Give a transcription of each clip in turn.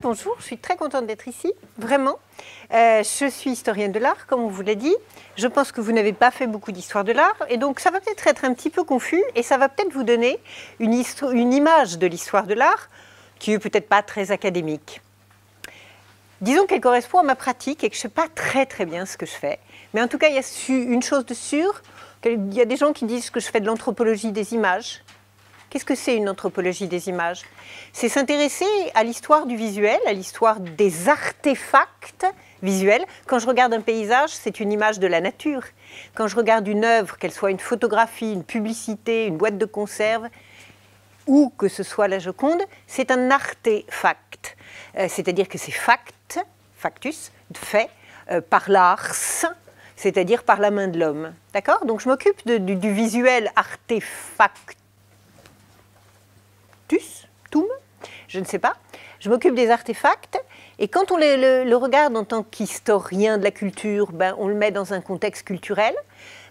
Bonjour, je suis très contente d'être ici, vraiment. Je suis historienne de l'art, comme on vous l'a dit. Je pense que vous n'avez pas fait beaucoup d'histoire de l'art, et donc ça va peut-être être un petit peu confus, et ça va peut-être vous donner une image de l'histoire de l'art qui est peut-être pas très académique. Disons qu'elle correspond à ma pratique et que je ne sais pas très bien ce que je fais. Mais en tout cas, il y a une chose de sûre, il y a des gens qui disent que je fais de l'anthropologie des images. Qu'est-ce que c'est une anthropologie des images? C'est s'intéresser à l'histoire du visuel, à l'histoire des artefacts visuels. Quand je regarde un paysage, c'est une image de la nature. Quand je regarde une œuvre, qu'elle soit une photographie, une publicité, une boîte de conserve, ou que ce soit la Joconde, c'est un artefact. C'est-à-dire que c'est factus, fait, par l'ars, c'est-à-dire par la main de l'homme. D'accord? Donc je m'occupe du visuel artefactus, je ne sais pas. Je m'occupe des artefacts, et quand on le regarde en tant qu'historien de la culture, ben, on le met dans un contexte culturel.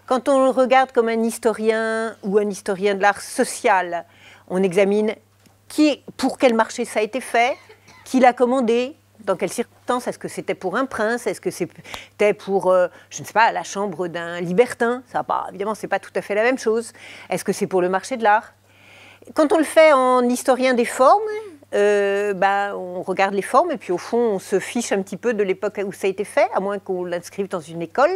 Quand on le regarde comme un historien ou un historien de l'art social, on examine pour quel marché ça a été fait, qui l'a commandé, dans quelles circonstances, est-ce que c'était pour un prince, est-ce que c'était pour, je ne sais pas, la chambre d'un libertin, ça, bah, évidemment, ce n'est pas tout à fait la même chose. Est-ce que c'est pour le marché de l'art? Quand on le fait en historien des formes, on regarde les formes et puis au fond, on se fiche un petit peu de l'époque où ça a été fait, à moins qu'on l'inscrive dans une école.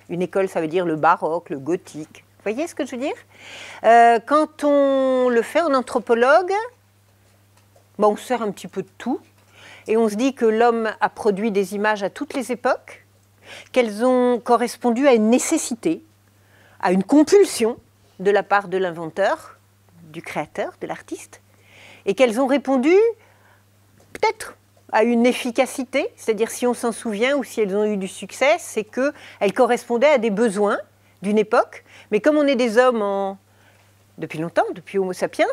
Une école, ça veut dire le baroque, le gothique. Vous voyez ce que je veux dire? Quand on le fait en anthropologue, on sert un petit peu de tout. Et on se dit que l'homme a produit des images à toutes les époques, qu'elles ont correspondu à une nécessité, à une compulsion de la part de l'inventeur, du créateur, de l'artiste, et qu'elles ont répondu peut-être à une efficacité, c'est-à-dire si on s'en souvient ou si elles ont eu du succès, c'est qu'elles correspondaient à des besoins d'une époque. Mais comme on est des hommes depuis longtemps, depuis Homo sapiens,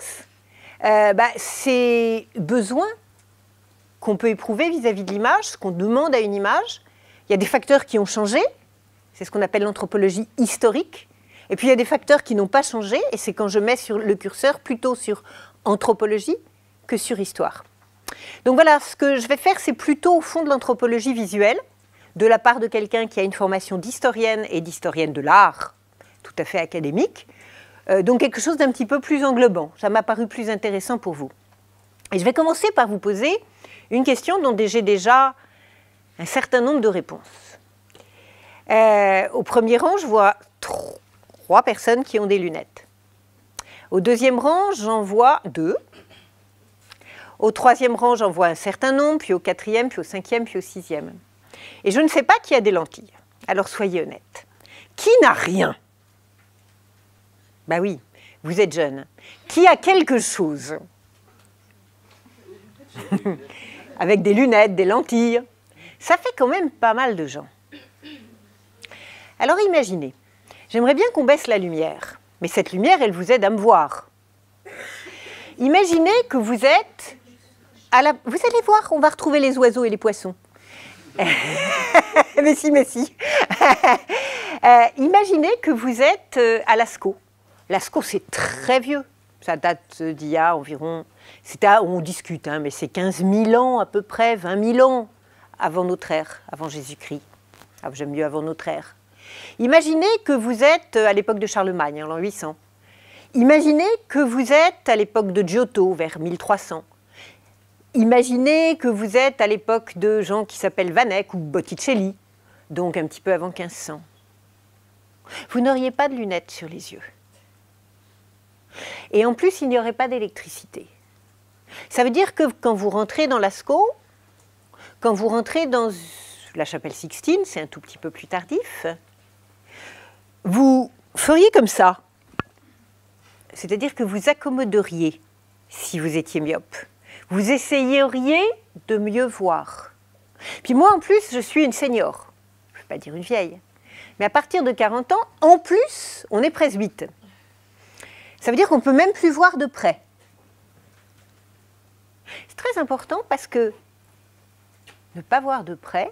ces besoins qu'on peut éprouver vis-à-vis de l'image, ce qu'on demande à une image, il y a des facteurs qui ont changé, c'est ce qu'on appelle l'anthropologie historique, et puis il y a des facteurs qui n'ont pas changé, et c'est quand je mets le curseur plutôt sur anthropologie que sur histoire. Donc voilà, ce que je vais faire, c'est plutôt au fond de l'anthropologie visuelle, de la part de quelqu'un qui a une formation d'historienne et d'historienne de l'art, tout à fait académique, donc quelque chose d'un petit peu plus englobant. Ça m'a paru plus intéressant pour vous. Et je vais commencer par vous poser une question dont j'ai déjà un certain nombre de réponses. Au premier rang, je vois trois personnes qui ont des lunettes. Au deuxième rang, j'en vois 2. Au troisième rang, j'en vois un certain nombre, puis au quatrième, puis au cinquième, puis au sixième. Et je ne sais pas qui a des lentilles. Alors soyez honnêtes. Qui n'a rien? Ben oui, vous êtes jeune. Qui a quelque chose? Avec des lunettes, des lentilles. Ça fait quand même pas mal de gens. Alors imaginez, j'aimerais bien qu'on baisse la lumière, mais cette lumière, elle vous aide à me voir. Imaginez que vous êtes Vous allez voir, on va retrouver les oiseaux et les poissons. mais si. Imaginez que vous êtes à Lascaux. Lascaux, c'est très vieux. Ça date d'il y a environ... on discute, mais c'est 15 000 ans à peu près, 20 000 ans avant notre ère, avant Jésus-Christ. Ah, j'aime mieux avant notre ère. Imaginez que vous êtes à l'époque de Charlemagne, en l'an 800. Imaginez que vous êtes à l'époque de Giotto, vers 1300. Imaginez que vous êtes à l'époque de gens qui s'appellent Van Eyck ou Botticelli, donc un petit peu avant 1500. Vous n'auriez pas de lunettes sur les yeux. Et en plus, il n'y aurait pas d'électricité. Ça veut dire que quand vous rentrez dans Lascaux, quand vous rentrez dans la chapelle Sixtine, c'est un tout petit peu plus tardif, vous feriez comme ça. C'est-à-dire que vous accommoderiez si vous étiez myope. Vous essayeriez de mieux voir. Puis moi, en plus, je suis une senior. Je ne vais pas dire une vieille. Mais à partir de 40 ans, en plus, on est presbyte. Ça veut dire qu'on ne peut même plus voir de près. C'est très important parce que ne pas voir de près,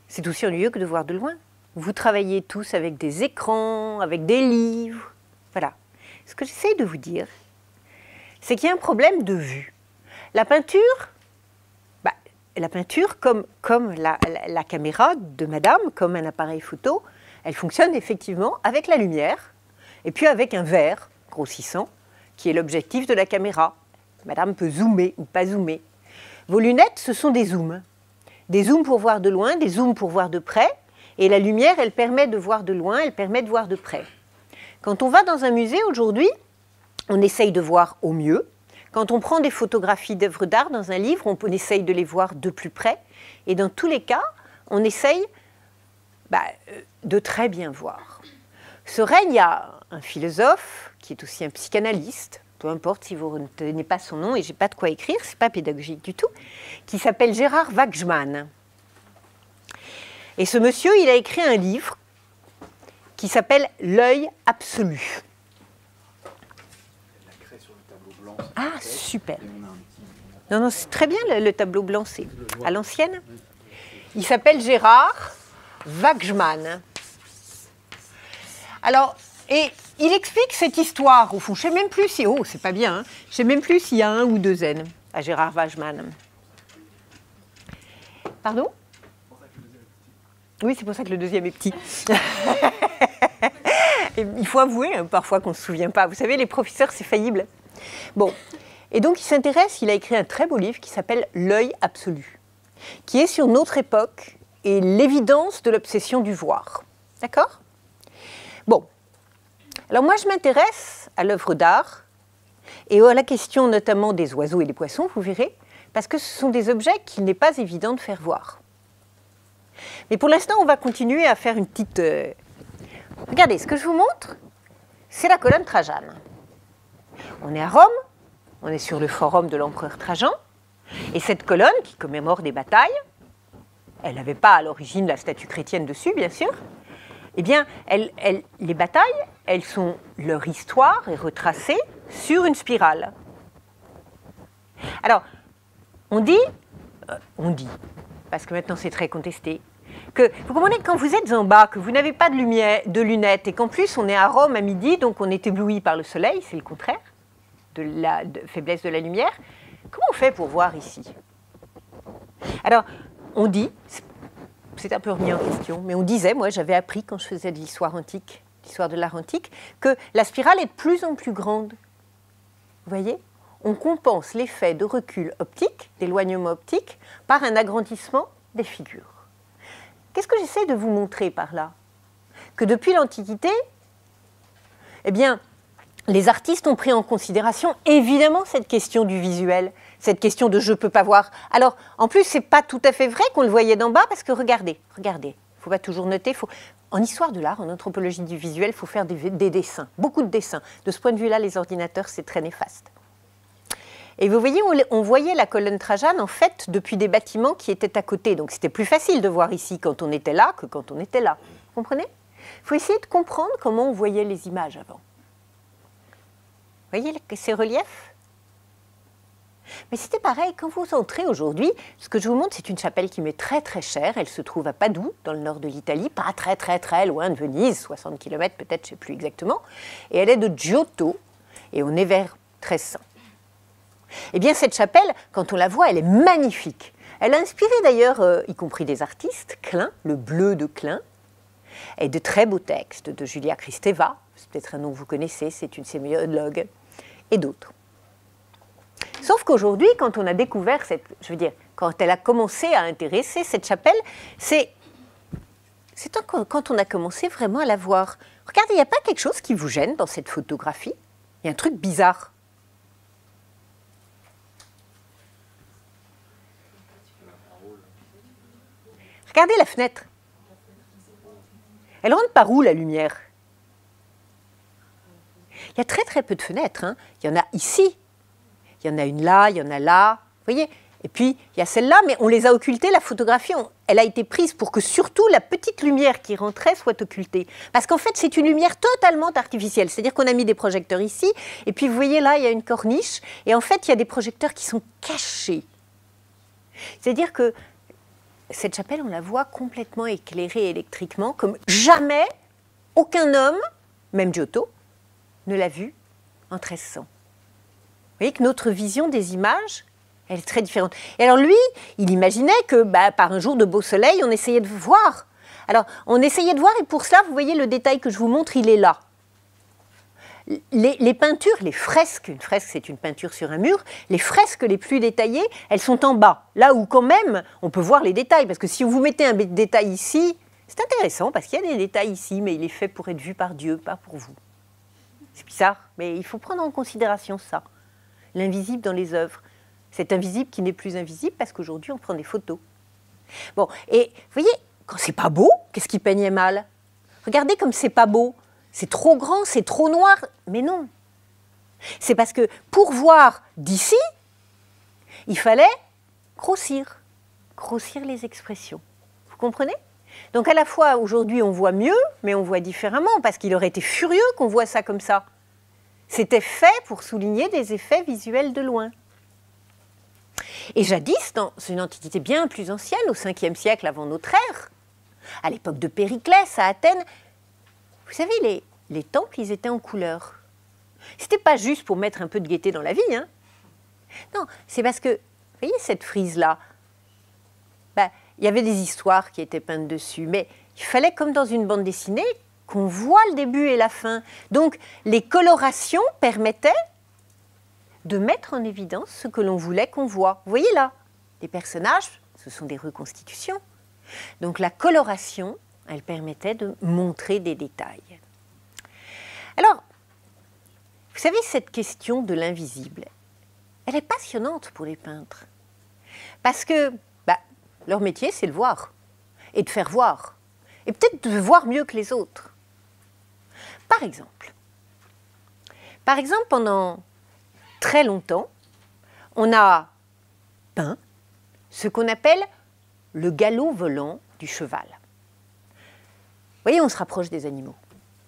c'est aussi ennuyeux que de voir de loin. Vous travaillez tous avec des écrans, avec des livres. Voilà. Ce que j'essaie de vous dire, c'est qu'il y a un problème de vue. La peinture, la peinture, comme la caméra de madame, comme un appareil photo, elle fonctionne effectivement avec la lumière et puis avec un verre grossissant qui est l'objectif de la caméra. Madame peut zoomer ou pas zoomer. Vos lunettes, ce sont des zooms. Des zooms pour voir de loin, des zooms pour voir de près. Et la lumière, elle permet de voir de loin, elle permet de voir de près. Quand on va dans un musée aujourd'hui, on essaye de voir au mieux. Quand on prend des photographies d'œuvres d'art dans un livre, on essaye de les voir de plus près. Et dans tous les cas, on essaye de très bien voir. Il y a un philosophe qui est aussi un psychanalyste, peu importe si vous ne tenez pas son nom, et je n'ai pas de quoi écrire, ce n'est pas pédagogique du tout, qui s'appelle Gérard Wachsmann. Et ce monsieur, il a écrit un livre qui s'appelle « L'œil absolu ». Ah, super. Non, non, c'est très bien le tableau blanc, c'est à l'ancienne. Il s'appelle Gérard Wachsmann. Alors, et il explique cette histoire, au fond. Je ne sais même plus si... Oh, c'est pas bien, hein. Je ne sais même plus s'il y a un ou deux N à Gérard Wachsmann. Pardon? Oui, c'est pour ça que le deuxième est petit. Il faut avouer, hein, parfois, qu'on ne se souvient pas. Vous savez, les professeurs, c'est faillible. Bon, et donc il a écrit un très beau livre qui s'appelle « L'œil absolu », qui est sur notre époque et l'évidence de l'obsession du voir. D'accord? Bon, alors moi je m'intéresse à l'œuvre d'art et à la question notamment des oiseaux et des poissons, vous verrez, parce que ce sont des objets qu'il n'est pas évident de faire voir. Mais pour l'instant, on va continuer à faire une petite... Regardez, ce que je vous montre, c'est la colonne Trajan. On est à Rome, on est sur le forum de l'empereur Trajan, et cette colonne qui commémore des batailles, elle n'avait pas à l'origine la statue chrétienne dessus, bien sûr, eh bien, les batailles, leur histoire est retracée sur une spirale. Alors, on dit, parce que maintenant c'est très contesté, que vous comprenez que quand vous êtes en bas, que vous n'avez pas de lunettes, et qu'en plus on est à Rome à midi, donc on est ébloui par le soleil, c'est le contraire de la faiblesse de la lumière, comment on fait pour voir ici? Alors, on dit, c'est un peu remis en question, mais on disait, moi j'avais appris quand je faisais de l'histoire antique, l'histoire de l'art antique, que la spirale est de plus en plus grande. Vous voyez? On compense l'effet de recul optique, d'éloignement optique, par un agrandissement des figures. Qu'est-ce que j'essaie de vous montrer par là? Que depuis l'Antiquité, eh bien, les artistes ont pris en considération évidemment cette question du visuel, cette question de « je ne peux pas voir ». Alors, en plus, ce n'est pas tout à fait vrai qu'on le voyait d'en bas, parce que regardez, il ne faut pas toujours noter, en histoire de l'art, en anthropologie du visuel, il faut faire des dessins, beaucoup de dessins. De ce point de vue-là, les ordinateurs, c'est très néfaste. Et vous voyez, on voyait la colonne Trajan, en fait, depuis des bâtiments qui étaient à côté. Donc, c'était plus facile de voir ici quand on était là que quand on était là. Vous comprenez? Il faut essayer de comprendre comment on voyait les images avant. Vous voyez ces reliefs? Mais c'était pareil, quand vous entrez aujourd'hui, ce que je vous montre, c'est une chapelle qui m'est très très chère. Elle se trouve à Padoue, dans le nord de l'Italie, pas très très très loin de Venise, 60 km peut-être, je ne sais plus exactement. Et elle est de Giotto, et on est vers 1300. Eh bien, cette chapelle, quand on la voit, elle est magnifique. Elle a inspiré d'ailleurs, y compris des artistes, Klein, le bleu de Klein, et de très beaux textes de Julia Kristeva, c'est peut-être un nom que vous connaissez, c'est une sémiologue, et d'autres. Sauf qu'aujourd'hui, quand on a découvert quand elle a commencé à intéresser cette chapelle, c'est quand on a commencé vraiment à la voir. Regardez, il n'y a pas quelque chose qui vous gêne dans cette photographie? Il y a un truc bizarre. Regardez la fenêtre. Elle rentre par où, la lumière? Il y a très très peu de fenêtres. Hein. Il y en a ici. Il y en a une là, il y en a là. Vous voyez? Et puis, il y a celle-là, mais on les a occultées. La photographie, elle a été prise pour que surtout la petite lumière qui rentrait soit occultée. Parce qu'en fait, c'est une lumière totalement artificielle. C'est-à-dire qu'on a mis des projecteurs ici, et puis vous voyez là, il y a une corniche, et en fait, il y a des projecteurs qui sont cachés. C'est-à-dire que cette chapelle, on la voit complètement éclairée électriquement, comme jamais aucun homme, même Giotto, ne l'a vue en 1300. Vous voyez que notre vision des images Elle est très différente. Et alors lui, il imaginait que par un jour de beau soleil, on essayait de voir. Alors, on essayait de voir, et pour cela, vous voyez le détail que je vous montre, il est là. Les peintures, les fresques, une fresque c'est une peinture sur un mur, les fresques les plus détaillées, elles sont en bas. Là où quand même, on peut voir les détails, parce que si vous mettez un détail ici, c'est intéressant, parce qu'il y a des détails ici, mais il est fait pour être vu par Dieu, pas pour vous. C'est bizarre, mais il faut prendre en considération ça. L'invisible dans les œuvres. Cet invisible qui n'est plus invisible, parce qu'aujourd'hui, on prend des photos. Bon, et vous voyez, quand c'est pas beau, qu'est-ce qui peignait mal? Regardez comme c'est pas beau. C'est trop grand, c'est trop noir. Mais non. C'est parce que pour voir d'ici, il fallait grossir les expressions. Vous comprenez? Donc à la fois, aujourd'hui, on voit mieux, mais on voit différemment, parce qu'il aurait été furieux qu'on voit ça comme ça. C'était fait pour souligner des effets visuels de loin. Et jadis, dans une antiquité bien plus ancienne, au 5e siècle avant notre ère, à l'époque de Périclès, à Athènes, vous savez, les temples, ils étaient en couleur. C'était pas juste pour mettre un peu de gaieté dans la vie, hein. Non, c'est parce que, vous voyez cette frise-là, il y avait des histoires qui étaient peintes dessus, mais il fallait, comme dans une bande dessinée, qu'on voit le début et la fin. Donc, les colorations permettaient de mettre en évidence ce que l'on voulait qu'on voit. Vous voyez là, les personnages, ce sont des reconstitutions. Donc, la coloration, elle permettait de montrer des détails. Alors, vous savez, cette question de l'invisible, elle est passionnante pour les peintres. Parce que leur métier, c'est de voir, et de faire voir, et peut-être de voir mieux que les autres. Par exemple, pendant très longtemps, on a peint ce qu'on appelle le galop volant du cheval. Vous voyez, on se rapproche des animaux.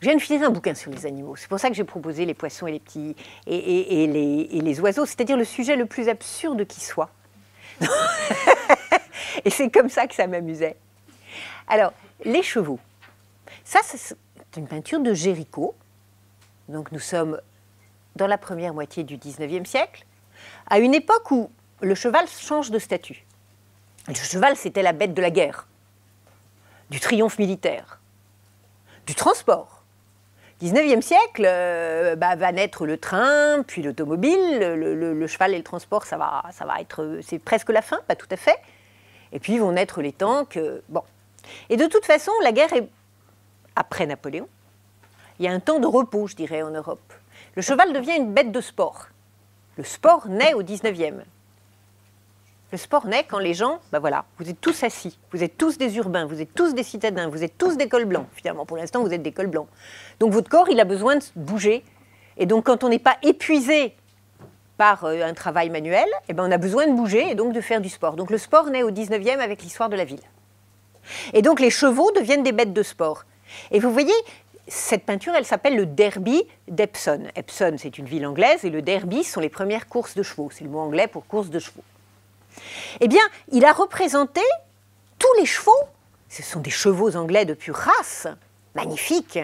Je viens de finir un bouquin sur les animaux. C'est pour ça que j'ai proposé les poissons et les petits et les oiseaux, c'est-à-dire le sujet le plus absurde qui soit. Et c'est comme ça que ça m'amusait. Alors, les chevaux. Ça, c'est une peinture de Géricault. Donc, nous sommes dans la première moitié du 19e siècle, à une époque où le cheval change de statut. Le cheval, c'était la bête de la guerre, du triomphe militaire, du transport. 19e siècle, va naître le train, puis l'automobile, le cheval et le transport, ça va être, c'est presque la fin, pas tout à fait. Et puis vont naître les tanks, bon. Et de toute façon, la guerre est après Napoléon. Il y a un temps de repos, je dirais, en Europe. Le cheval devient une bête de sport. Le sport naît au 19e. Le sport naît quand les gens, voilà, vous êtes tous assis, vous êtes tous des urbains, vous êtes tous des citadins, vous êtes tous des cols blancs. Finalement, pour l'instant, vous êtes des cols blancs. Donc votre corps, il a besoin de bouger. Et donc quand on n'est pas épuisé par un travail manuel, on a besoin de bouger et donc de faire du sport. Donc le sport naît au 19e avec l'histoire de la ville. Et donc les chevaux deviennent des bêtes de sport. Et vous voyez, cette peinture, elle s'appelle le Derby d'Epsom. Epsom, c'est une ville anglaise, et le Derby sont les premières courses de chevaux. C'est le mot anglais pour course de chevaux. Eh bien, il a représenté tous les chevaux. Ce sont des chevaux anglais de pure race, magnifiques,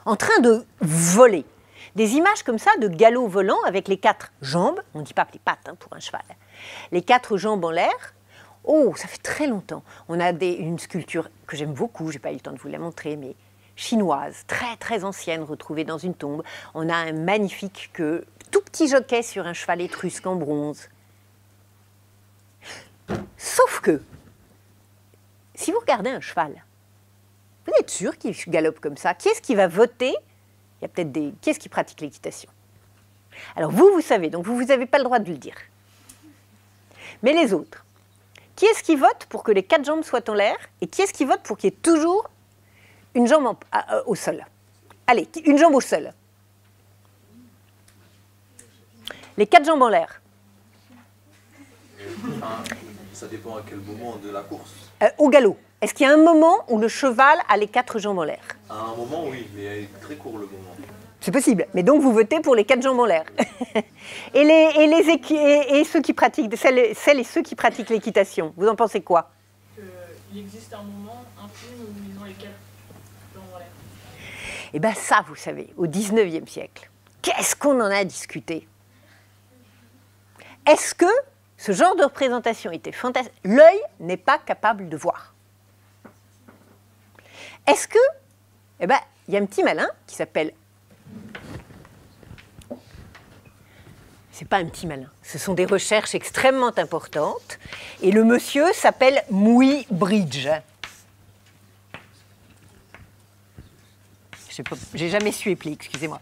en train de voler. Des images comme ça de galop volant avec les 4 jambes, on ne dit pas les pattes pour un cheval, les 4 jambes en l'air. Oh, ça fait très longtemps. On a une sculpture que j'aime beaucoup, je n'ai pas eu le temps de vous la montrer, mais chinoise, très très ancienne, retrouvée dans une tombe. On a un magnifique tout petit jockey sur un cheval étrusque en bronze. Sauf que, si vous regardez un cheval, vous êtes sûr qu'il galope comme ça? Qui est-ce qui va voter? Il y a peut-être qui est-ce qui pratique l'équitation? Alors vous savez, donc vous n'avez pas le droit de le dire. Mais les autres, qui est-ce qui vote pour que les 4 jambes soient en l'air? Et qui est-ce qui vote pour qu'il y ait toujours une jambe au sol? Allez, une jambe au sol. Les 4 jambes en l'air. Ça dépend à quel moment de la course. Au galop. Est-ce qu'il y a un moment où le cheval a les 4 jambes en l'air? À un moment, oui, mais il est très court le moment. C'est possible. Mais donc, vous votez pour les 4 jambes en l'air. et ceux qui pratiquent, celles et ceux qui pratiquent l'équitation, vous en pensez quoi? Il existe un moment, un film où ils ont les 4 jambes en l'air. Eh bien ça, vous savez, au 19e siècle, qu'est-ce qu'on en a discuté? Est-ce que Ce genre de représentation était fantastique. L'œil n'est pas capable de voir. Est-ce que, eh ben, il y a un petit malin qui s'appelle... C'est pas un petit malin, ce sont des recherches extrêmement importantes. Et le monsieur s'appelle Muybridge. J'ai jamais su épeler, excusez-moi.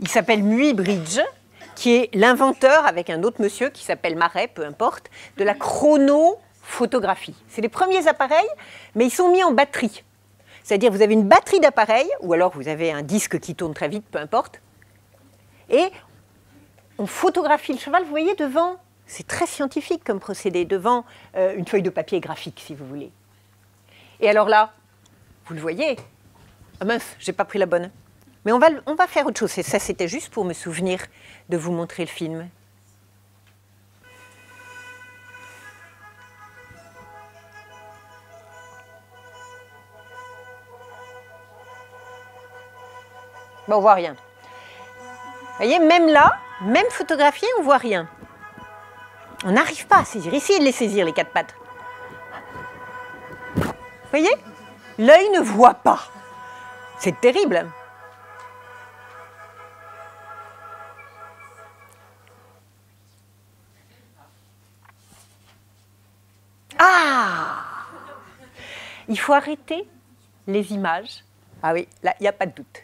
Il s'appelle Muybridge, qui est l'inventeur, avec un autre monsieur qui s'appelle Marais, peu importe, de la chronophotographie. C'est les premiers appareils, mais ils sont mis en batterie. C'est-à-dire vous avez une batterie d'appareils, ou alors vous avez un disque qui tourne très vite, peu importe, et on photographie le cheval, vous voyez, devant, c'est très scientifique comme procédé, devant une feuille de papier graphique, si vous voulez. Et alors là, vous le voyez, ah mince, j'ai pas pris la bonne. Mais on va faire autre chose. Et ça, c'était juste pour me souvenir de vous montrer le film. Bon, on voit rien. Vous voyez, même là, même photographié, on voit rien. On n'arrive pas à saisir. Essayez de les saisir, les quatre pattes. Vous voyez, l'œil ne voit pas. C'est terrible. Ah! Il faut arrêter les images. Ah oui, là, il n'y a pas de doute.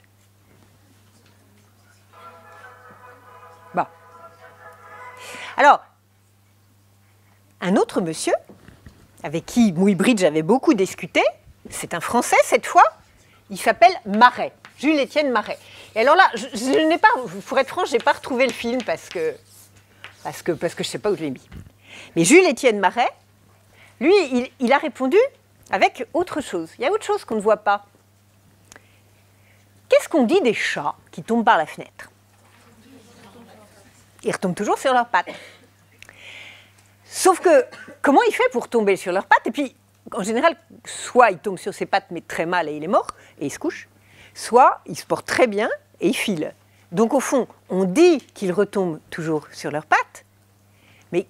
Bon. Alors, un autre monsieur, avec qui Muybridge avait beaucoup discuté, c'est un Français cette fois, il s'appelle Marais, Jules-Étienne Marais. Et alors là, je n'ai pas, pour être franc, je n'ai pas retrouvé le film parce que je ne sais pas où je l'ai mis. Mais Jules-Étienne Marais, lui, il a répondu avec autre chose. Il y a autre chose qu'on ne voit pas. Qu'est-ce qu'on dit des chats qui tombent par la fenêtre? Ils retombent toujours sur leurs pattes. Sauf que, comment il fait pour tomber sur leurs pattes? Et puis, en général, soit il tombe sur ses pattes, mais très mal, et il est mort, et il se couche, soit il se porte très bien, et il file. Donc, au fond, on dit qu'ils retombent toujours sur leurs pattes, mais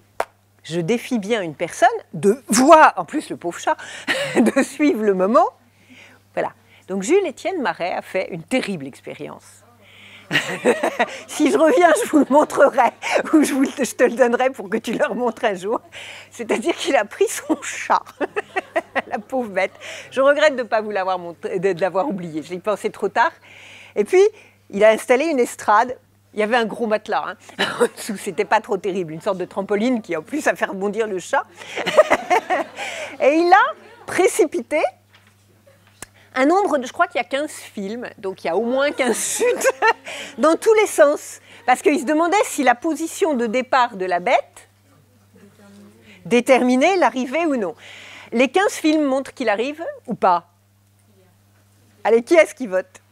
je défie bien une personne de voir, en plus le pauvre chat, de suivre le moment. Voilà. Donc, Jules-Étienne Marais a fait une terrible expérience. Si je reviens, je vous le montrerai, ou je te le donnerai pour que tu leur montres un jour. C'est-à-dire qu'il a pris son chat, la pauvre bête. Je regrette de ne pas vous l'avoir oublié, j'y pensais trop tard. Et puis, il a installé une estrade. Il y avait un gros matelas, hein. En dessous, c'était pas trop terrible, une sorte de trampoline qui, en plus, a fait rebondir le chat. Et il a précipité un nombre de, je crois qu'il y a 15 films, donc il y a au moins 15 chutes, dans tous les sens. Parce qu'il se demandait si la position de départ de la bête déterminait l'arrivée ou non. Les 15 films montrent qu'il arrive ou pas? Allez, qui est-ce qui vote?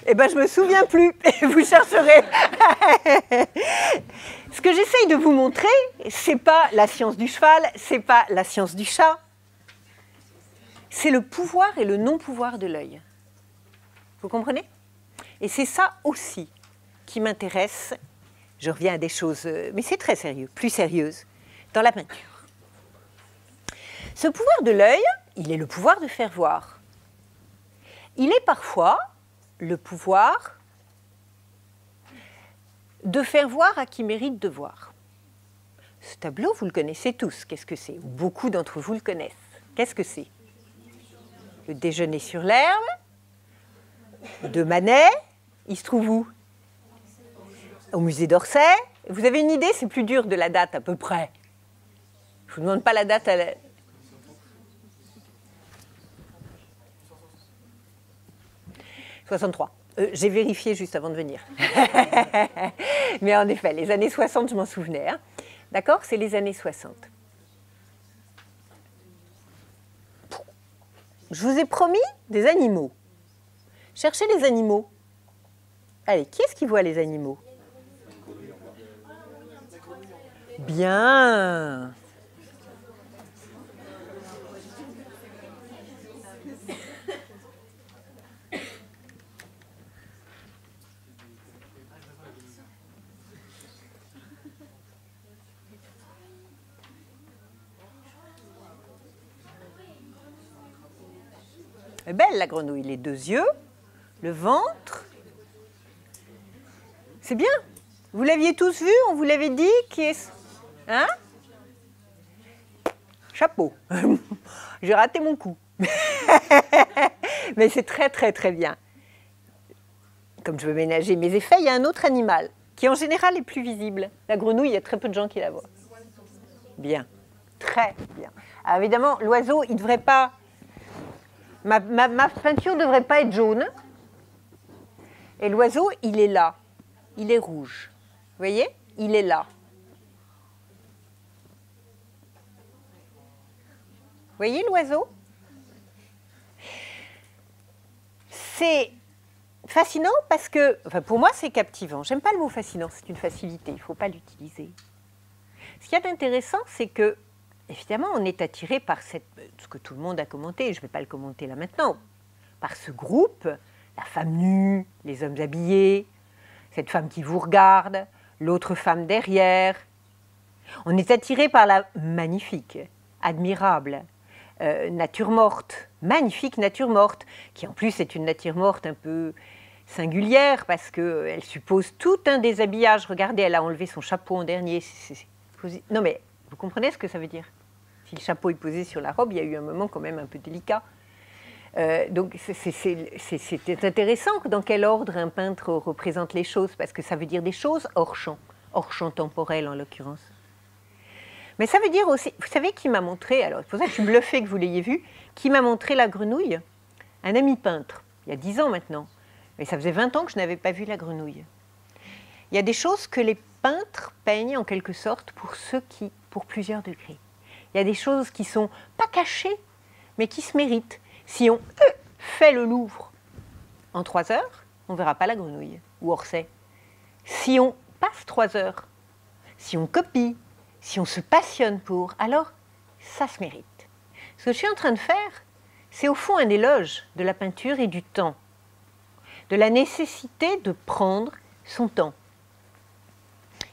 Eh bien, je ne me souviens plus, vous chercherez. Ce que j'essaye de vous montrer, ce n'est pas la science du cheval, ce n'est pas la science du chat, c'est le pouvoir et le non-pouvoir de l'œil. Vous comprenez? Et c'est ça aussi qui m'intéresse. Je reviens à des choses, mais c'est très sérieux, plus sérieuses, dans la peinture. Ce pouvoir de l'œil, il est le pouvoir de faire voir. Il est parfois le pouvoir de faire voir à qui mérite de voir. Ce tableau, vous le connaissez tous. Qu'est-ce que c'est? Beaucoup d'entre vous le connaissent. Qu'est-ce que c'est? Le déjeuner sur l'herbe, de Manet. Il se trouve où? Au musée d'Orsay. Vous avez une idée? C'est plus dur de la date à peu près. Je ne vous demande pas la date. À 63. J'ai vérifié juste avant de venir. Mais en effet, les années 60, je m'en souvenais. Hein. D'accord? C'est les années 60. Je vous ai promis des animaux. Cherchez les animaux. Allez, qui est-ce qui voit les animaux? Bien. Elle est belle, la grenouille. Les 2 yeux, le ventre. C'est bien. Vous l'aviez tous vu, on vous l'avait dit. Qui est... Hein? Chapeau. J'ai raté mon coup. Mais c'est très, très, très bien. Comme je veux ménager mes effets, il y a un autre animal qui, en général, est plus visible. La grenouille, il y a très peu de gens qui la voient. Bien. Très bien. Alors, évidemment, l'oiseau, il ne devrait pas... Ma peinture ne devrait pas être jaune. Et l'oiseau, il est là. Il est rouge. Vous voyez? Il est là. Vous voyez l'oiseau? C'est fascinant parce que, enfin pour moi c'est captivant. J'aime pas le mot fascinant, c'est une facilité, il ne faut pas l'utiliser. Ce qu'il y a d'intéressant, c'est que, évidemment, on est attiré par ce que tout le monde a commenté, je ne vais pas le commenter là maintenant, par ce groupe, la femme nue, les hommes habillés, cette femme qui vous regarde, l'autre femme derrière. On est attiré par la magnifique, admirable, nature morte, magnifique nature morte, qui en plus est une nature morte un peu singulière parce qu'elle suppose tout un déshabillage. Regardez, elle a enlevé son chapeau en dernier. Non mais, vous comprenez ce que ça veut dire? Si le chapeau est posé sur la robe, il y a eu un moment quand même un peu délicat. Donc c'est intéressant dans quel ordre un peintre représente les choses, parce que ça veut dire des choses hors champ temporel en l'occurrence. Mais ça veut dire aussi, vous savez qui m'a montré, alors c'est pour ça que je suis bluffée que vous l'ayez vu, qui m'a montré la grenouille? Un ami peintre, il y a 10 ans maintenant, mais ça faisait 20 ans que je n'avais pas vu la grenouille. Il y a des choses que les peintres peignent en quelque sorte pour plusieurs degrés. Il y a des choses qui ne sont pas cachées, mais qui se méritent. Si on fait le Louvre en 3 heures, on ne verra pas la grenouille ou Orsay. Si on passe 3 heures, si on copie, si on se passionne pour, alors ça se mérite. Ce que je suis en train de faire, c'est au fond un éloge de la peinture et du temps, de la nécessité de prendre son temps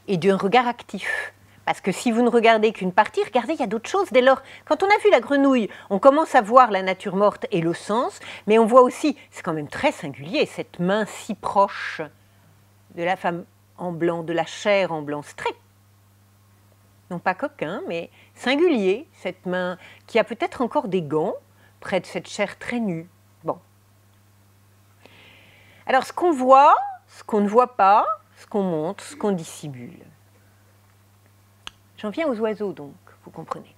et d'un regard actif. Parce que si vous ne regardez qu'une partie, regardez, il y a d'autres choses. Dès lors, quand on a vu la grenouille, on commence à voir la nature morte et le sens, mais on voit aussi, c'est quand même très singulier, cette main si proche de la femme en blanc, de la chair en blanc. C'est très, non pas coquin, mais singulier, cette main qui a peut-être encore des gants près de cette chair très nue. Bon. Alors, ce qu'on voit, ce qu'on ne voit pas, ce qu'on montre, ce qu'on dissimule. J'en viens aux oiseaux, donc, vous comprenez.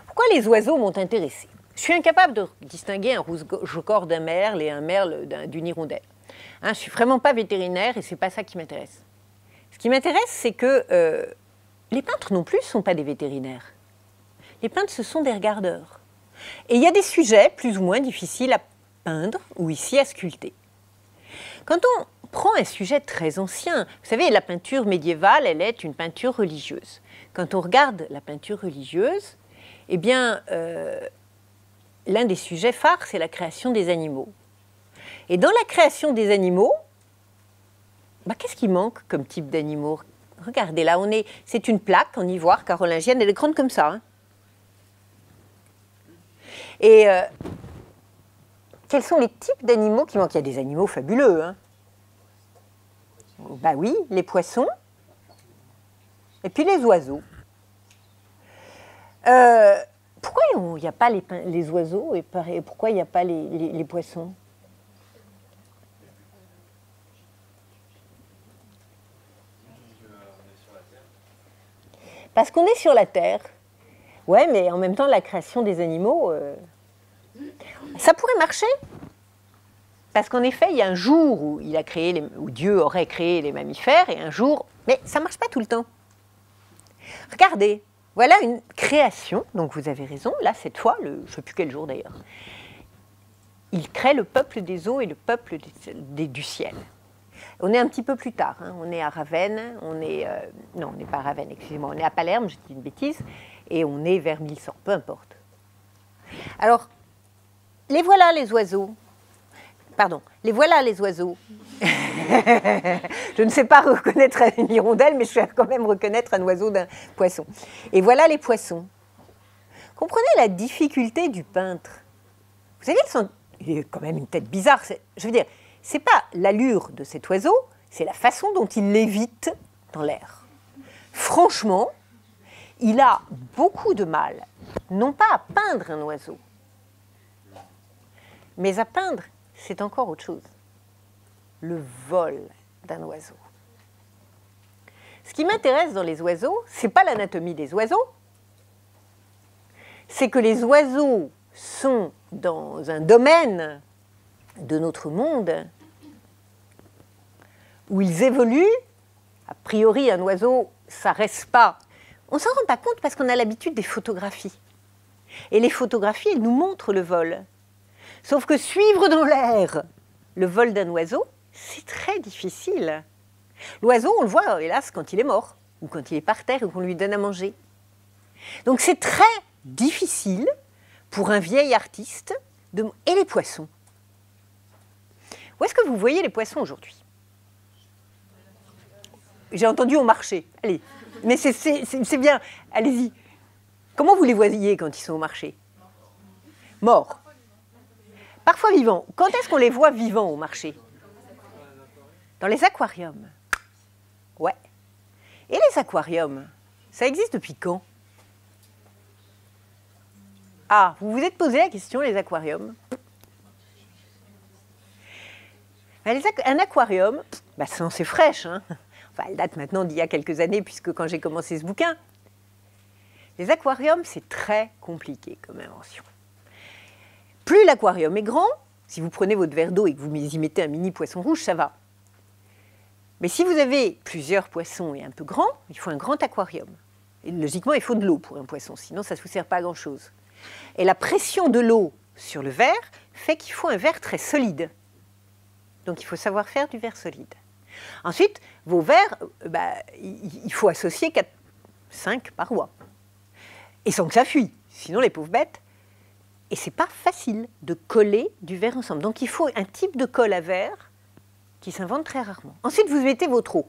Pourquoi les oiseaux m'ont intéressée? Je suis incapable de distinguer un rouge-gorge d'un merle et un merle d'une hirondelle. Hein, je ne suis vraiment pas vétérinaire et ce n'est pas ça qui m'intéresse. Ce qui m'intéresse, c'est que les peintres non plus ne sont pas des vétérinaires. Les peintres, ce sont des regardeurs. Et il y a des sujets plus ou moins difficiles à peindre ou ici à sculpter. Quand on prend un sujet très ancien, vous savez, la peinture médiévale, elle est une peinture religieuse. Quand on regarde la peinture religieuse, eh bien, l'un des sujets phares, c'est la création des animaux. Et dans la création des animaux, qu'est-ce qui manque comme type d'animaux? Regardez, là, c'est une plaque en ivoire carolingienne, elle est grande comme ça. Hein. Et quels sont les types d'animaux qui manquent? Il y a des animaux fabuleux. Hein. Ben oui, les poissons, et puis les oiseaux. Pourquoi il n'y a pas les oiseaux et pourquoi il n'y a pas les poissons? Parce qu'on est sur la Terre. Ouais, mais en même temps, la création des animaux, ça pourrait marcher. Parce qu'en effet, il y a un jour où où Dieu aurait créé les mammifères, et un jour, mais ça ne marche pas tout le temps. Regardez, voilà une création, donc vous avez raison, là, cette fois, je ne sais plus quel jour d'ailleurs. Il crée le peuple des eaux et le peuple du ciel. On est un petit peu plus tard, hein. On est à Ravenne, non, on n'est pas à Ravenne, excusez-moi, on est à Palerme, j'ai dit une bêtise, et on est vers 1100, peu importe. Alors, les voilà les oiseaux. Pardon, les voilà les oiseaux. Je ne sais pas reconnaître une hirondelle, mais je sais quand même reconnaître un oiseau d'un poisson. Et voilà les poissons. Comprenez la difficulté du peintre. Vous savez, il a quand même une tête bizarre. Je veux dire, c'est pas l'allure de cet oiseau, c'est la façon dont il lévite dans l'air. Franchement, il a beaucoup de mal, non pas à peindre un oiseau, mais à peindre, c'est encore autre chose. Le vol d'un oiseau. Ce qui m'intéresse dans les oiseaux, ce n'est pas l'anatomie des oiseaux, c'est que les oiseaux sont dans un domaine de notre monde où ils évoluent. A priori, un oiseau, ça ne reste pas. On ne s'en rend pas compte parce qu'on a l'habitude des photographies. Et les photographies, elles nous montrent le vol. Sauf que suivre dans l'air le vol d'un oiseau, c'est très difficile. L'oiseau, on le voit, hélas, quand il est mort, ou quand il est par terre, ou qu'on lui donne à manger. Donc c'est très difficile pour un vieil artiste et les poissons. Où est-ce que vous voyez les poissons aujourd'hui? J'ai entendu au marché. Allez, mais c'est bien, allez-y. Comment vous les voyez quand ils sont au marché? Morts. Parfois vivants. Quand est-ce qu'on les voit vivants au marché? Dans les aquariums. Ouais. Et les aquariums, ça existe depuis quand? Ah, vous vous êtes posé la question, les aquariums? Un aquarium, c'est fraîche, hein. Enfin, elle date maintenant d'il y a quelques années, puisque quand j'ai commencé ce bouquin, les aquariums, c'est très compliqué comme invention. Plus l'aquarium est grand, si vous prenez votre verre d'eau et que vous y mettez un mini poisson rouge, ça va. Mais si vous avez plusieurs poissons et un peu grands, il faut un grand aquarium. Et logiquement, il faut de l'eau pour un poisson, sinon ça ne vous sert pas à grand-chose. Et la pression de l'eau sur le verre fait qu'il faut un verre très solide. Donc il faut savoir faire du verre solide. Ensuite, vos verres, il faut associer 5 parois. Et sans que ça fuit, sinon les pauvres bêtes. Et c'est pas facile de coller du verre ensemble. Donc il faut un type de colle à verre qui s'invente très rarement. Ensuite, vous mettez votre eau.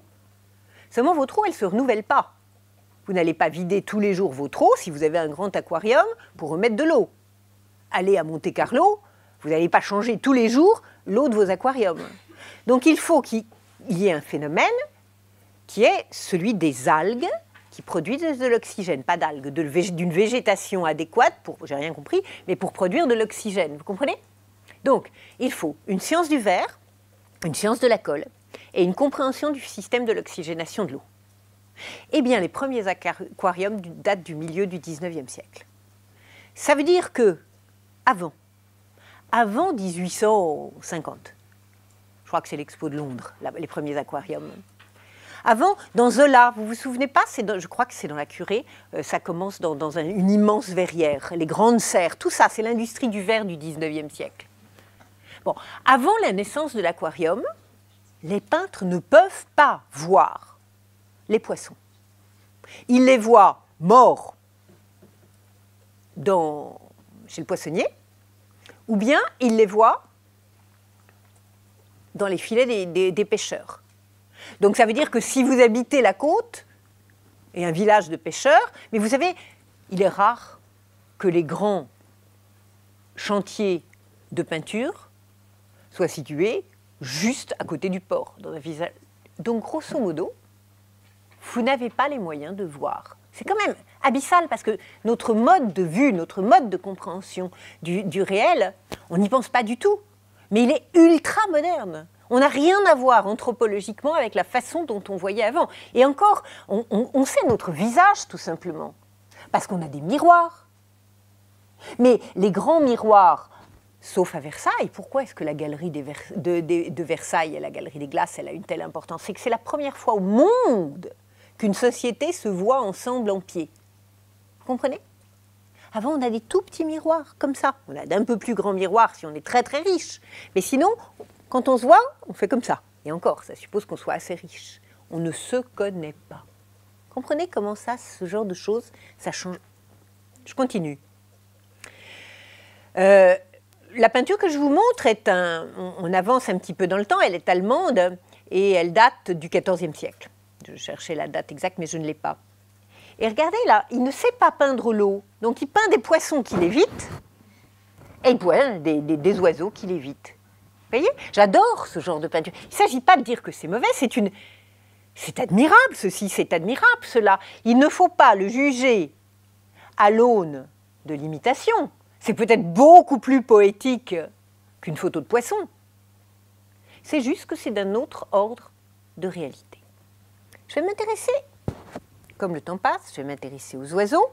Seulement, votre eau, elle ne se renouvelle pas. Vous n'allez pas vider tous les jours votre eau si vous avez un grand aquarium pour remettre de l'eau. Allez à Monte-Carlo, vous n'allez pas changer tous les jours l'eau de vos aquariums. Donc il faut qu'il y ait un phénomène qui est celui des algues qui produisent de l'oxygène, pas d'algues, d'une végétation adéquate, j'ai rien compris, mais pour produire de l'oxygène, vous comprenez? Donc, il faut une science du verre, une science de la colle et une compréhension du système de l'oxygénation de l'eau. Eh bien, les premiers aquariums datent du milieu du 19e siècle. Ça veut dire que, avant 1850, je crois que c'est l'Expo de Londres, les premiers aquariums. Avant, dans Zola, vous vous souvenez pas, je crois que c'est dans la Curée, ça commence dans une immense verrière, les grandes serres, tout ça, c'est l'industrie du verre du 19e siècle. Bon, avant la naissance de l'aquarium, les peintres ne peuvent pas voir les poissons. Ils les voient morts chez le poissonnier, ou bien ils les voient dans les filets des pêcheurs. Donc ça veut dire que si vous habitez la côte et un village de pêcheurs, mais vous savez, il est rare que les grands chantiers de peinture soient situés juste à côté du port. Donc grosso modo, vous n'avez pas les moyens de voir. C'est quand même abyssal parce que notre mode de vue, notre mode de compréhension du réel, on n'y pense pas du tout. Mais il est ultra moderne. On n'a rien à voir anthropologiquement avec la façon dont on voyait avant. Et encore, on sait notre visage tout simplement, parce qu'on a des miroirs. Mais les grands miroirs, sauf à Versailles, pourquoi est-ce que la galerie de Versailles et la galerie des glaces, elle a une telle importance? C'est que c'est la première fois au monde qu'une société se voit ensemble en pied. Vous comprenez? Avant, on a des tout petits miroirs, comme ça. On a d'un peu plus grands miroirs si on est très très riche. Mais sinon, quand on se voit, on fait comme ça. Et encore, ça suppose qu'on soit assez riche. On ne se connaît pas. Comprenez comment ça, ce genre de choses, ça change? Je continue. La peinture que je vous montre on avance un petit peu dans le temps, elle est allemande et elle date du XIVe siècle. Je cherchais la date exacte, mais je ne l'ai pas. Et regardez là, il ne sait pas peindre l'eau, donc il peint des poissons qui lévitent, Et voilà, des oiseaux qui lévitent. Vous voyez? J'adore ce genre de peinture. Il ne s'agit pas de dire que c'est mauvais, c'est admirable ceci, c'est admirable cela. Il ne faut pas le juger à l'aune de l'imitation. C'est peut-être beaucoup plus poétique qu'une photo de poisson. C'est juste que c'est d'un autre ordre de réalité. Je vais m'intéresser, comme le temps passe, je vais m'intéresser aux oiseaux,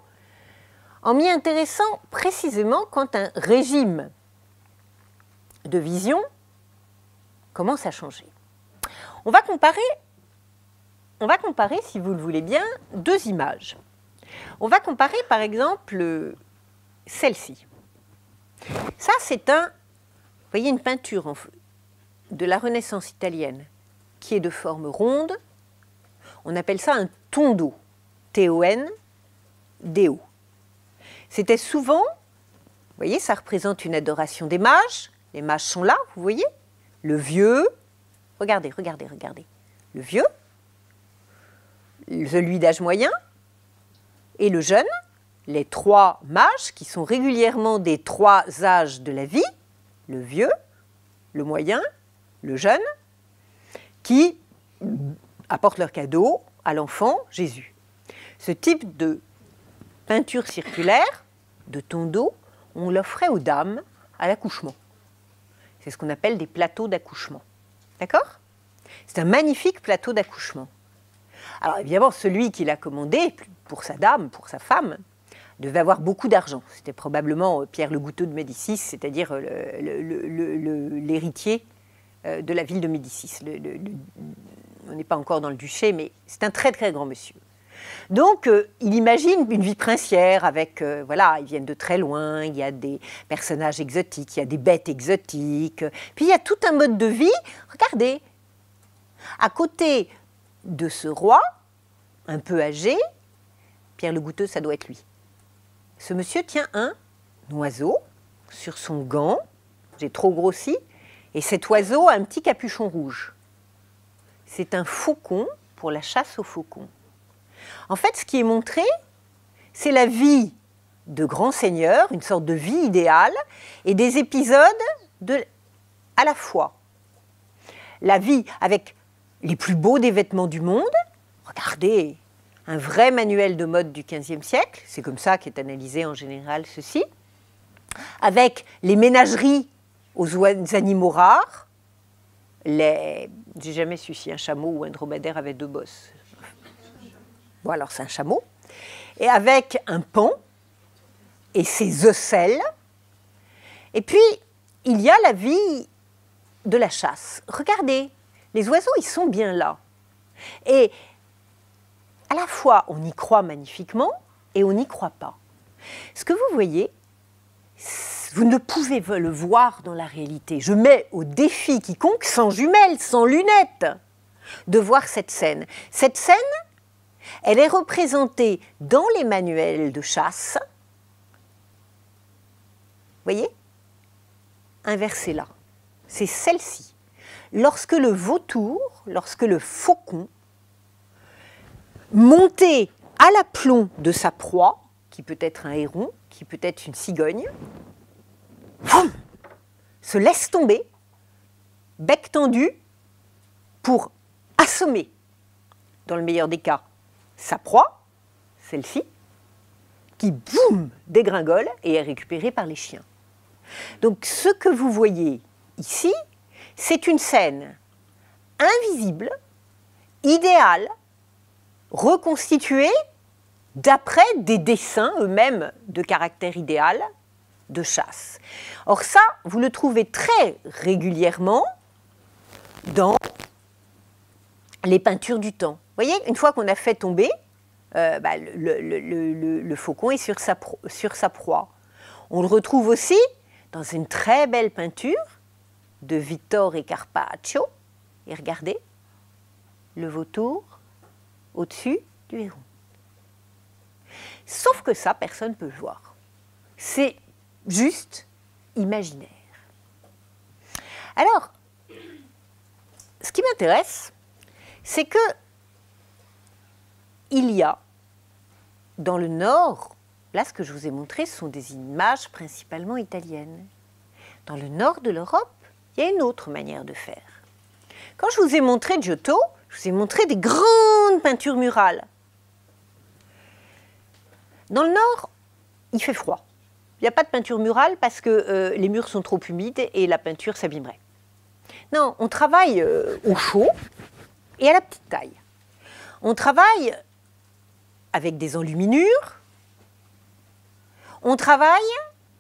en m'y intéressant précisément quand un régime de vision commence à changer. On va comparer, si vous le voulez bien, deux images. On va comparer, par exemple, celle-ci. Ça, c'est vous voyez, une peinture de la Renaissance italienne qui est de forme ronde. On appelle ça un tondo, T-O-N-D-O. C'était souvent, vous voyez, ça représente une adoration des mages. Les mages sont là, vous voyez. Le vieux, regardez, regardez, regardez. Le vieux, celui d'âge moyen, et le jeune, les trois mages qui sont régulièrement des trois âges de la vie, le vieux, le moyen, le jeune, qui apportent leur cadeau à l'enfant Jésus. Ce type de peinture circulaire, de tondo, on l'offrait aux dames à l'accouchement. C'est ce qu'on appelle des plateaux d'accouchement. D'accord? C'est un magnifique plateau d'accouchement. Alors évidemment, celui qui l'a commandé, pour sa dame, pour sa femme, devait avoir beaucoup d'argent. C'était probablement Pierre le Goutteux de Médicis, c'est-à-dire l'héritier de la ville de Médicis. On n'est pas encore dans le duché, mais c'est un très très grand monsieur. Donc, il imagine une vie princière avec, voilà, ils viennent de très loin, il y a des personnages exotiques, il y a des bêtes exotiques, puis il y a tout un mode de vie. Regardez, à côté de ce roi, un peu âgé, Pierre le Goutteux, ça doit être lui. Ce monsieur tient un oiseau sur son gant, j'ai trop grossi, et cet oiseau a un petit capuchon rouge. C'est un faucon pour la chasse aux faucons. En fait, ce qui est montré, c'est la vie de grands seigneurs, une sorte de vie idéale, et des épisodes à la fois. La vie avec les plus beaux des vêtements du monde, regardez, un vrai manuel de mode du XVe siècle, c'est comme ça qu'est analysé en général ceci, avec les ménageries aux animaux rares, j'ai jamais su si un chameau ou un dromadaire avait deux bosses. Bon, alors c'est un chameau, et avec un paon et ses ocelles. Et puis, il y a la vie de la chasse. Regardez, les oiseaux, ils sont bien là. Et à la fois, on y croit magnifiquement et on n'y croit pas. Ce que vous voyez, vous ne pouvez le voir dans la réalité. Je mets au défi quiconque, sans jumelles, sans lunettes, de voir cette scène. Cette scène, elle est représentée dans les manuels de chasse. Vous voyez? Inversée là. C'est celle-ci. Lorsque le vautour, lorsque le faucon, monté à l'aplomb de sa proie, qui peut être un héron, qui peut être une cigogne, se laisse tomber, bec tendu, pour assommer, dans le meilleur des cas, sa proie, celle-ci, qui, boum, dégringole et est récupérée par les chiens. Donc ce que vous voyez ici, c'est une scène invisible, idéale, reconstituée d'après des dessins eux-mêmes de caractère idéal de chasse. Or ça, vous le trouvez très régulièrement dans les peintures du temps. Vous voyez, une fois qu'on a fait tomber, le faucon est sur sa proie. On le retrouve aussi dans une très belle peinture de Vittore Carpaccio. Et regardez, le vautour au-dessus du héron. Sauf que ça, personne ne peut le voir. C'est juste imaginaire. Alors, ce qui m'intéresse, c'est que il y a, dans le Nord, là ce que je vous ai montré, ce sont des images principalement italiennes. Dans le nord de l'Europe, il y a une autre manière de faire. Quand je vous ai montré Giotto, je vous ai montré des grandes peintures murales. Dans le nord, il fait froid. Il n'y a pas de peinture murale parce que les murs sont trop humides et la peinture s'abîmerait. Non, on travaille au chaud et à la petite taille. On travaille avec des enluminures. On travaille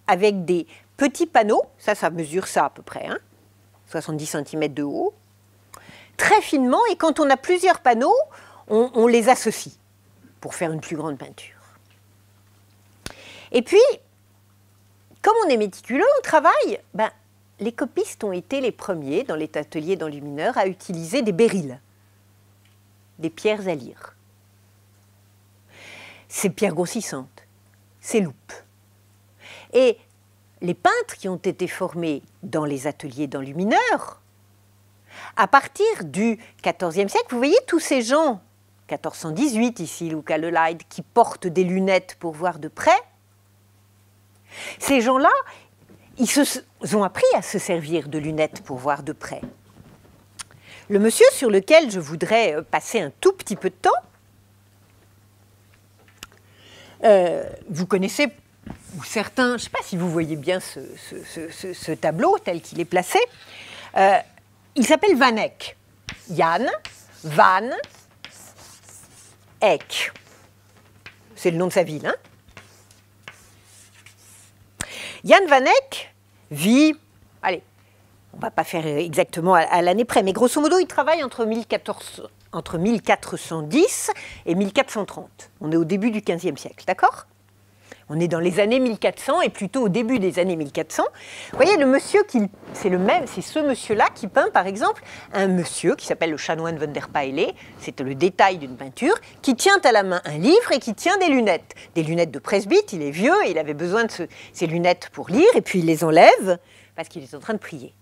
avec des petits panneaux. Ça mesure ça à peu près, hein, 70 cm de haut. Très finement, et quand on a plusieurs panneaux, on les associe pour faire une plus grande peinture. Et puis, comme on est méticuleux, on travaille, les copistes ont été les premiers, dans les ateliers d'enlumineurs, à utiliser des bérils, des pierres à lire. Ces pierres grossissantes, ces loupes. Et les peintres qui ont été formés dans les ateliers d'enlumineurs, à partir du XIVe siècle, vous voyez tous ces gens, 1418 ici, Luca Leleid, qui portent des lunettes pour voir de près, ces gens-là, ils ont appris à se servir de lunettes pour voir de près. Le monsieur sur lequel je voudrais passer un tout petit peu de temps, vous connaissez, ou certains, je ne sais pas si vous voyez bien ce tableau tel qu'il est placé, il s'appelle Van Eyck. Jan Van Eyck. C'est le nom de sa ville, hein. Jan Van Eyck vit, allez, on ne va pas faire exactement à l'année près, mais grosso modo, il travaille entre 1410 et 1430. On est au début du XVe siècle, d'accord? On est dans les années 1400 et plutôt au début des années 1400. Vous voyez, le monsieur, c'est le même, c'est ce monsieur-là qui peint, par exemple, un monsieur qui s'appelle le chanoine van der Paele, c'est le détail d'une peinture, qui tient à la main un livre et qui tient des lunettes. Des lunettes de presbyte, il est vieux, il avait besoin de ces lunettes pour lire, et puis il les enlève parce qu'il est en train de prier.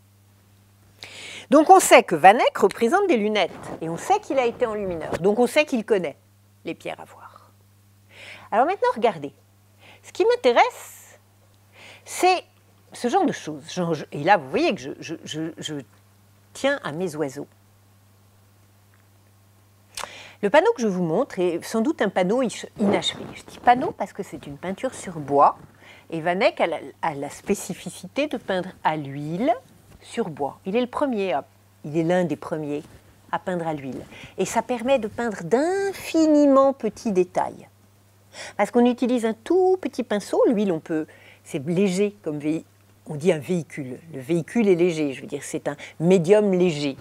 Donc on sait que Van Eyck représente des lunettes, et on sait qu'il a été enlumineur, donc on sait qu'il connaît les pierres à voir. Alors maintenant, regardez. Ce qui m'intéresse, c'est ce genre de choses. Et là, vous voyez que je tiens à mes oiseaux. Le panneau que je vous montre est sans doute un panneau inachevé. Je dis panneau parce que c'est une peinture sur bois. Et Van Eyck a la spécificité de peindre à l'huile sur bois. Il est l'un des premiers à peindre à l'huile. Et ça permet de peindre d'infiniment petits détails. Parce qu'on utilise un tout petit pinceau, l'huile, c'est léger, comme on dit un véhicule. Le véhicule est léger, je veux dire, c'est un médium léger.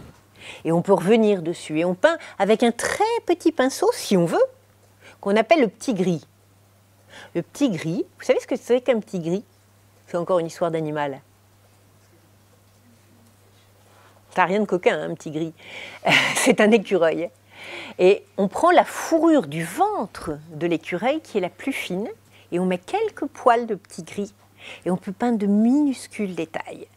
Et on peut revenir dessus. Et on peint avec un très petit pinceau, si on veut, qu'on appelle le petit gris. Le petit gris, vous savez ce que c'est qu'un petit gris? C'est encore une histoire d'animal. Ça n'a rien de coquin, un petit gris. C'est un écureuil. Et on prend la fourrure du ventre de l'écureuil qui est la plus fine et on met quelques poils de petit gris et on peut peindre de minuscules détails.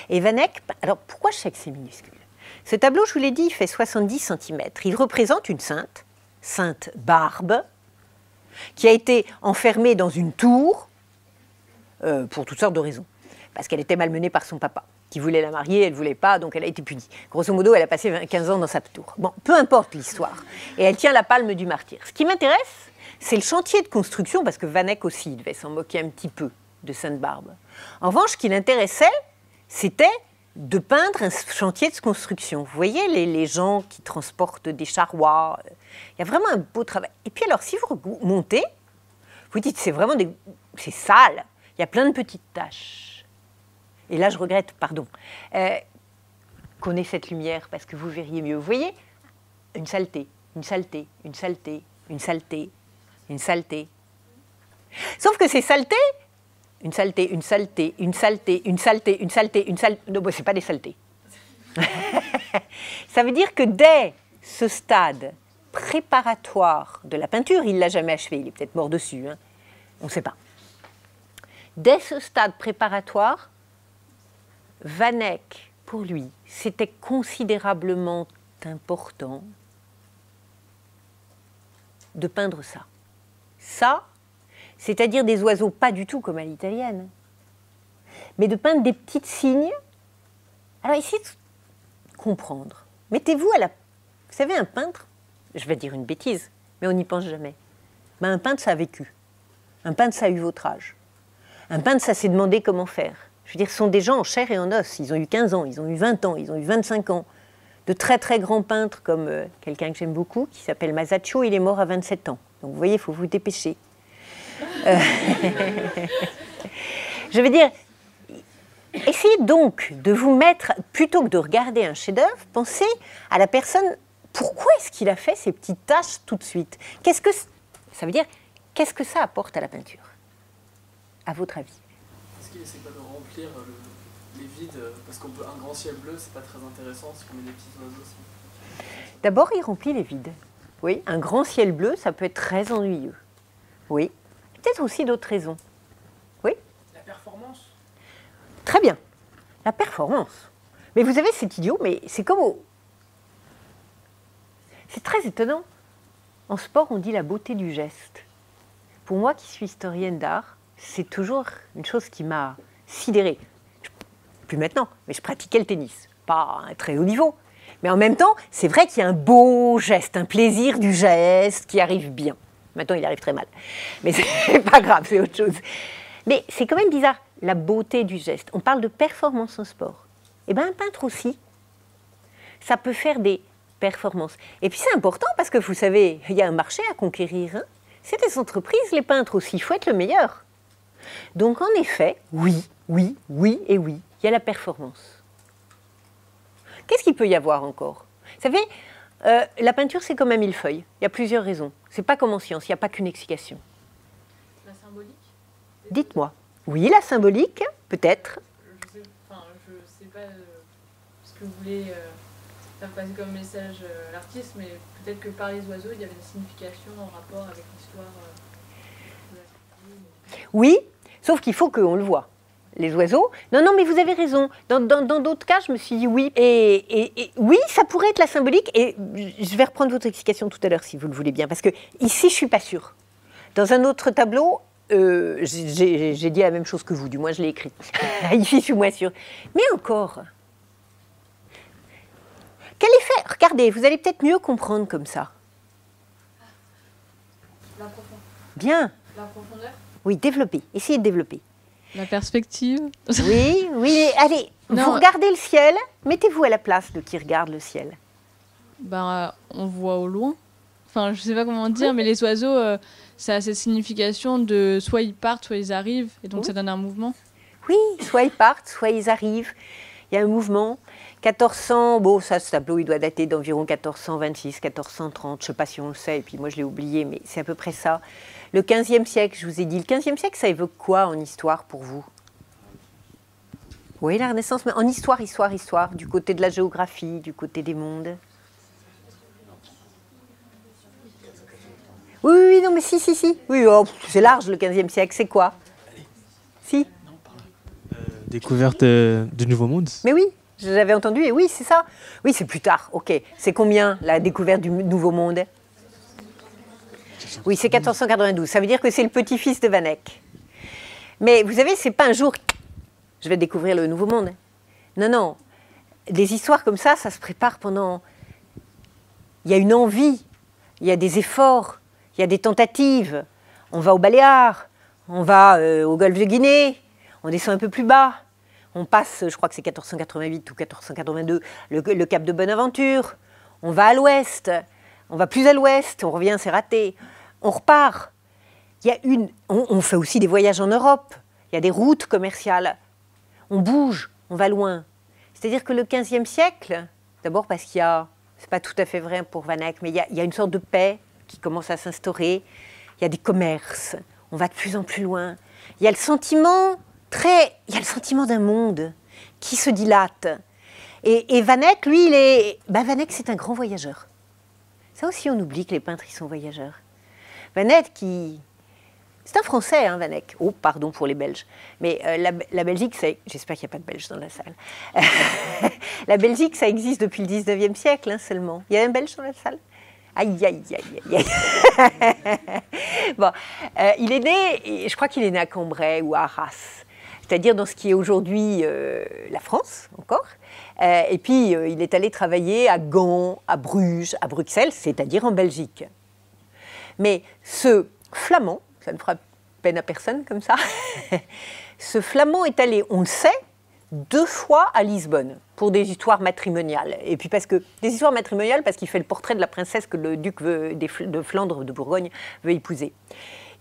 Et Van Eyck, alors pourquoi je sais que c'est minuscule? Ce tableau, je vous l'ai dit, il fait 70 cm. Il représente une sainte, Sainte Barbe, qui a été enfermée dans une tour pour toutes sortes de raisons. Parce qu'elle était malmenée par son papa, qui voulait la marier, elle ne voulait pas, donc elle a été punie. Grosso modo, elle a passé 15 ans dans sa tour. Bon, peu importe l'histoire. Et elle tient la palme du martyr. Ce qui m'intéresse, c'est le chantier de construction, parce que Van Eyck aussi devait s'en moquer un petit peu de Sainte-Barbe. En revanche, ce qui l'intéressait, c'était de peindre un chantier de construction. Vous voyez les gens qui transportent des charrois. Il y a vraiment un beau travail. Et puis alors, si vous montez, vous dites, c'est sale. Il y a plein de petites taches. Et là, je regrette, pardon, qu'on ait cette lumière, parce que vous verriez mieux. Vous voyez, une saleté, une saleté, une saleté, une saleté, une saleté. Sauf que ces saletés, une saleté, une saleté, une saleté, une saleté, une saleté, une saleté... Non, c'est pas des saletés. Ça veut dire que dès ce stade préparatoire de la peinture, il ne l'a jamais achevé, il est peut-être mort dessus, hein, on ne sait pas. Dès ce stade préparatoire, Van Eyck, pour lui, c'était considérablement important de peindre ça. Ça, c'est-à-dire des oiseaux pas du tout comme à l'italienne. mais de peindre des petits signes. Alors essayez de comprendre. Mettez-vous à la... Vous savez, un peintre, je vais dire une bêtise, mais on n'y pense jamais. Ben, un peintre, ça a vécu. Un peintre, ça a eu votre âge. Un peintre, ça s'est demandé comment faire. Je veux dire, ce sont des gens en chair et en os. Ils ont eu 15 ans, ils ont eu 20 ans, ils ont eu 25 ans. De très très grands peintres comme quelqu'un que j'aime beaucoup, qui s'appelle Masaccio, il est mort à 27 ans. Donc vous voyez, il faut vous dépêcher. Je veux dire, essayez donc de vous mettre, plutôt que de regarder un chef-d'œuvre, pensez à la personne, pourquoi est-ce qu'il a fait ces petites taches tout de suite? Qu'est-ce que ça veut dire? Qu'est-ce que ça apporte à la peinture, à votre avis? Est-ce qu'il essaie pas de remplir les vides? Parce qu'un grand ciel bleu, c'est pas très intéressant si on met des petits oiseaux aussi. D'abord, il remplit les vides. Oui, un grand ciel bleu, ça peut être très ennuyeux. Oui, peut-être aussi d'autres raisons. Oui? La performance. Très bien, la performance. Mais vous savez, c'est idiot, mais c'est comme au... C'est très étonnant. En sport, on dit la beauté du geste. Pour moi, qui suis historienne d'art, c'est toujours une chose qui m'a sidérée. Plus maintenant, mais je pratiquais le tennis. Pas à un très haut niveau. Mais en même temps, c'est vrai qu'il y a un beau geste, un plaisir du geste qui arrive bien. Maintenant, il arrive très mal. Mais c'est pas grave, c'est autre chose. Mais c'est quand même bizarre, la beauté du geste. On parle de performance en sport. Eh bien, un peintre aussi, ça peut faire des performances. Et puis c'est important parce que vous savez, il y a un marché à conquérir. Hein. C'est des entreprises, les peintres aussi, il faut être le meilleur. Donc en effet, oui, oui, oui et oui, il y a la performance. Qu'est-ce qu'il peut y avoir encore? Vous savez, la peinture c'est comme un millefeuille. Il y a plusieurs raisons. C'est pas comme en science, il n'y a pas qu'une explication. La symbolique? Dites-moi. Oui, la symbolique, peut-être. Je sais pas ce que vous voulez faire passer comme message à l'artiste, mais peut-être que par les oiseaux, il y avait une signification en rapport avec l'histoire de la cité. Oui, sauf qu'il faut qu'on le voie. Les oiseaux. Non, non, mais vous avez raison. Dans d'autres cas, je me suis dit oui. Et oui, ça pourrait être la symbolique. Et je vais reprendre votre explication tout à l'heure, si vous le voulez bien. Parce que ici, je ne suis pas sûre. Dans un autre tableau, j'ai dit la même chose que vous. Du moins, je l'ai écrit. Ici, je suis moins sûre. Mais encore, quel effet? Regardez, vous allez peut-être mieux comprendre comme ça. La profondeur. Bien. La profondeur. Oui, développer. Essayez de développer. La perspective. Oui, oui, allez, Non. vous regardez le ciel, mettez-vous à la place de qui regarde le ciel. Ben, on voit au loin. Enfin, je sais pas comment dire, mais les oiseaux, ça a cette signification de soit ils partent, soit ils arrivent, et donc ça donne un mouvement. Oui, soit ils partent, soit ils arrivent. Il y a un mouvement. 1400, bon, ça, ce tableau, il doit dater d'environ 1426, 1430, je ne sais pas si on le sait, et puis moi je l'ai oublié, mais c'est à peu près ça. Le 15e siècle, je vous ai dit, le 15e siècle, ça évoque quoi en histoire pour vous? Oui, la Renaissance, mais en histoire, du côté de la géographie, du côté des mondes. Oui, oui, non, mais si. Oui, oh, c'est large le 15e siècle, c'est quoi? Si? Découverte du Nouveau Monde. Mais oui, je l'avais entendu, et oui, c'est ça. Oui, c'est plus tard, ok. C'est combien, la découverte du Nouveau Monde? Oui, c'est 1492. Ça veut dire que c'est le petit-fils de Van Eyck. Mais vous savez, c'est pas un jour, je vais découvrir le Nouveau Monde. Non, non. Des histoires comme ça se prépare pendant... Il y a une envie, il y a des efforts, il y a des tentatives. On va aux Baléares, on va au golfe de Guinée, on descend un peu plus bas. On passe, je crois que c'est 1488 ou 1482, le cap de Bonaventure. On va à l'ouest, on va plus à l'ouest, on revient, c'est raté. On repart. On fait aussi des voyages en Europe. Il y a des routes commerciales. On bouge, on va loin. C'est-à-dire que le XVe siècle, d'abord parce qu'il y a, c'est pas tout à fait vrai pour Van Eyck, mais il y a une sorte de paix qui commence à s'instaurer. Il y a des commerces. On va de plus en plus loin. Il y a le sentiment d'un monde qui se dilate. Et Van Eyck, lui, Van Eyck, c'est un grand voyageur. Ça aussi, on oublie que les peintres, ils sont voyageurs. Van Eyck, c'est un Français, hein, Van Eyck. Oh, pardon pour les Belges. Mais la Belgique, j'espère qu'il n'y a pas de Belges dans la salle. La Belgique, ça existe depuis le 19e siècle, hein, seulement. Il y a un Belge dans la salle? Aïe, aïe, aïe, aïe, aïe. Bon, il est né, je crois qu'il est né à Cambrai ou à Arras. c'est-à-dire dans ce qui est aujourd'hui la France encore. Et puis, il est allé travailler à Gand, à Bruges, à Bruxelles, c'est-à-dire en Belgique. Mais ce flamand, ça ne fera peine à personne comme ça, ce flamand est allé, on le sait, 2 fois à Lisbonne pour des histoires matrimoniales. Et puis des histoires matrimoniales parce qu'il fait le portrait de la princesse que le duc de Flandre, de Bourgogne, veut épouser.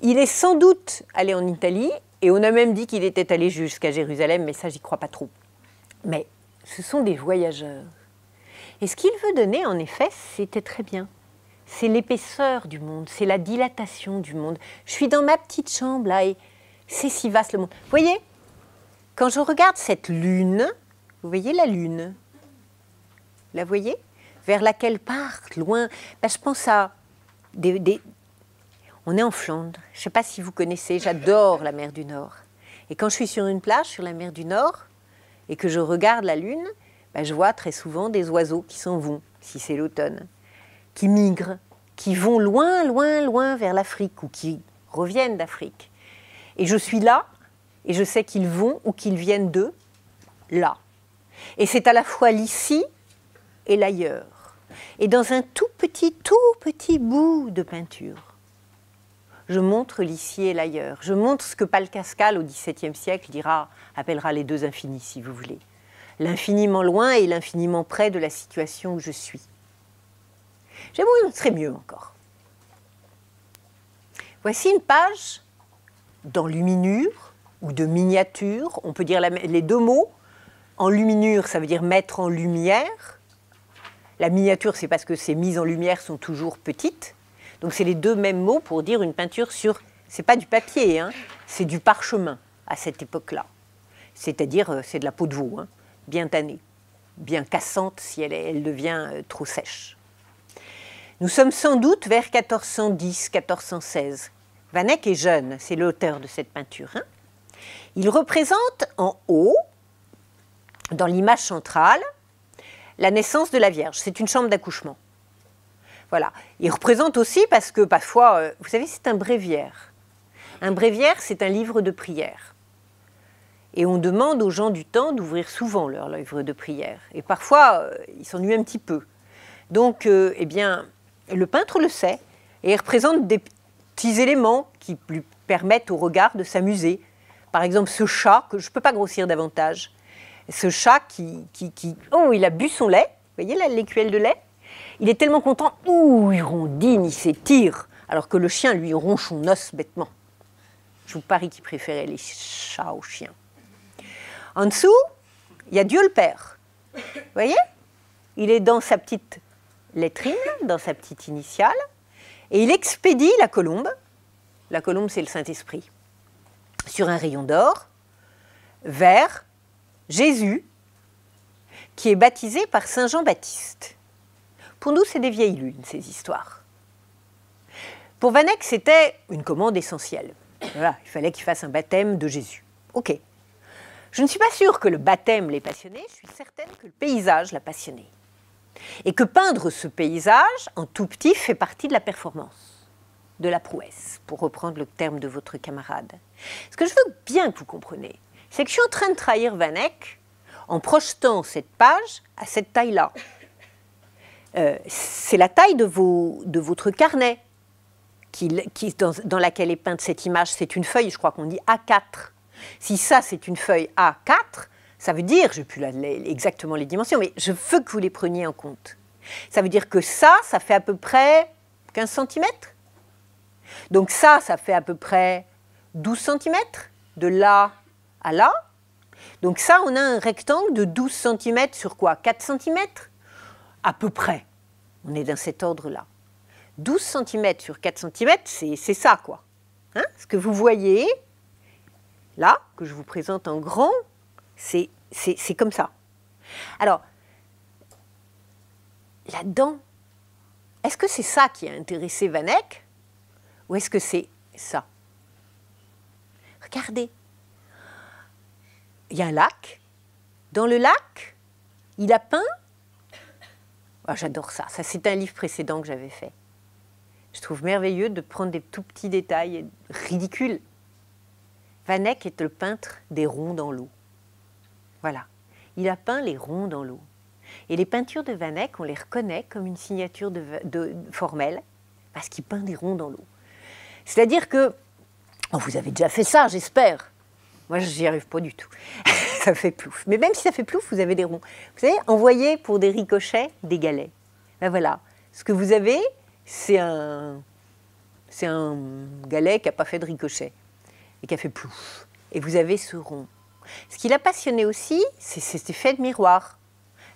Il est sans doute allé en Italie, et on a même dit qu'il était allé jusqu'à Jérusalem, mais ça, j'y crois pas trop. Mais ce sont des voyageurs. Et ce qu'il veut donner, en effet, c'était très bien. C'est l'épaisseur du monde, c'est la dilatation du monde. Je suis dans ma petite chambre, là, et c'est si vaste le monde. Vous voyez, quand je regarde cette lune, vous voyez la lune? La voyez? Vers laquelle partent, loin. Ben, je pense à On est en Flandre. Je ne sais pas si vous connaissez, j'adore la mer du Nord. Et quand je suis sur une plage, sur la mer du Nord, et que je regarde la lune, ben, je vois très souvent des oiseaux qui s'en vont, si c'est l'automne, qui migrent, qui vont loin, loin, loin vers l'Afrique, ou qui reviennent d'Afrique. Et je suis là, et je sais qu'ils vont ou qu'ils viennent d'eux, là. Et c'est à la fois l'ici et l'ailleurs. Et dans un tout petit bout de peinture, je montre l'ici et l'ailleurs. Je montre ce que Pascal, au XVIIe siècle, appellera les 2 infinis, si vous voulez. L'infiniment loin et l'infiniment près de la situation où je suis. J'aimerais montrer mieux encore. Voici une page d'enluminure ou de miniature. On peut dire les 2 mots. Enluminure, ça veut dire mettre en lumière. La miniature, c'est parce que ces mises en lumière sont toujours petites. Donc c'est les 2 mêmes mots pour dire une peinture sur... C'est pas du papier, hein, c'est du parchemin à cette époque-là. C'est-à-dire, c'est de la peau de veau, hein, bien tannée, bien cassante si elle devient trop sèche. Nous sommes sans doute vers 1410-1416. Van Eyck est jeune, c'est l'auteur de cette peinture. Hein. Il représente en haut, dans l'image centrale, la naissance de la Vierge. C'est une chambre d'accouchement. Voilà. Il représente aussi parce que parfois, vous savez, c'est un bréviaire. Un bréviaire, c'est un livre de prière. Et on demande aux gens du temps d'ouvrir souvent leur livre de prière. Et parfois, ils s'ennuient un petit peu. Donc, eh bien, le peintre le sait. Et il représente des petits éléments qui lui permettent au regard de s'amuser. Par exemple, ce chat, que je ne peux pas grossir davantage. Ce chat oh, il a bu son lait. Vous voyez là, l'écuelle de lait? Il est tellement content, il rondine, il s'étire, alors que le chien, lui, ronge son os bêtement. Je vous parie qu'il préférait les chats aux chiens. En dessous, il y a Dieu le Père. Vous voyez? Il est dans sa petite lettrine, dans sa petite initiale, et il expédie la colombe. La colombe, c'est le Saint-Esprit. Sur un rayon d'or, vers Jésus, qui est baptisé par Saint Jean-Baptiste. Pour nous, c'est des vieilles lunes, ces histoires. Pour Van Eyck, c'était une commande essentielle. Voilà, il fallait qu'il fasse un baptême de Jésus. Ok. Je ne suis pas sûre que le baptême l'ait passionné, je suis certaine que le paysage l'a passionné. Et que peindre ce paysage, en tout petit, fait partie de la performance, de la prouesse, pour reprendre le terme de votre camarade. Ce que je veux bien que vous compreniez, c'est que je suis en train de trahir Van Eyck en projetant cette page à cette taille-là. C'est la taille de votre carnet dans laquelle est peinte cette image. C'est une feuille, je crois qu'on dit A4. Si ça, c'est une feuille A4, ça veut dire, je n'ai plus exactement les dimensions, mais je veux que vous les preniez en compte. Ça veut dire que ça fait à peu près 15 cm. Donc ça fait à peu près 12 cm, de là à là. Donc ça, on a un rectangle de 12 cm sur quoi? 4 cm? À peu près. On est dans cet ordre-là. 12 cm sur 4 cm, c'est ça, quoi. Hein? Ce que vous voyez, là, que je vous présente en grand, c'est comme ça. Alors, là-dedans, est-ce que c'est ça qui a intéressé Van Eyck? Ou est-ce que c'est ça? Regardez. Il y a un lac. Dans le lac, il a peint. Oh, j'adore ça. Ça, c'est un livre précédent que j'avais fait. Je trouve merveilleux de prendre des tout petits détails ridicules Van Eyck est le peintre des ronds dans l'eau. Voilà. Il a peint les ronds dans l'eau. Et les peintures de Van Eyck, on les reconnaît comme une signature formelle, parce qu'il peint des ronds dans l'eau. C'est-à-dire que, oh, vous avez déjà fait ça, j'espère. Moi, je n'y arrive pas du tout. Ça fait plouf. Mais même si ça fait plouf, vous avez des ronds. Vous savez, envoyer pour des ricochets des galets. Ben voilà. Ce que vous avez, c'est un galet qui n'a pas fait de ricochet et qui a fait plouf. Et vous avez ce rond. Ce qui l'a passionné aussi, c'est cet effet de miroir.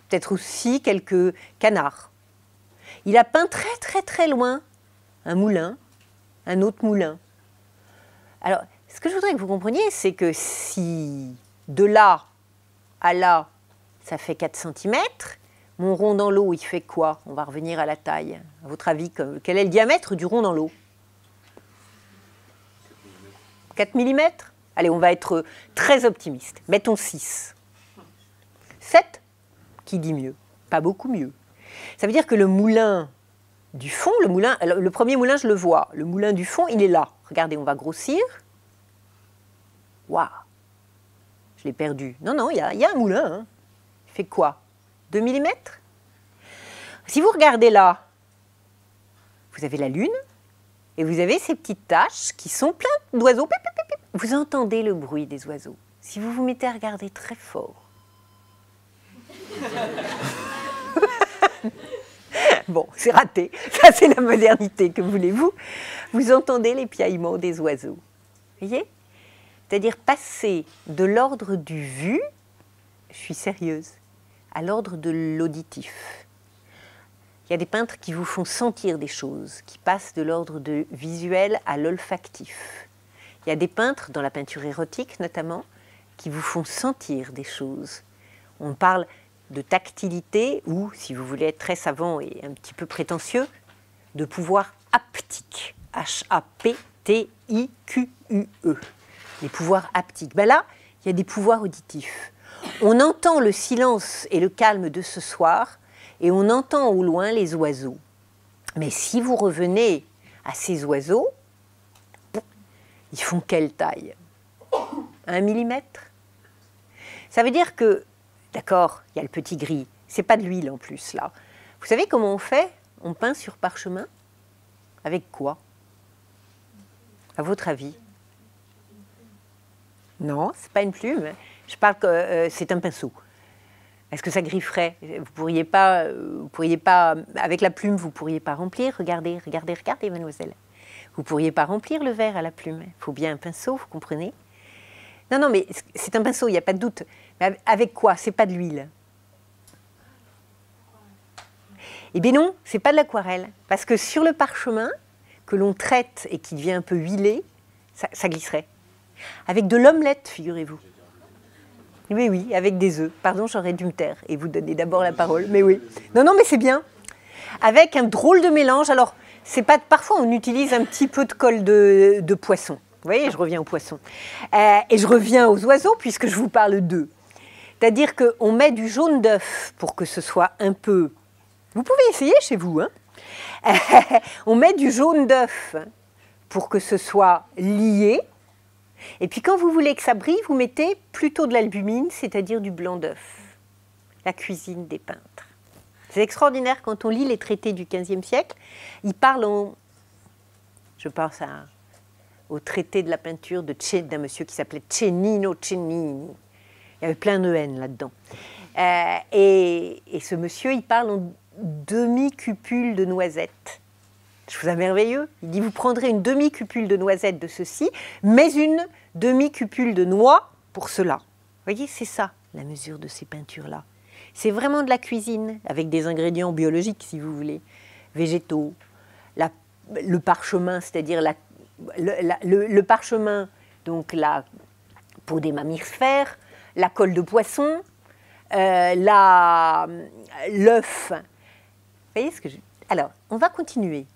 Peut-être aussi quelques canards. Il a peint très très très loin un moulin, un autre moulin. Alors, ce que je voudrais que vous compreniez, c'est que si de là à là, ça fait 4 cm, mon rond dans l'eau, il fait quoi? On va revenir à la taille. À votre avis, quel est le diamètre du rond dans l'eau? 4 mm? Allez, on va être très optimiste. Mettons 6. 7? Qui dit mieux? Pas beaucoup mieux. Ça veut dire que le moulin du fond, le premier moulin, je le vois. Le moulin du fond, il est là. Regardez, on va grossir. Waouh! Je l'ai perdu. Non, non, il y a un moulin. Hein. Il fait quoi? 2 mm? Si vous regardez là, vous avez la Lune et vous avez ces petites taches qui sont pleines d'oiseaux. Vous entendez le bruit des oiseaux. Si vous vous mettez à regarder très fort. Bon, c'est raté. Ça, c'est la modernité, que voulez-vous? Vous entendez les piaillements des oiseaux. Vous voyez? C'est-à-dire passer de l'ordre du vu, je suis sérieuse, à l'ordre de l'auditif. Il y a des peintres qui vous font sentir des choses, qui passent de l'ordre de visuel à l'olfactif. Il y a des peintres, dans la peinture érotique notamment, qui vous font sentir des choses. On parle de tactilité ou, si vous voulez être très savant et un petit peu prétentieux, de pouvoir haptique. H-A-P-T-I-Q-U-E. Les pouvoirs haptiques. Ben là, il y a des pouvoirs auditifs. On entend le silence et le calme de ce soir et on entend au loin les oiseaux. Mais si vous revenez à ces oiseaux, ils font quelle taille? 1 mm? Ça veut dire que, d'accord, il y a le petit gris, c'est pas de l'huile en plus là. Vous savez comment on fait? On peint sur parchemin? Avec quoi? À votre avis? Non, c'est pas une plume. Je parle que c'est un pinceau. Est-ce que ça grifferait? Vous pourriez pas, avec la plume, vous pourriez pas remplir. Regardez, mademoiselle. Vous pourriez pas remplir le verre à la plume. Il faut bien un pinceau, vous comprenez? Non, non, mais c'est un pinceau, il n'y a pas de doute. Mais avec quoi? C'est pas de l'huile. Eh bien non, c'est pas de l'aquarelle. Parce que sur le parchemin, que l'on traite et qui devient un peu huilé, ça glisserait. Avec de l'omelette, figurez-vous. Oui, oui, avec des œufs. Pardon, j'aurais dû me taire et vous donner d'abord la parole. Mais oui. Non, non, mais c'est bien. Avec un drôle de mélange. Alors, c'est pas, parfois, on utilise un petit peu de colle de poisson. Vous voyez, je reviens aux poissons. Et je reviens aux oiseaux, puisque je vous parle d'eux. C'est-à-dire qu'on met du jaune d'œuf pour que ce soit un peu... Vous pouvez essayer chez vous. Hein. On met du jaune d'œuf pour que ce soit lié. Et puis quand vous voulez que ça brille, vous mettez plutôt de l'albumine, c'est-à-dire du blanc d'œuf. La cuisine des peintres. C'est extraordinaire quand on lit les traités du XVe siècle. Ils parlent je pense au traité de la peinture d'un monsieur qui s'appelait Cennino Cennini. Il y avait plein de haine là-dedans. Et ce monsieur, il parle en demi-cupule de noisettes. Je trouve ça merveilleux. Il dit, vous prendrez une demi-cupule de noisettes de ceci, mais une demi-cupule de noix pour cela. Vous voyez, c'est ça, la mesure de ces peintures-là. C'est vraiment de la cuisine, avec des ingrédients biologiques, si vous voulez, végétaux, le parchemin, c'est-à-dire le parchemin, donc la peau des mammifères, la colle de poisson, l'œuf. Vous voyez ce que je... Alors, on va continuer.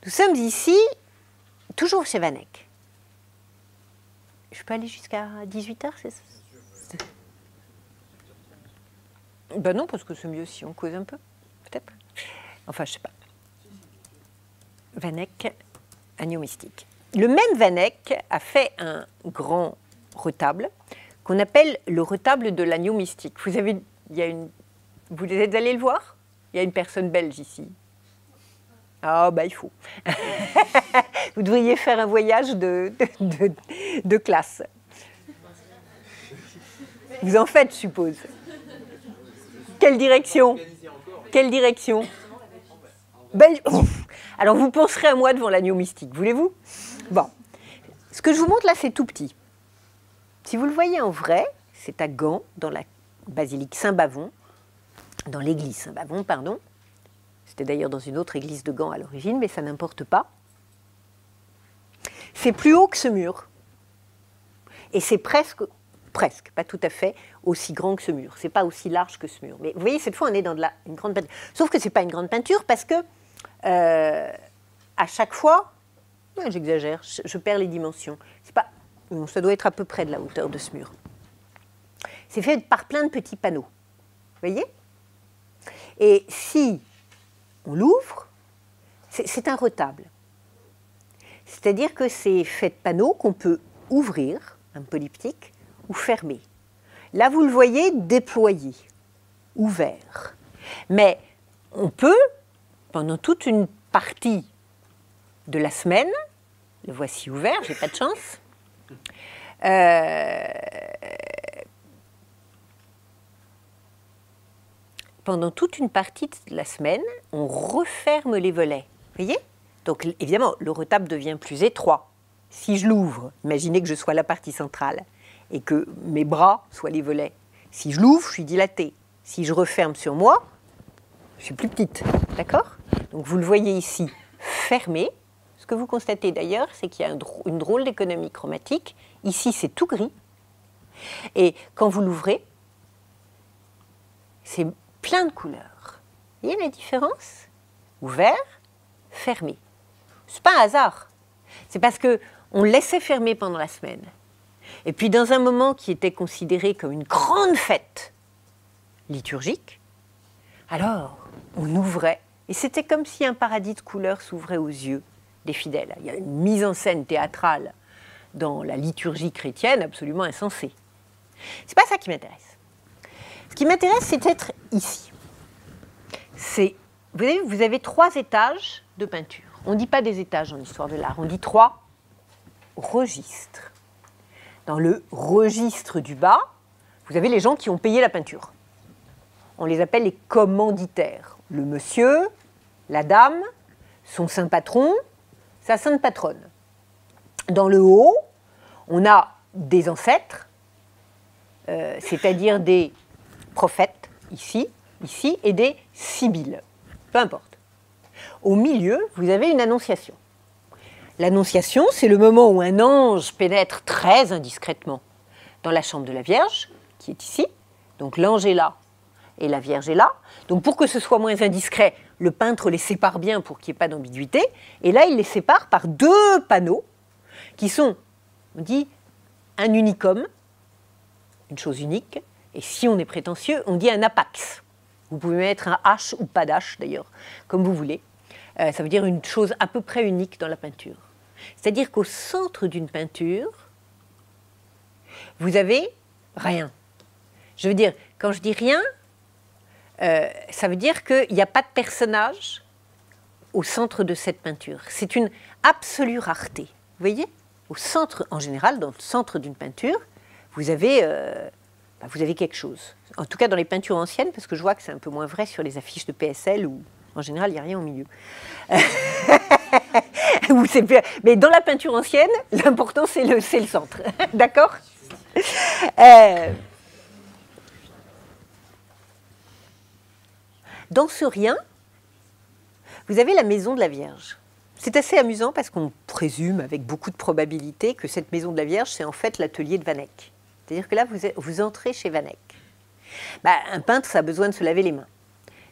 Nous sommes ici, toujours chez Van Eyck. Je peux aller jusqu'à 18h, c'est ça? Ben non, parce que c'est mieux si on cause un peu, peut-être. Enfin, je sais pas. Van Eyck, Agneau mystique. le même Van Eyck a fait un grand retable qu'on appelle le retable de l'agneau mystique. Vous êtes allé le voir? Il y a une personne belge ici. Ah, bah il faut. Vous devriez faire un voyage de classe. Vous en faites, je suppose. Quelle direction? Quelle direction? Alors, vous penserez à moi devant l'agneau mystique, voulez-vous? Bon. Ce que je vous montre là, c'est tout petit. Si vous le voyez en vrai, c'est à Gand, dans la basilique Saint-Bavon, dans l'église Saint-Bavon, pardon. C'était d'ailleurs dans une autre église de Gand à l'origine, mais ça n'importe pas. C'est plus haut que ce mur. Et c'est presque, pas tout à fait, aussi grand que ce mur. C'est pas aussi large que ce mur. Mais vous voyez, cette fois, on est dans une grande peinture. Sauf que c'est pas une grande peinture parce que, à chaque fois, j'exagère, je perds les dimensions. C'est pas, ça doit être à peu près de la hauteur de ce mur. C'est fait par plein de petits panneaux. Vous voyez? Et si on l'ouvre, c'est un retable. C'est-à-dire que c'est fait de panneaux qu'on peut ouvrir, un polyptyque, ou fermer. Là, vous le voyez déployé, ouvert. Mais on peut, pendant toute une partie de la semaine, le voici ouvert, j'ai pas de chance, pendant toute une partie de la semaine, on referme les volets. Vous voyez? Donc évidemment, le retable devient plus étroit. Si je l'ouvre, imaginez que je sois la partie centrale et que mes bras soient les volets. Si je l'ouvre, je suis dilatée. Si je referme sur moi, je suis plus petite. D'accord? Donc vous le voyez ici, fermé. Ce que vous constatez d'ailleurs, c'est qu'il y a une drôle d'économie chromatique. Ici, c'est tout gris. Et quand vous l'ouvrez, c'est plein de couleurs. Vous voyez la différence? Ouvert, fermé. C'est pas un hasard. C'est parce qu'on le laissait fermer pendant la semaine. Et puis dans un moment qui était considéré comme une grande fête liturgique, alors on ouvrait. Et c'était comme si un paradis de couleurs s'ouvrait aux yeux des fidèles. Il y a une mise en scène théâtrale dans la liturgie chrétienne absolument insensée. C'est pas ça qui m'intéresse. Ce qui m'intéresse, c'est d'être ici. Vous avez 3 étages de peinture. On ne dit pas des étages en histoire de l'art, on dit 3 registres. Dans le registre du bas, vous avez les gens qui ont payé la peinture. On les appelle les commanditaires. Le monsieur, la dame, son saint patron, sa sainte patronne. Dans le haut, on a des ancêtres, c'est-à-dire des prophètes, ici, et des sibylles, peu importe. Au milieu, vous avez une annonciation. L'annonciation, c'est le moment où un ange pénètre très indiscrètement dans la chambre de la Vierge, qui est ici. Donc l'ange est là et la Vierge est là. Donc pour que ce soit moins indiscret, le peintre les sépare bien pour qu'il n'y ait pas d'ambiguïté. Et là, il les sépare par 2 panneaux qui sont, on dit, un unicum, une chose unique. Et si on est prétentieux, on dit un apax. Vous pouvez mettre un H ou pas d'H d'ailleurs, comme vous voulez. Ça veut dire une chose à peu près unique dans la peinture. C'est-à-dire qu'au centre d'une peinture, vous avez rien. Je veux dire, quand je dis rien, ça veut dire qu'il n'y a pas de personnage au centre de cette peinture. C'est une absolue rareté. Vous voyez? Au centre, en général, dans le centre d'une peinture, vous avez quelque chose. En tout cas dans les peintures anciennes, parce que je vois que c'est un peu moins vrai sur les affiches de PSL où en général il n'y a rien au milieu. Mais dans la peinture ancienne, l'important c'est le centre. D'accord? Dans ce rien, vous avez la maison de la Vierge. C'est assez amusant parce qu'on présume avec beaucoup de probabilité que cette maison de la Vierge, c'est en fait l'atelier de Van Eyck. C'est-à-dire que là, vous entrez chez Van Eyck. Un peintre, ça a besoin de se laver les mains.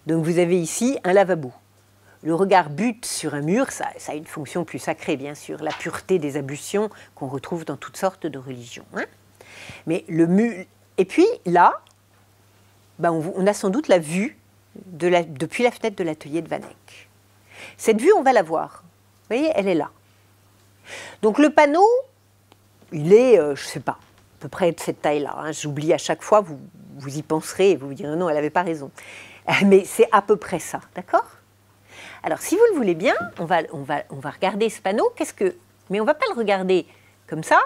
Donc vous avez ici un lavabo. Le regard bute sur un mur, ça a une fonction plus sacrée, bien sûr, la pureté des ablutions qu'on retrouve dans toutes sortes de religions. Hein. Mais le mur... Et puis là, on a sans doute la vue depuis la fenêtre de l'atelier de Van Eyck. Cette vue, on va la voir. Vous voyez, elle est là. Donc le panneau, il est, je ne sais pas, à peu près de cette taille-là. Hein. J'oublie à chaque fois, vous y penserez et vous vous direz non, elle n'avait pas raison. Mais c'est à peu près ça, d'accord? Alors si vous le voulez bien, on va regarder ce panneau. Mais on ne va pas le regarder comme ça,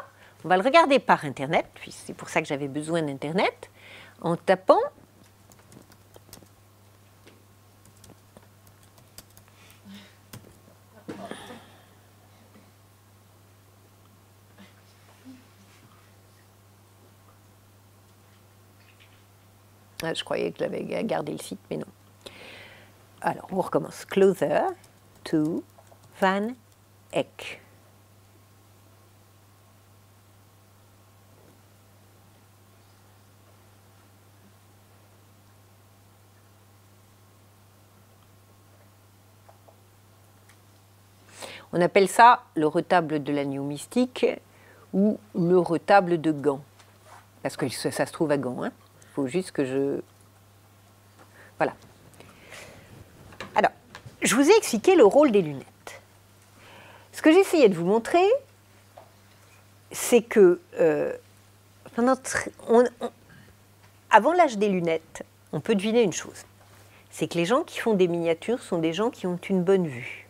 on va le regarder par Internet, puis c'est pour ça que j'avais besoin d'Internet, en tapant je croyais que j'avais gardé le site, mais non. Alors, on recommence. Closer to Van Eyck. On appelle ça le retable de l'agneau mystique ou le retable de Gand. Parce que ça se trouve à Gand. Hein. Il faut juste que je... Voilà. Alors, je vous ai expliqué le rôle des lunettes. Ce que j'essayais de vous montrer, c'est que avant l'âge des lunettes, on peut deviner une chose. C'est que les gens qui font des miniatures sont des gens qui ont une bonne vue.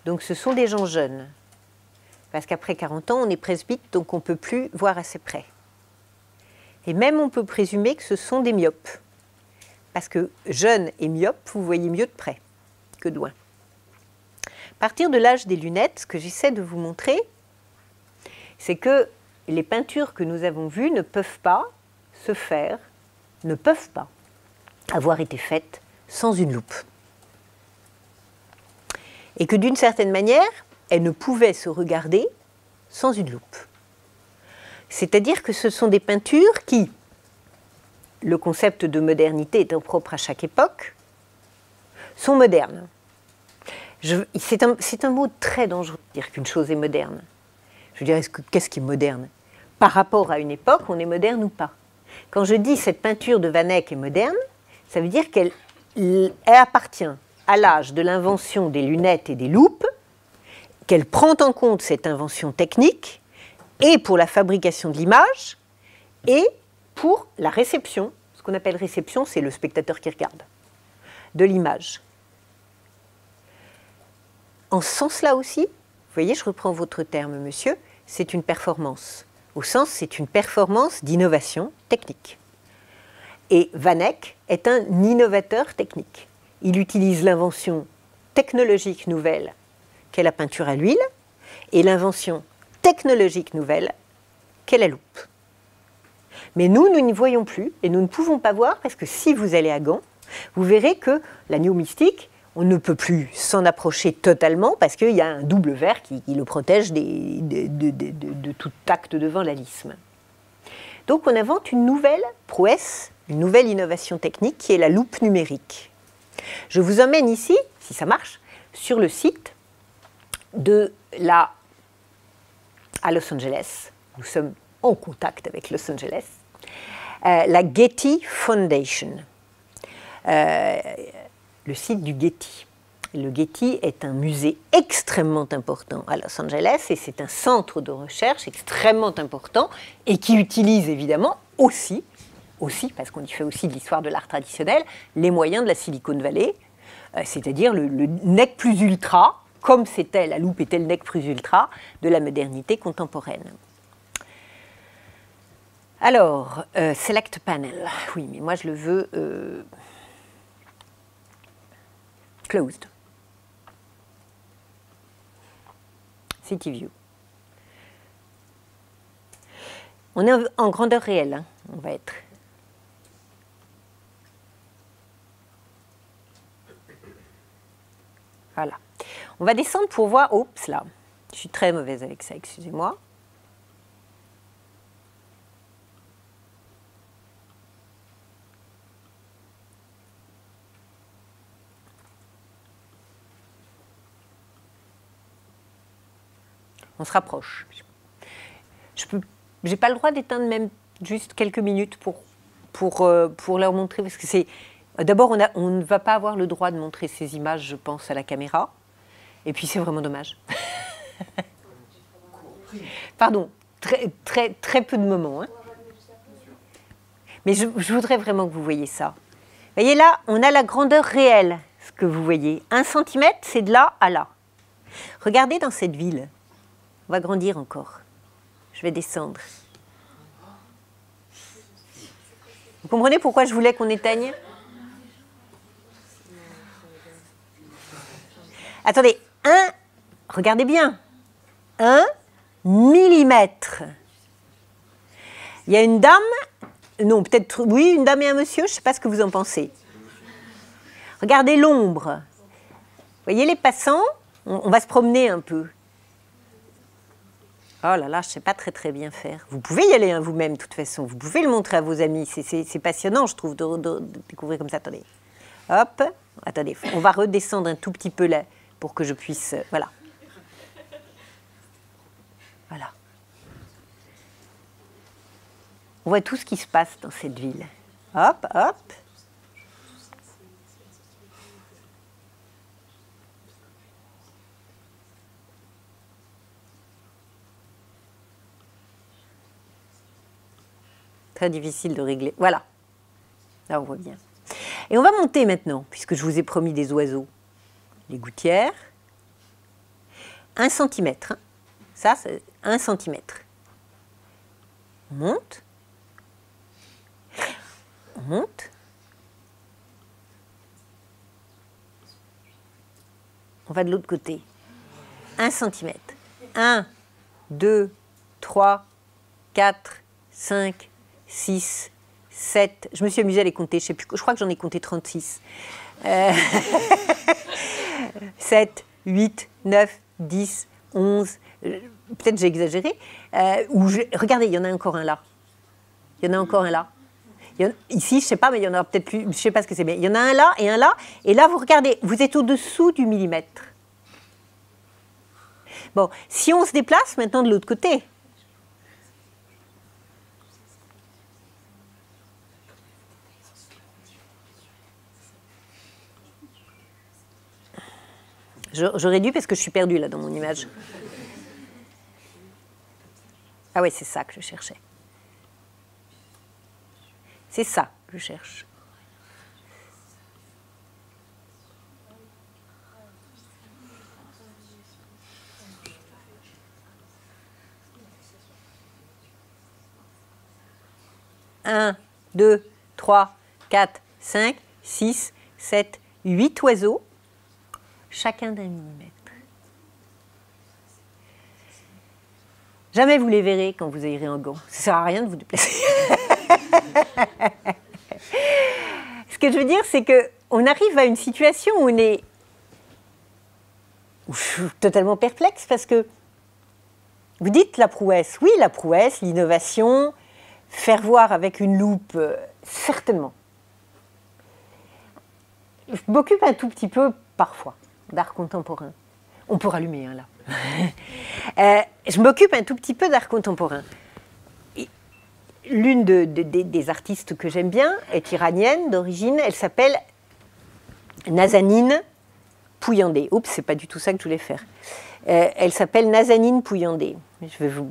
Donc ce sont des gens jeunes. Parce qu'après 40 ans, on est presbyte, donc on ne peut plus voir assez près. Et même on peut présumer que ce sont des myopes. Parce que jeunes et myopes, vous voyez mieux de près que de loin. À partir de l'âge des lunettes, ce que j'essaie de vous montrer, c'est que les peintures que nous avons vues ne peuvent pas avoir été faites sans une loupe. Et que d'une certaine manière, elles ne pouvaient se regarder sans une loupe. C'est-à-dire que ce sont des peintures qui, le concept de modernité étant propre à chaque époque, sont modernes. C'est un mot très dangereux de dire qu'une chose est moderne. Je veux dire, qu'est-ce qui est moderne? Par rapport à une époque, on est moderne ou pas? Quand je dis cette peinture de Van Eyck est moderne, ça veut dire qu'elle appartient à l'âge de l'invention des lunettes et des loupes, qu'elle prend en compte cette invention technique, et pour la fabrication de l'image, et pour la réception. Ce qu'on appelle réception, c'est le spectateur qui regarde, de l'image. En ce sens-là aussi, vous voyez, je reprends votre terme, monsieur, c'est une performance. Au sens, c'est une performance d'innovation technique. Et Van Eyck est un innovateur technique. Il utilise l'invention technologique nouvelle qu'est la peinture à l'huile et l'invention technologique nouvelle qu'est la loupe. Mais nous n'y voyons plus et nous ne pouvons pas voir parce que si vous allez à Gand, vous verrez que l'agneau mystique, on ne peut plus s'en approcher totalement parce qu'il y a un double verre qui le protège de tout acte de vandalisme. Donc on invente une nouvelle prouesse, une nouvelle innovation technique qui est la loupe numérique. Je vous emmène ici, si ça marche, sur le site à Los Angeles. Nous sommes en contact avec Los Angeles. La Getty Foundation. Le site du Getty. Le Getty est un musée extrêmement important à Los Angeles et c'est un centre de recherche extrêmement important et qui utilise évidemment aussi parce qu'on y fait aussi de l'histoire de l'art traditionnel, les moyens de la Silicon Valley, c'est-à-dire le nec plus ultra, comme c'était, la loupe était le nec plus ultra de la modernité contemporaine. Alors, Select Panel, oui, mais moi je le veux closed. City View. On est en grandeur réelle, hein, on va être. Voilà. On va descendre pour voir. Oups, là. Je suis très mauvaise avec ça, excusez-moi. On se rapproche. Je n'ai pas le droit d'éteindre même juste quelques minutes pour leur montrer, parce que c'est... D'abord, on ne va pas avoir le droit de montrer ces images, je pense, à la caméra. Et puis, c'est vraiment dommage. Pardon, très peu de moments. Hein. Mais je voudrais vraiment que vous voyez ça. Vous voyez là, on a la grandeur réelle, ce que vous voyez. 1 centimètre, c'est de là à là. Regardez dans cette ville. On va grandir encore. Je vais descendre. Vous comprenez pourquoi je voulais qu'on éteigne? Attendez, regardez bien, 1 millimètre. Il y a une dame, non, peut-être, oui, une dame et un monsieur, je ne sais pas ce que vous en pensez. Regardez l'ombre. Vous voyez les passants? On va se promener un peu. Oh là là, je ne sais pas très bien faire. Vous pouvez y aller hein, vous-même, de toute façon. Vous pouvez le montrer à vos amis. C'est passionnant, je trouve, de découvrir comme ça. Attendez. Hop. Attendez, on va redescendre un tout petit peu là pour que je puisse... voilà. Voilà. On voit tout ce qui se passe dans cette ville. Hop, hop. Très difficile de régler. Voilà. Là, on voit bien. Et on va monter maintenant, puisque je vous ai promis des oiseaux. Les gouttières. 1 centimètre. Hein. Ça, c'est 1 centimètre. On monte. On monte. On va de l'autre côté. 1 centimètre. 1, 2, 3, 4, 5, 6, 7. Je me suis amusée à les compter. Je sais plus, je crois que j'en ai compté 36. 7, 8, 9, 10, 11. Peut-être j'ai exagéré. Regardez, il y en a encore un là. Il y en a encore un là. Ici, je ne sais pas, mais il y en a peut-être plus. Je ne sais pas ce que c'est. Mais il y en a un là et un là. Et là, vous regardez, vous êtes au-dessous du millimètre. Bon, si on se déplace maintenant de l'autre côté. J'aurais dû parce que je suis perdue là dans mon image. Ah ouais, c'est ça que je cherchais. C'est ça que je cherche. Un, 2, 3, 4, 5, 6, 7, 8 oiseaux, chacun d'1 millimètre. Jamais vous les verrez quand vous irez en gants. Ça ne sert à rien de vous déplacer. Ce que je veux dire, c'est qu'on arrive à une situation où je suis totalement perplexe parce que vous dites la prouesse. Oui, la prouesse, l'innovation, faire voir avec une loupe, certainement. Je m'occupe un tout petit peu, parfois, d'art contemporain. On peut rallumer, hein, là. Je m'occupe un tout petit peu d'art contemporain. L'une des artistes que j'aime bien est iranienne d'origine. Elle s'appelle Nazanin Pouyanday. Oups, c'est pas du tout ça que je voulais faire. Elle s'appelle Nazanin Pouyanday. Je vais vous...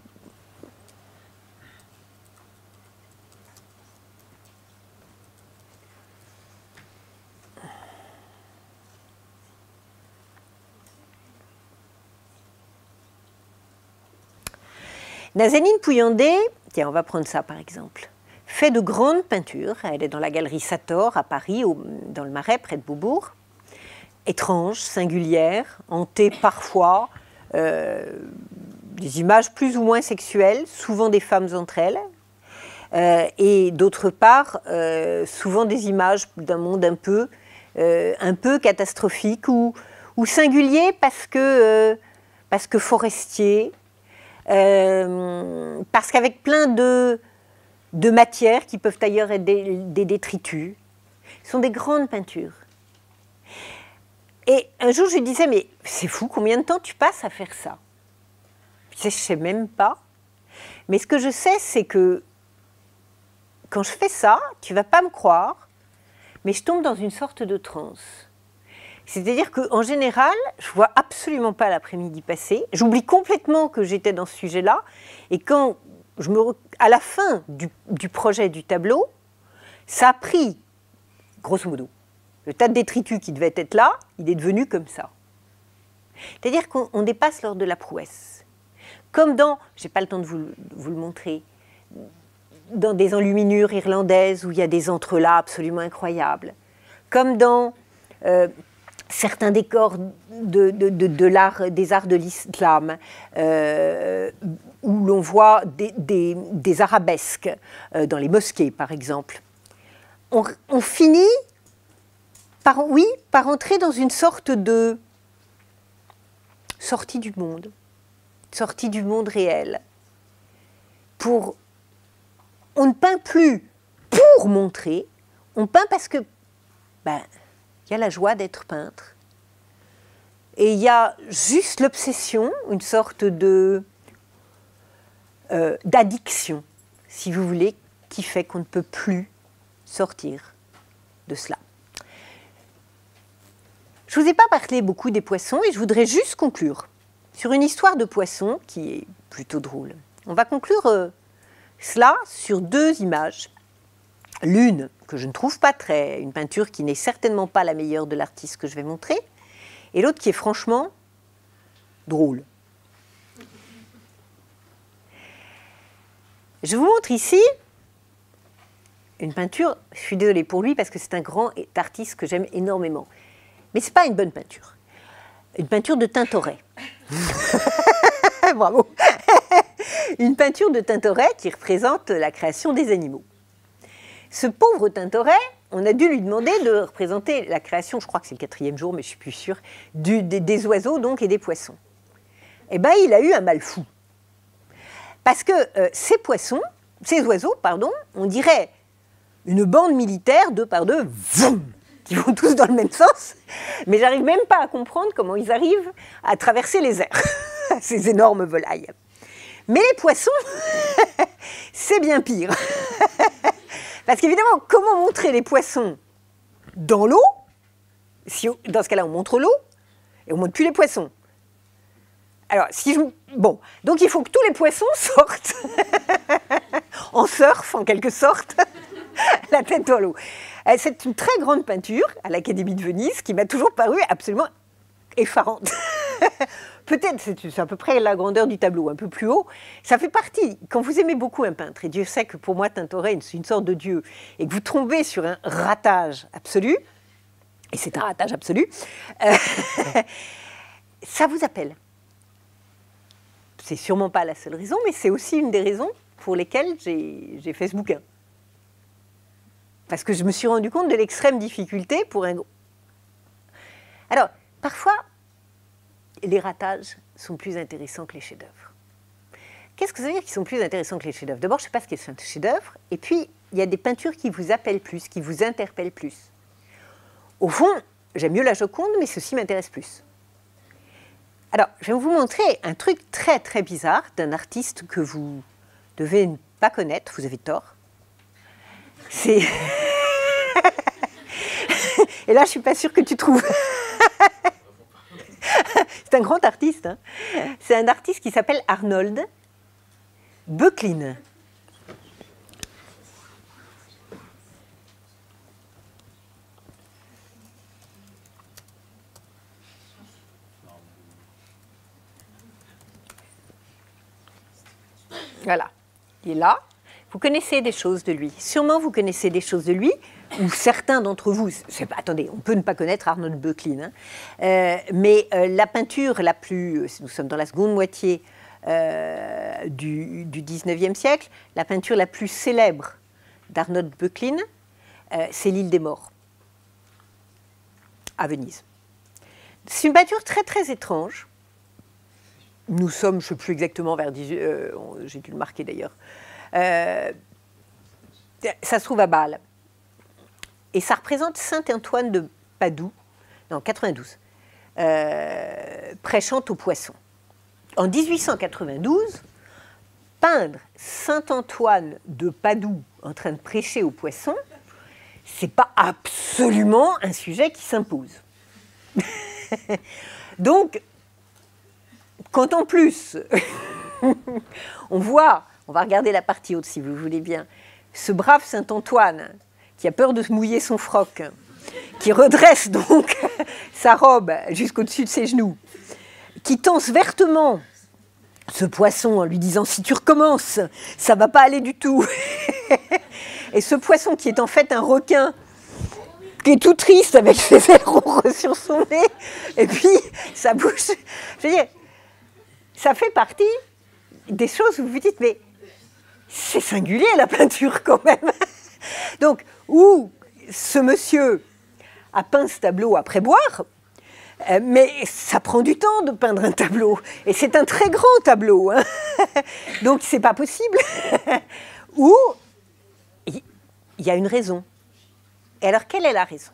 Nazanin Pouyanday, tiens, on va prendre ça par exemple, fait de grandes peintures. Elle est dans la galerie Sator à Paris, dans le Marais, près de Beaubourg. Étrange, singulière, hantée parfois, des images plus ou moins sexuelles, souvent des femmes entre elles, et d'autre part, souvent des images d'un monde un peu catastrophique ou singulier parce que forestier, parce qu'avec plein de matières qui peuvent d'ailleurs être des détritus. Ce sont des grandes peintures. Et un jour, je lui disais, mais c'est fou, combien de temps tu passes à faire ça? Je ne sais même pas. Mais ce que je sais, c'est que quand je fais ça, tu ne vas pas me croire, mais je tombe dans une sorte de transe. C'est-à-dire qu'en général, je ne vois absolument pas l'après-midi passer. J'oublie complètement que j'étais dans ce sujet-là. Et quand à la fin du projet du tableau, ça a pris, grosso modo, le tas de détritus qui devait être là, il est devenu comme ça. C'est-à-dire qu'on dépasse l'ordre de la prouesse. Comme dans, je n'ai pas le temps de vous le montrer, dans des enluminures irlandaises où il y a des entrelacs absolument incroyables. Comme dans certains décors des arts de l'islam, où l'on voit des arabesques, dans les mosquées par exemple. On finit par entrer dans une sorte de sortie du monde réel. On ne peint plus pour montrer, on peint parce que il y a la joie d'être peintre. Et il y a juste l'obsession, une sorte d'addiction, si vous voulez, qui fait qu'on ne peut plus sortir de cela. Je ne vous ai pas parlé beaucoup des poissons et je voudrais juste conclure sur une histoire de poissons qui est plutôt drôle. On va conclure cela sur 2 images. L'une que je ne trouve pas une peinture qui n'est certainement pas la meilleure de l'artiste que je vais montrer, et l'autre qui est franchement drôle. Je vous montre ici une peinture, je suis désolée pour lui parce que c'est un grand artiste que j'aime énormément, mais ce n'est pas une bonne peinture. Une peinture de Tintoret. Bravo. Une peinture de Tintoret qui représente la création des animaux. Ce pauvre Tintoret, on a dû lui demander de représenter la création, je crois que c'est le 4e jour, mais je ne suis plus sûre, des oiseaux donc et des poissons. Eh bien, il a eu un mal fou. Parce que ces oiseaux, on dirait une bande militaire 2 par 2, vroom, qui vont tous dans le même sens, mais j'arrive même pas à comprendre comment ils arrivent à traverser les airs, ces énormes volailles. Mais les poissons, c'est bien pire. Parce qu'évidemment, comment montrer les poissons dans l'eau? Dans ce cas-là, on montre l'eau et on ne montre plus les poissons. Alors, donc il faut que tous les poissons sortent en surf, en quelque sorte, la tête dans l'eau. C'est une très grande peinture à l'Académie de Venise qui m'a toujours paru absolument effarante. Peut-être, c'est à peu près la grandeur du tableau, un peu plus haut. Ça fait partie, quand vous aimez beaucoup un peintre, et Dieu sait que pour moi, Tintoret, c'est une sorte de dieu, et que vous tombez sur un ratage absolu, et c'est un ratage absolu, ça vous appelle. C'est sûrement pas la seule raison, mais c'est aussi une des raisons pour lesquelles j'ai fait ce bouquin. Parce que je me suis rendu compte de l'extrême difficulté pour un... Alors, parfois, les ratages sont plus intéressants que les chefs-d'œuvre. Qu'est-ce que ça veut dire qu'ils sont plus intéressants que les chefs-d'œuvre? D'abord, je ne sais pas ce qu'est un chef-d'œuvre, et puis, il y a des peintures qui vous appellent plus, qui vous interpellent plus. Au fond, j'aime mieux la Joconde, mais ceci m'intéresse plus. Alors, je vais vous montrer un truc très très bizarre d'un artiste que vous devez ne pas connaître, vous avez tort. C'est... Et là, je ne suis pas sûre que tu trouves. C'est un grand artiste. Hein. C'est un artiste qui s'appelle Arnold Böcklin. Voilà, il est là. Vous connaissez des choses de lui. Sûrement, vous connaissez des choses de lui, ou certains d'entre vous. Attendez, on peut ne pas connaître Arnold Böcklin. Hein. Mais la peinture la plus... Nous sommes dans la seconde moitié du 19e siècle. La peinture la plus célèbre d'Arnold Böcklin, c'est l'île des Morts, à Venise. C'est une peinture très, très étrange. Nous sommes, je ne sais plus exactement, vers 18... j'ai dû le marquer d'ailleurs. Ça se trouve à Bâle. Et ça représente Saint-Antoine de Padoue, en 92, prêchant aux poissons. En 1892, peindre Saint-Antoine de Padoue en train de prêcher aux poissons, ce n'est pas absolument un sujet qui s'impose. Donc, quand en plus, on va regarder la partie haute si vous voulez bien, ce brave Saint-Antoine qui a peur de se mouiller son froc, qui redresse donc sa robe jusqu'au-dessus de ses genoux, qui tense vertement ce poisson en lui disant « si tu recommences, ça va pas aller du tout ». Et ce poisson qui est en fait un requin, qui est tout triste avec ses ailes rondes sur son nez, et puis sa bouche, je veux dire, ça fait partie des choses où vous vous dites « mais c'est singulier la peinture quand même ». Donc, où ce monsieur a peint ce tableau après boire, mais ça prend du temps de peindre un tableau. Et c'est un très grand tableau. Hein. Donc, c'est pas possible. Ou, il y a une raison. Et alors, quelle est la raison?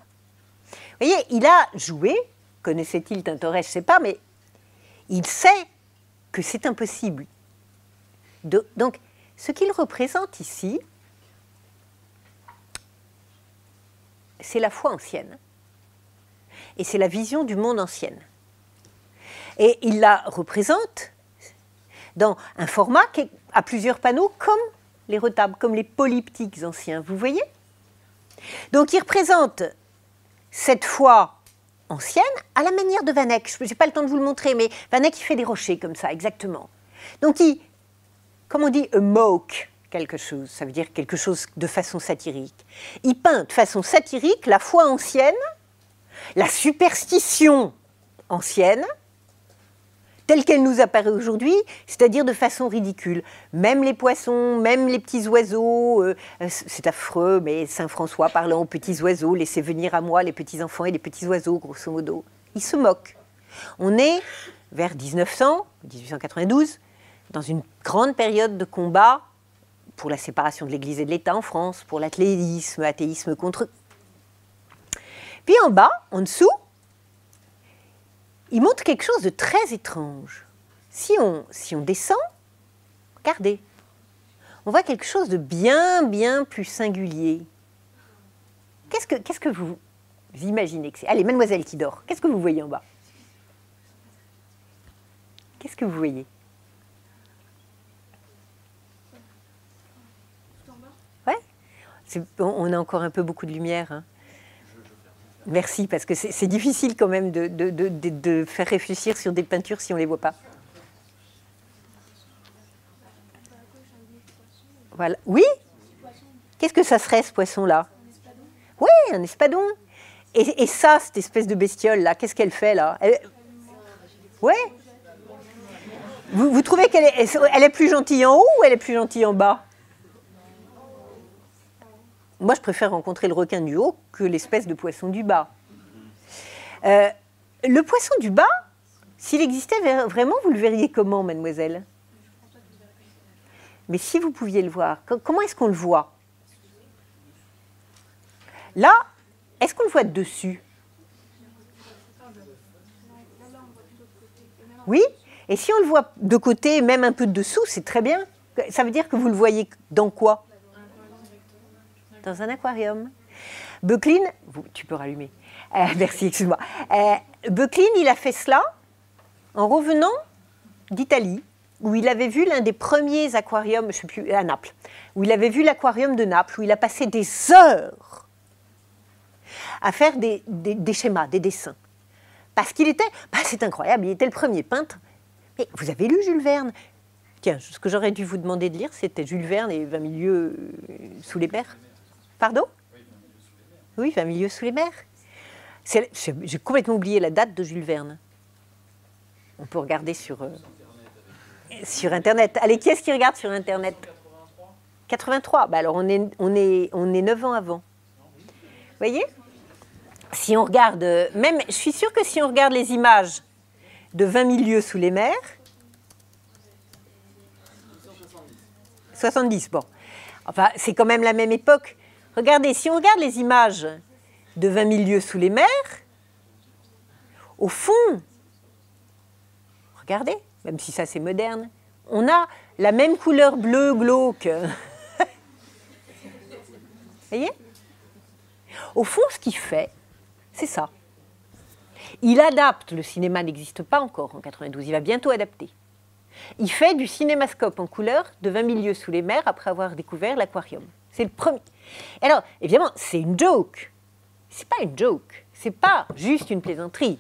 Vous voyez, il a joué, connaissait-il Tintoret, je ne sais pas, mais il sait que c'est impossible. Donc, ce qu'il représente ici, c'est la foi ancienne. Et c'est la vision du monde ancienne. Et il la représente dans un format qui est à plusieurs panneaux, comme les retables, comme les polyptyques anciens, vous voyez? Donc il représente cette foi ancienne à la manière de Van Eyck. Je n'ai pas le temps de vous le montrer, mais Van Eyck, il fait des rochers comme ça, exactement. Donc il, comme on dit, moque quelque chose, ça veut dire quelque chose de façon satirique. Il peint de façon satirique la foi ancienne, la superstition ancienne, telle qu'elle nous apparaît aujourd'hui, c'est-à-dire de façon ridicule. Même les poissons, même les petits oiseaux, c'est affreux, mais Saint François parlant aux petits oiseaux, laissez venir à moi les petits enfants et les petits oiseaux, grosso modo. Il se moque. On est vers 1900, 1892, dans une grande période de combat pour la séparation de l'Église et de l'État en France, pour l'athéisme, athéisme contre... Puis en bas, en dessous, il montre quelque chose de très étrange. Si on descend, regardez, on voit quelque chose de bien plus singulier. Qu'est-ce que vous imaginez que c'est? Allez, mademoiselle qui dort, qu'est-ce que vous voyez en bas? Qu'est-ce que vous voyez? Ouais, on a encore un peu beaucoup de lumière, hein. Merci, parce que c'est difficile quand même de faire réfléchir sur des peintures si on ne les voit pas. Voilà. Oui? Qu'est-ce que ça serait, ce poisson-là? Oui, un espadon. Et ça, cette espèce de bestiole-là, qu'est-ce qu'elle fait, là? Ouais. Vous trouvez qu'elle est plus gentille en haut ou elle est plus gentille en bas? Moi, je préfère rencontrer le requin du haut que l'espèce de poisson du bas. Le poisson du bas, s'il existait vraiment, vous le verriez comment, mademoiselle? Mais si vous pouviez le voir, comment est-ce qu'on le voit? Là, est-ce qu'on le voit dessus? Oui? Et si on le voit de côté, même un peu de dessous, c'est très bien. Ça veut dire que vous le voyez dans quoi? Dans un aquarium. Böcklin, tu peux rallumer. Merci, excuse-moi. Böcklin, il a fait cela en revenant d'Italie, où il avait vu l'un des premiers aquariums, je ne sais plus, à Naples, où il avait vu l'aquarium de Naples, où il a passé des heures à faire des schémas, des dessins. Parce qu'il était, c'est incroyable, il était le premier peintre. Mais vous avez lu Jules Verne? Tiens, ce que j'aurais dû vous demander de lire, c'était Jules Verne et 20 milieux sous les mers. Pardon? Oui, 20 milieux sous les mers. J'ai complètement oublié la date de Jules Verne. On peut regarder sur Internet. Allez, qui est-ce qui regarde sur Internet? 83. Alors, on est 9 ans avant. Vous voyez? Si on regarde, même, je suis sûre que si on regarde les images de 20 milieux sous les mers, 70, bon. Enfin, c'est quand même la même époque. Regardez, si on regarde les images de 20 milieux sous les mers, au fond, regardez, même si ça c'est moderne, on a la même couleur bleu glauque. Vous voyez? Au fond, ce qu'il fait, c'est ça. Il adapte, le cinéma n'existe pas encore en 92, il va bientôt adapter. Il fait du cinémascope en couleur de 20 000 lieues sous les mers après avoir découvert l'aquarium. C'est le premier. Alors, évidemment, c'est une joke. C'est pas une joke, c'est pas juste une plaisanterie.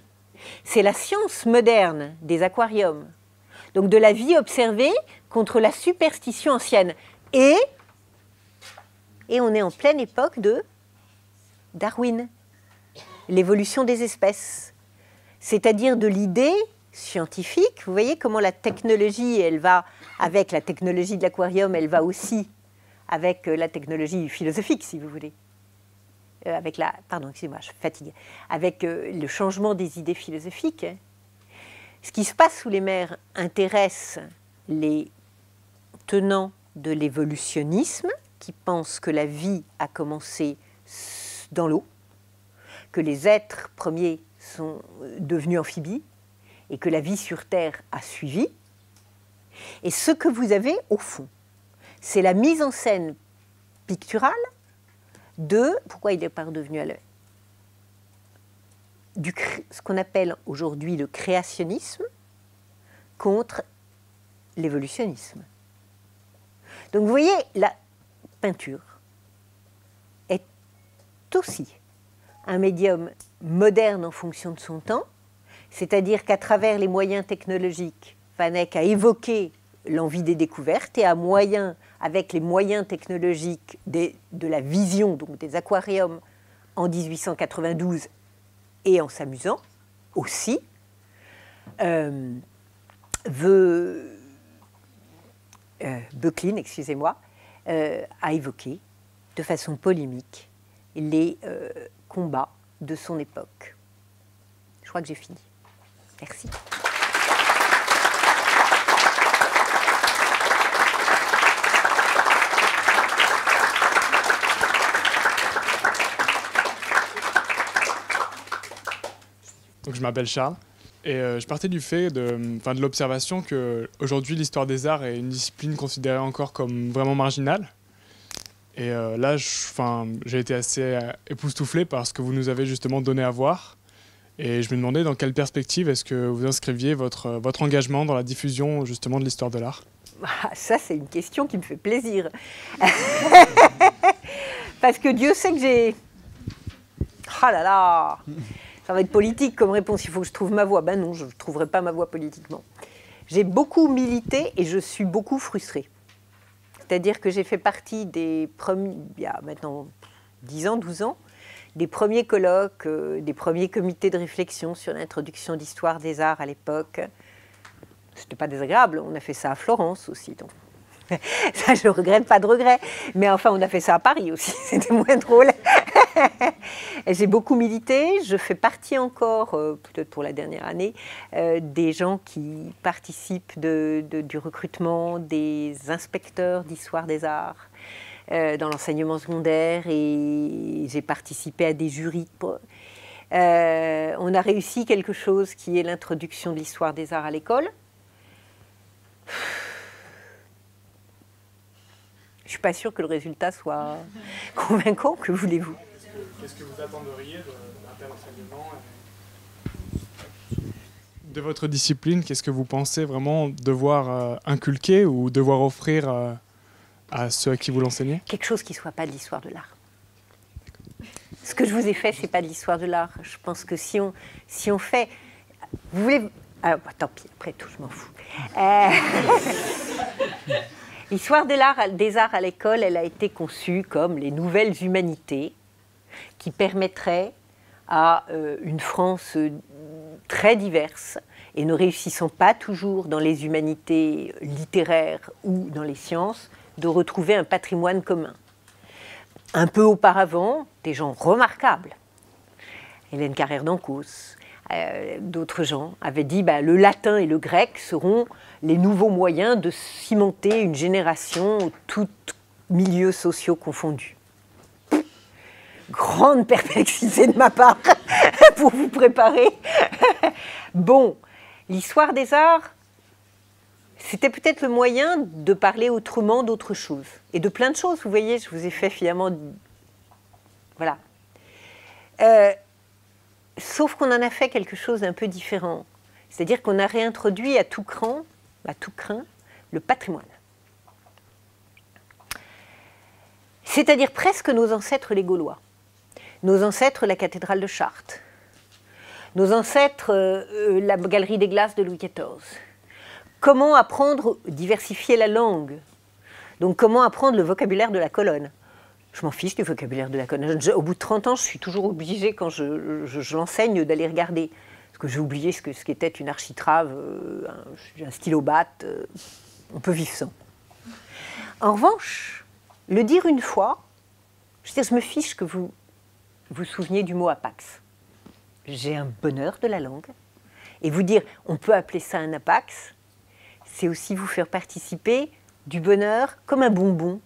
C'est la science moderne des aquariums. Donc de la vie observée contre la superstition ancienne. Et on est en pleine époque de Darwin, l'évolution des espèces. C'est-à-dire de l'idée scientifique. Vous voyez comment la technologie, elle va, avec la technologie de l'aquarium, elle va aussi avec la technologie philosophique, si vous voulez. Pardon, excusez-moi, je suis fatiguée. Avec le changement des idées philosophiques. Ce qui se passe sous les mers intéresse les tenants de l'évolutionnisme, qui pensent que la vie a commencé dans l'eau, que les êtres premiers sont devenus amphibies, et que la vie sur Terre a suivi. Et ce que vous avez, au fond, c'est la mise en scène picturale de... Pourquoi il n'est pas redevenu à l'œil ? Ce qu'on appelle aujourd'hui le créationnisme contre l'évolutionnisme. Donc vous voyez, la peinture est aussi un médium moderne en fonction de son temps, c'est-à-dire qu'à travers les moyens technologiques, Van Eyck a évoqué l'envie des découvertes et avec les moyens technologiques de la vision, donc des aquariums en 1892 et en s'amusant aussi, Böcklin, excusez-moi, a évoqué de façon polémique les combats de son époque. Je crois que j'ai fini. Merci. Donc, je m'appelle Charles et je partais du fait de l'observation qu'aujourd'hui l'histoire des arts est une discipline considérée encore comme vraiment marginale. Et là, j'ai été assez époustouflé par ce que vous nous avez justement donné à voir. Et je me demandais dans quelle perspective est-ce que vous inscriviez votre engagement dans la diffusion justement de l'histoire de l'art. Ça, c'est une question qui me fait plaisir. Parce que Dieu sait que j'ai... Ah là là, ça va être politique comme réponse, il faut que je trouve ma voie. Ben non, je ne trouverai pas ma voie politiquement. J'ai beaucoup milité et je suis beaucoup frustrée. C'est-à-dire que j'ai fait partie des premiers, il y a maintenant 10 ans, 12 ans, des premiers colloques, des premiers comités de réflexion sur l'introduction d'histoire des arts à l'époque. C'était pas désagréable, on a fait ça à Florence aussi. Donc. Ça, je ne regrette pas de regret. Mais enfin, on a fait ça à Paris aussi, c'était moins drôle. J'ai beaucoup milité, je fais partie encore, peut-être pour la dernière année, des gens qui participent du recrutement des inspecteurs d'histoire des arts dans l'enseignement secondaire et j'ai participé à des jurys. On a réussi quelque chose qui est l'introduction de l'histoire des arts à l'école. Je ne suis pas sûre que le résultat soit convaincant, que voulez-vous ? Qu'est-ce que vous attendriez d'un tel enseignement ? De votre discipline, qu'est-ce que vous pensez vraiment devoir inculquer ou devoir offrir à ceux à qui vous l'enseignez ? Quelque chose qui ne soit pas de l'histoire de l'art. Ce que je vous ai fait, ce n'est pas de l'histoire de l'art. Je pense que si on fait... Vous voulez... Alors, tant pis, après tout, je m'en fous. L'histoire des arts à l'école, elle a été conçue comme les nouvelles humanités qui permettraient à une France très diverse et ne réussissant pas toujours dans les humanités littéraires ou dans les sciences, de retrouver un patrimoine commun. Un peu auparavant, des gens remarquables, Hélène Carrère d'Ancos, d'autres gens avaient dit le latin et le grec seront les nouveaux moyens de cimenter une génération, tous milieux sociaux confondus. Grande perplexité de ma part pour vous préparer. Bon, l'histoire des arts, c'était peut-être le moyen de parler autrement d'autre chose. Et de plein de choses, vous voyez, je vous ai fait finalement... Voilà. sauf qu'on en a fait quelque chose d'un peu différent. C'est-à-dire qu'on a réintroduit à tout crin, le patrimoine. C'est-à-dire presque nos ancêtres les Gaulois, nos ancêtres la cathédrale de Chartres, nos ancêtres la galerie des glaces de Louis XIV. Comment apprendre, diversifier la langue? Donc comment apprendre le vocabulaire de la colonne? Je m'en fiche du vocabulaire de la colonne. Au bout de 30 ans, je suis toujours obligée, quand je l'enseigne, d'aller regarder. Parce que j'ai oublié ce qu'était une architrave, un stylobatte. On peut vivre sans. En revanche, le dire une fois, je me fiche que vous vous souveniez du mot apax. J'ai un bonheur de la langue. Et vous dire, on peut appeler ça un apax, c'est aussi vous faire participer du bonheur comme un bonbon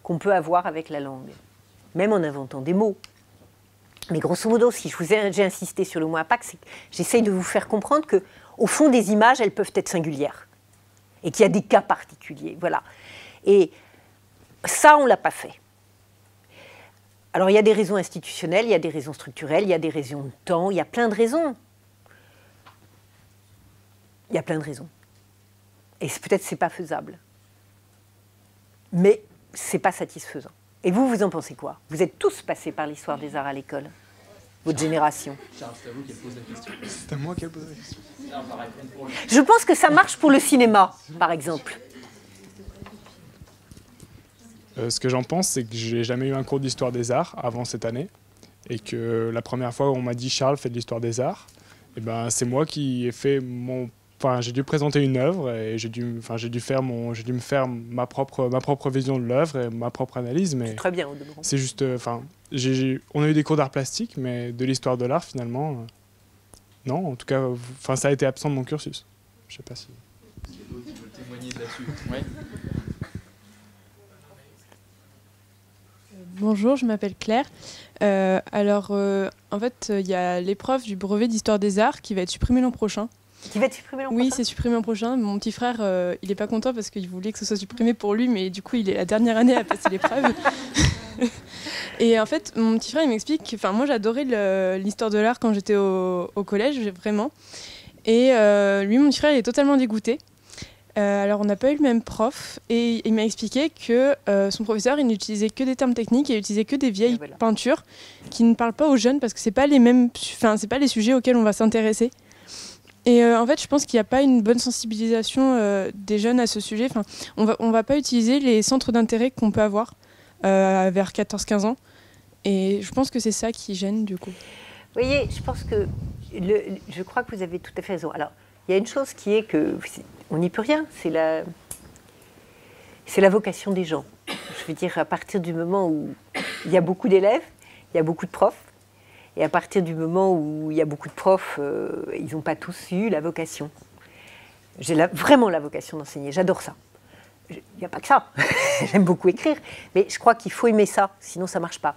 qu'on peut avoir avec la langue, même en inventant des mots. Mais grosso modo, si j'ai insisté sur le mot apax, c'est que j'essaye de vous faire comprendre qu'au fond des images, elles peuvent être singulières et qu'il y a des cas particuliers. Voilà. Et ça, on ne l'a pas fait. Alors, il y a des raisons institutionnelles, il y a des raisons structurelles, il y a des raisons de temps, il y a plein de raisons. Il y a plein de raisons. Et peut-être c'est pas faisable. Mais c'est pas satisfaisant. Et vous, vous en pensez quoi? Vous êtes tous passés par l'histoire des arts à l'école, votre génération. Charles, c'est à vous qu'elle pose la question. C'est à moi qu'elle pose la question. Je pense que ça marche pour le cinéma, par exemple. Ce que j'en pense, c'est que j'ai jamais eu un cours d'histoire des arts avant cette année. Et que la première fois où on m'a dit « Charles, fais de l'histoire des arts », eh ben, c'est moi qui ai fait mon... Enfin, j'ai dû présenter une œuvre et j'ai dû me faire ma propre vision de l'œuvre et ma propre analyse. Mais très bien, au demeurant. C'est juste, on a eu des cours d'art plastique, mais de l'histoire de l'art finalement, non. En tout cas, ça a été absent de mon cursus. Je sais pas si. Est-ce qu'il y a d'autres qui veulent témoigner là-dessus? Ouais. Bonjour, je m'appelle Claire. En fait, il y a l'épreuve du brevet d'histoire des arts qui va être supprimée l'an prochain. Qui va être supprimé l'an prochain? Oui, c'est supprimé l'an prochain. Mon petit frère, il n'est pas content parce qu'il voulait que ce soit supprimé pour lui, mais du coup, il est la dernière année à passer l'épreuve. Et en fait, mon petit frère, il m'explique... Enfin, moi, j'adorais l'histoire de l'art quand j'étais au collège, vraiment. Et lui, mon petit frère, il est totalement dégoûté. Alors, on n'a pas eu le même prof. Et il m'a expliqué que son professeur, il n'utilisait que des termes techniques et il utilisait que des vieilles peintures qui ne parlent pas aux jeunes parce que ce n'est pas c'est pas les sujets auxquels on va s'intéresser. Et en fait, je pense qu'il n'y a pas une bonne sensibilisation des jeunes à ce sujet. Enfin, on va pas utiliser les centres d'intérêt qu'on peut avoir vers 14-15 ans. Et je pense que c'est ça qui gêne, du coup. Vous voyez, je pense que... je crois que vous avez tout à fait raison. Alors, il y a une chose qui est que... On n'y peut rien. C'est la vocation des gens. Je veux dire, à partir du moment où il y a beaucoup d'élèves, il y a beaucoup de profs, et à partir du moment où il y a beaucoup de profs, ils n'ont pas tous eu la vocation. J'ai vraiment la vocation d'enseigner, j'adore ça. Il n'y a pas que ça, j'aime beaucoup écrire, mais je crois qu'il faut aimer ça, sinon ça ne marche pas.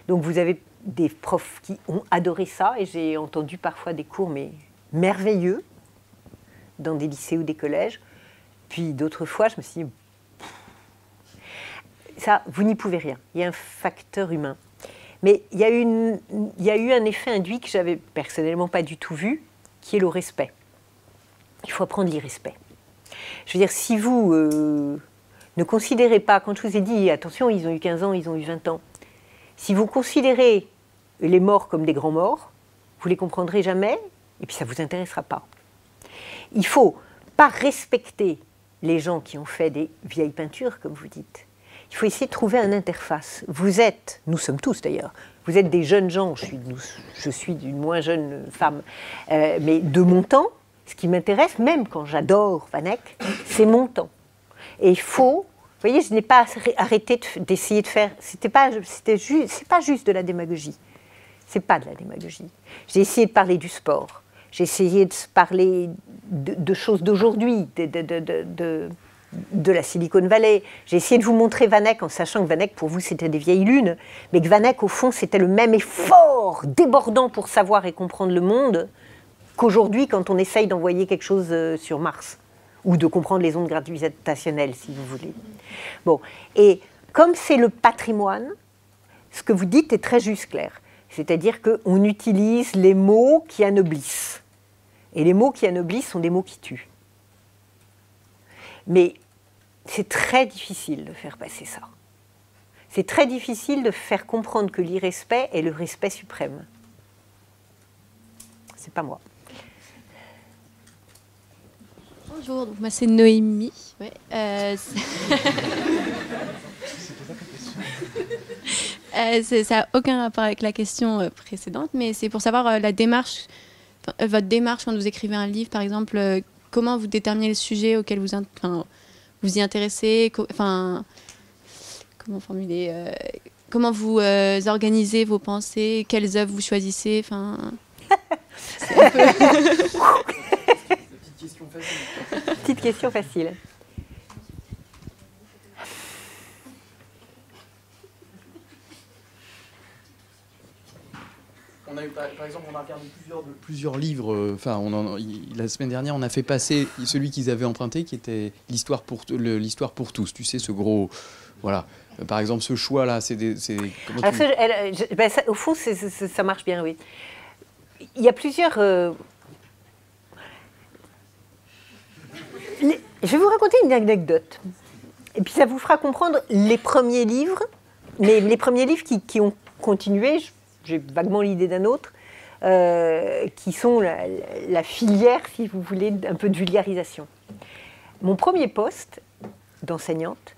Donc vous avez des profs qui ont adoré ça, et j'ai entendu parfois des cours mais merveilleux, dans des lycées ou des collèges. Puis d'autres fois, je me suis dit, ça, vous n'y pouvez rien, il y a un facteur humain. Mais il y a eu un effet induit que j'avais personnellement pas du tout vu, qui est le respect. Il faut apprendre l'irrespect. Je veux dire, si vous ne considérez pas, quand je vous ai dit, attention, ils ont eu 15 ans, ils ont eu 20 ans, si vous considérez les morts comme des grands morts, vous les comprendrez jamais, et puis ça ne vous intéressera pas. Il ne faut pas respecter les gens qui ont fait des vieilles peintures, comme vous dites. Il faut essayer de trouver une interface. Nous sommes tous d'ailleurs, vous êtes des jeunes gens, je suis d'une moins jeune femme, mais de mon temps, ce qui m'intéresse, même quand j'adore Van Eyck, c'est mon temps. Et il faut, vous voyez, je n'ai pas arrêté d'essayer de faire, c'est pas juste de la démagogie, c'est pas de la démagogie. J'ai essayé de parler du sport, j'ai essayé de parler de choses d'aujourd'hui, de la Silicon Valley. J'ai essayé de vous montrer Van Eyck en sachant que Van Eyck, pour vous, c'était des vieilles lunes, mais que Van Eyck, au fond, c'était le même effort débordant pour savoir et comprendre le monde qu'aujourd'hui, quand on essaye d'envoyer quelque chose sur Mars, ou de comprendre les ondes gravitationnelles, si vous voulez. Bon, et comme c'est le patrimoine, ce que vous dites est très juste, Claire. C'est-à-dire qu'on utilise les mots qui anoblissent. Et les mots qui anoblissent sont des mots qui tuent. Mais c'est très difficile de faire passer ça. C'est très difficile de faire comprendre que l'irrespect est le respect suprême. C'est pas moi. Bonjour, donc moi c'est Noémie. Ouais, ça n'a aucun rapport avec la question précédente, mais c'est pour savoir la démarche, votre démarche quand vous écrivez un livre, par exemple, comment vous déterminez le sujet auquel vous y intéressez, comment formuler, comment vous organisez vos pensées, quelles œuvres vous choisissez, c'est un peu... Petite question facile. On a eu, par exemple, on a regardé plusieurs livres. La semaine dernière, on a fait passer celui qu'ils avaient emprunté, qui était l'histoire pour tous. Tu sais, ce gros, voilà. Par exemple, ce choix-là, au fond, ça marche bien, oui. Il y a plusieurs. Je vais vous raconter une anecdote. Et puis ça vous fera comprendre les premiers livres, mais les premiers livres qui ont continué. J'ai vaguement l'idée d'un autre, qui sont la filière, si vous voulez, un peu de vulgarisation. Mon premier poste d'enseignante,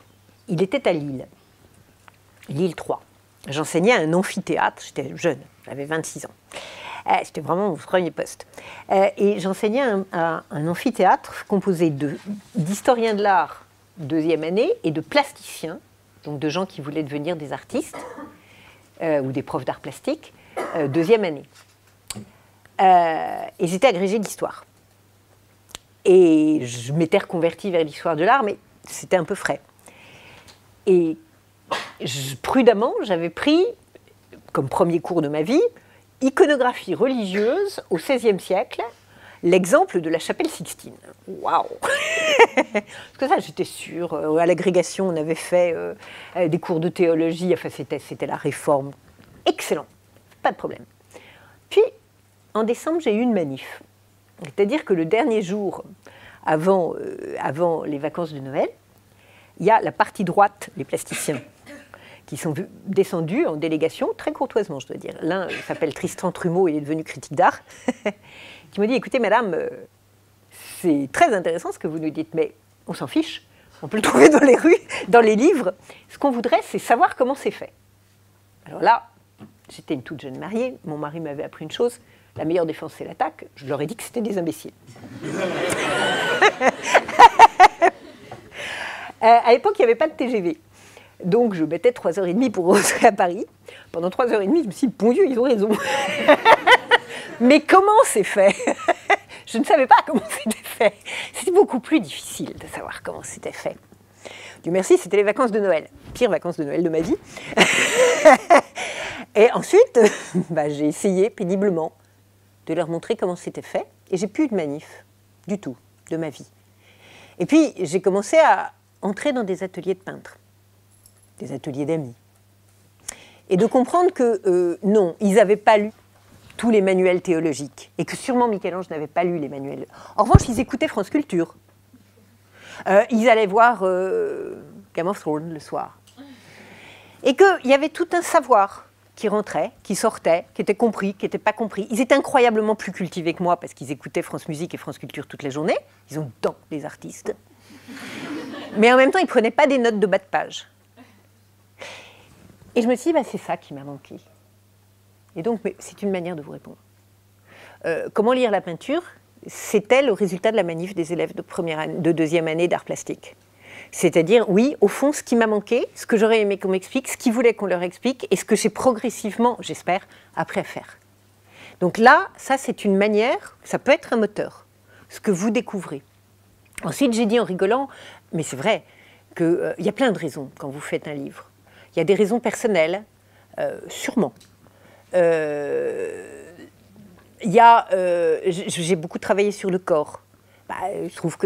il était à Lille, Lille 3. J'enseignais à un amphithéâtre, j'étais jeune, j'avais 26 ans. C'était vraiment mon premier poste. Et j'enseignais à un amphithéâtre composé d'historiens de l'art deuxième année et de plasticiens, donc de gens qui voulaient devenir des artistes, ou des profs d'art plastique, deuxième année. Et j'étais agrégée d'histoire. Et je m'étais reconvertie vers l'histoire de l'art, mais c'était un peu frais. Et prudemment, j'avais pris, comme premier cours de ma vie, iconographie religieuse au XVIe siècle, l'exemple de la chapelle Sixtine. Waouh! Parce que ça, j'étais sûre. À l'agrégation, on avait fait des cours de théologie. Enfin, c'était la réforme. Excellent. Pas de problème. Puis, en décembre, j'ai eu une manif. C'est-à-dire que le dernier jour, avant les vacances de Noël, il y a la partie droite, les plasticiens, qui sont descendus en délégation, très courtoisement, je dois dire. L'un s'appelle Tristan Trumeau, il est devenu critique d'art, qui m'a dit, écoutez, madame, c'est très intéressant ce que vous nous dites, mais on s'en fiche, on peut le trouver dans les rues, dans les livres. Ce qu'on voudrait, c'est savoir comment c'est fait. Alors là, j'étais une toute jeune mariée, mon mari m'avait appris une chose, la meilleure défense, c'est l'attaque. Je leur ai dit que c'était des imbéciles. À l'époque, il n'y avait pas de TGV. Donc, je mettais 3h30 pour rentrer à Paris. Pendant 3h30, je me suis dit, bon Dieu, ils ont raison. Mais comment c'est fait? Je ne savais pas comment c'était fait. C'était beaucoup plus difficile de savoir comment c'était fait. Dieu merci, c'était les vacances de Noël. Pire vacances de Noël de ma vie. Et ensuite, j'ai essayé péniblement de leur montrer comment c'était fait. Et j'ai plus eu de manif, du tout, de ma vie. Et puis, j'ai commencé à entrer dans des ateliers de peintres, des ateliers d'amis. Et de comprendre que non, ils n'avaient pas lu tous les manuels théologiques. Et que sûrement Michel-Ange n'avait pas lu les manuels. En revanche, ils écoutaient France Culture. Ils allaient voir Game of Thrones le soir. Et qu'il y avait tout un savoir qui rentrait, qui sortait, qui était compris, qui n'était pas compris. Ils étaient incroyablement plus cultivés que moi parce qu'ils écoutaient France Musique et France Culture toute la journée. Ils ont dedans les artistes. Mais en même temps, ils ne prenaient pas des notes de bas de page. Et je me suis dit, c'est ça qui m'a manqué. Et donc, c'est une manière de vous répondre. Comment lire la peinture? C'était le résultat de la manif des élèves de deuxième année d'art plastique. C'est-à-dire, oui, au fond, ce qui m'a manqué, ce que j'aurais aimé qu'on m'explique, ce qu'ils voulaient qu'on leur explique, et ce que j'ai progressivement, j'espère, appris à faire. Donc là, ça, c'est une manière, ça peut être un moteur, ce que vous découvrez. Ensuite, j'ai dit en rigolant, mais c'est vrai, qu'il y a plein de raisons quand vous faites un livre. Il y a des raisons personnelles, sûrement. J'ai beaucoup travaillé sur le corps. Je trouve que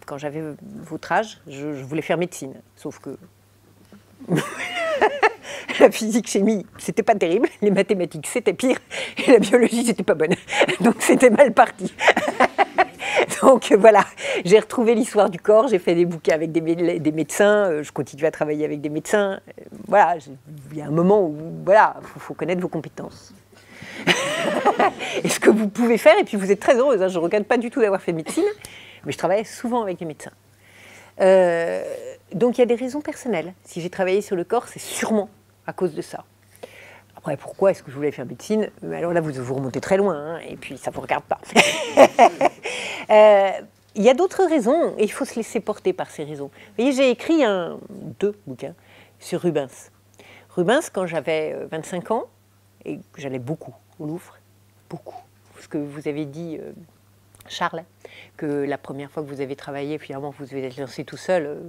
quand j'avais votre âge, je voulais faire médecine. Sauf que La physique, chimie, c'était pas terrible. Les mathématiques, c'était pire. Et la biologie, c'était pas bonne. Donc c'était mal parti. Donc voilà, j'ai retrouvé l'histoire du corps, j'ai fait des bouquins avec des médecins, je continue à travailler avec des médecins. Voilà, il y a un moment où, voilà, faut connaître vos compétences. Et ce que vous pouvez faire, et puis vous êtes très heureuse, hein, je ne regrette pas du tout d'avoir fait médecine, mais je travaille souvent avec des médecins. Donc il y a des raisons personnelles. Si j'ai travaillé sur le corps, c'est sûrement à cause de ça. Après, pourquoi est-ce que je voulais faire médecine? Alors là, vous remontez très loin, hein, et puis ça ne vous regarde pas. Il y a d'autres raisons, et il faut se laisser porter par ces raisons. Vous voyez, j'ai écrit 2 bouquins sur Rubens. Rubens, quand j'avais 25 ans, et que j'allais beaucoup au Louvre, beaucoup. Ce que vous avez dit, Charles, que la première fois que vous avez travaillé, finalement, vous avez lancé tout seul.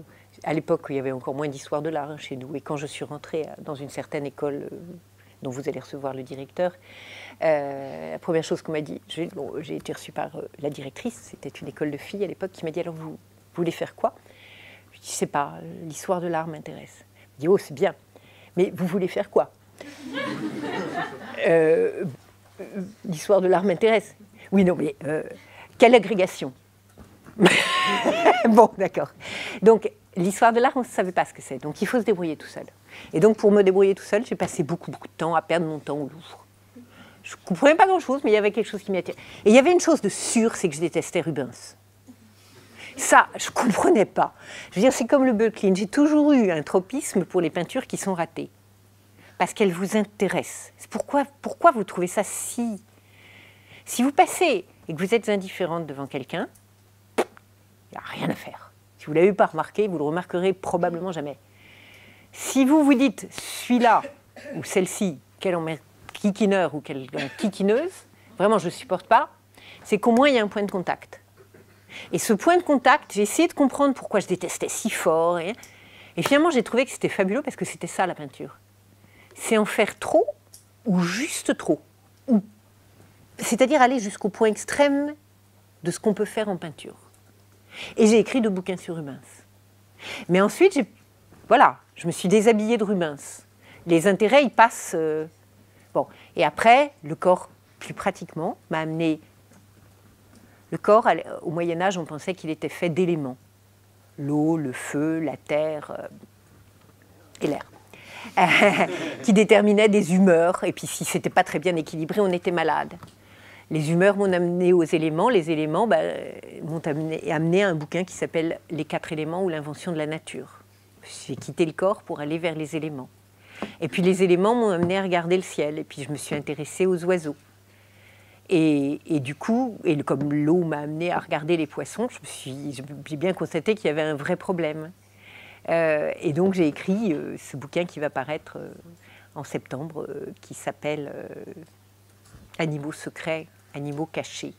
À l'époque, il y avait encore moins d'histoire de l'art, hein, chez nous. Et quand je suis rentrée dans une certaine école dont vous allez recevoir le directeur, la première chose qu'on m'a dit, j'ai été reçue par la directrice, c'était une école de filles à l'époque, qui m'a dit, alors vous voulez faire quoi? Je dis, je sais pas, l'histoire de l'art m'intéresse. Elle dit, oh, c'est bien, mais vous voulez faire quoi? L'histoire de l'art m'intéresse. Oui, non, mais quelle agrégation? Bon, d'accord. Donc, l'histoire de l'art, on ne savait pas ce que c'est. Donc, il faut se débrouiller tout seul. Et donc, pour me débrouiller tout seul, j'ai passé beaucoup de temps à perdre mon temps au Louvre. Je ne comprenais pas grand-chose, mais il y avait quelque chose qui m'y attirait. Et il y avait une chose de sûre, c'est que je détestais Rubens. Ça, je ne comprenais pas. Je veux dire, c'est comme le Böcklin. J'ai toujours eu un tropisme pour les peintures qui sont ratées. Parce qu'elles vous intéressent. Pourquoi vous trouvez ça si... Si vous passez et que vous êtes indifférente devant quelqu'un, il n'y a rien à faire. Si vous ne l'avez pas remarqué, vous ne le remarquerez probablement jamais. Si vous vous dites, celui-là ou celle-ci, quel kikineur ou quelle kikineuse, vraiment je ne supporte pas, c'est qu'au moins il y a un point de contact. Et ce point de contact, j'ai essayé de comprendre pourquoi je détestais si fort. Et finalement, j'ai trouvé que c'était fabuleux parce que c'était ça la peinture. C'est en faire trop ou juste trop. C'est-à-dire aller jusqu'au point extrême de ce qu'on peut faire en peinture. Et j'ai écrit 2 bouquins sur Rubens. Mais ensuite, je me suis déshabillée de Rubens. Les intérêts, ils passent... Bon. Et après, le corps, plus pratiquement, m'a amené... Le corps, au Moyen-Âge, on pensait qu'il était fait d'éléments. L'eau, le feu, la terre et l'air. Qui déterminaient des humeurs. Et puis, si ce n'était pas très bien équilibré, on était malade. Les humeurs m'ont amené aux éléments. Les éléments m'ont amené à un bouquin qui s'appelle « Les 4 éléments ou l'invention de la nature ». J'ai quitté le corps pour aller vers les éléments. Et puis les éléments m'ont amené à regarder le ciel. Et puis je me suis intéressée aux oiseaux. Et du coup, comme l'eau m'a amené à regarder les poissons, j'ai bien constaté qu'il y avait un vrai problème. Et donc j'ai écrit ce bouquin qui va paraître en septembre, qui s'appelle Animaux secrets, animaux cachés,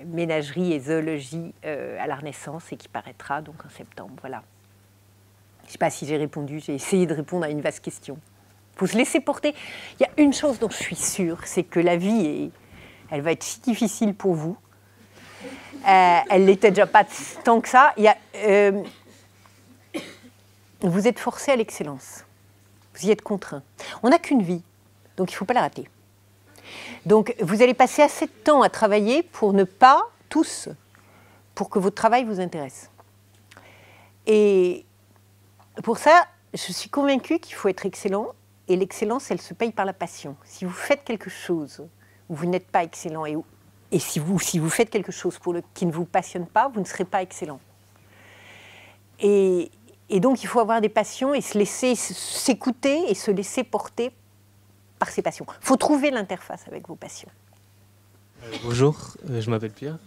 ménagerie et zoologie à la Renaissance, et qui paraîtra donc en septembre. Voilà. Je ne sais pas si j'ai répondu, j'ai essayé de répondre à une vaste question. Il faut se laisser porter. Il y a une chose dont je suis sûre, c'est que la vie, elle va être si difficile pour vous. Elle n'était déjà pas tant que ça. Vous êtes forcé à l'excellence. Vous y êtes contraint. On n'a qu'une vie, donc il ne faut pas la rater. Donc vous allez passer assez de temps à travailler pour ne pas, tous, pour que votre travail vous intéresse. Et pour ça, je suis convaincue qu'il faut être excellent, et l'excellence, elle se paye par la passion. Si vous faites quelque chose où vous n'êtes pas excellent, et si vous faites quelque chose qui ne vous passionne pas, vous ne serez pas excellent. Et donc, il faut avoir des passions et se laisser s'écouter et se laisser porter par ses passions. Il faut trouver l'interface avec vos passions. Bonjour, je m'appelle Pierre.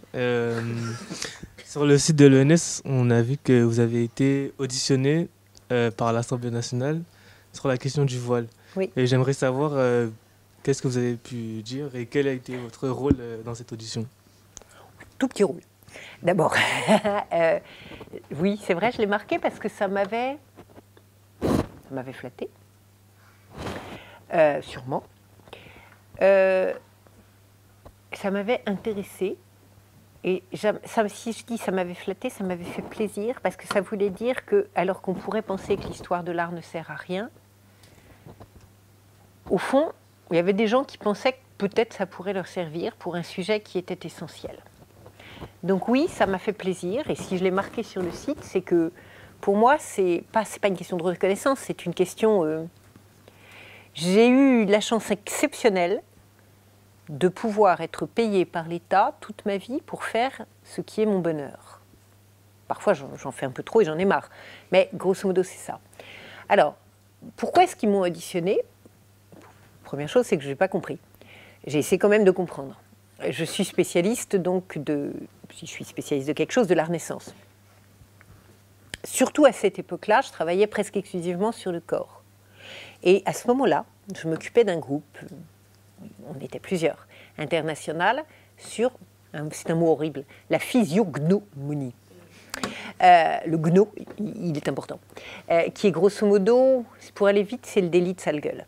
Sur le site de l'ENS, on a vu que vous avez été auditionné par l'Assemblée nationale sur la question du voile. Oui. Et j'aimerais savoir qu'est-ce que vous avez pu dire et quel a été votre rôle dans cette audition. Tout petit rôle. D'abord, oui, c'est vrai, je l'ai marqué parce que ça m'avait flatté, sûrement. Ça m'avait intéressé Et si je dis ça m'avait flatté, ça m'avait fait plaisir, parce que ça voulait dire que, alors qu'on pourrait penser que l'histoire de l'art ne sert à rien, au fond, il y avait des gens qui pensaient que peut-être ça pourrait leur servir pour un sujet qui était essentiel. Donc oui, ça m'a fait plaisir, et si je l'ai marqué sur le site, c'est que pour moi, c'est pas une question de reconnaissance, c'est une question... J'ai eu la chance exceptionnelle de pouvoir être payée par l'État toute ma vie pour faire ce qui est mon bonheur. Parfois, j'en fais un peu trop et j'en ai marre. Mais grosso modo, c'est ça. Alors, pourquoi est-ce qu'ils m'ont auditionné ? Première chose, c'est que je n'ai pas compris. J'ai essayé quand même de comprendre. Je suis spécialiste donc si je suis spécialiste de quelque chose, de la Renaissance. Surtout à cette époque-là, je travaillais presque exclusivement sur le corps. Et à ce moment-là, je m'occupais d'un groupe, on était plusieurs, international, sur, c'est un mot horrible, la physiognomonie. Le gno, il est important, qui est grosso modo, pour aller vite, c'est le délit de sale gueule.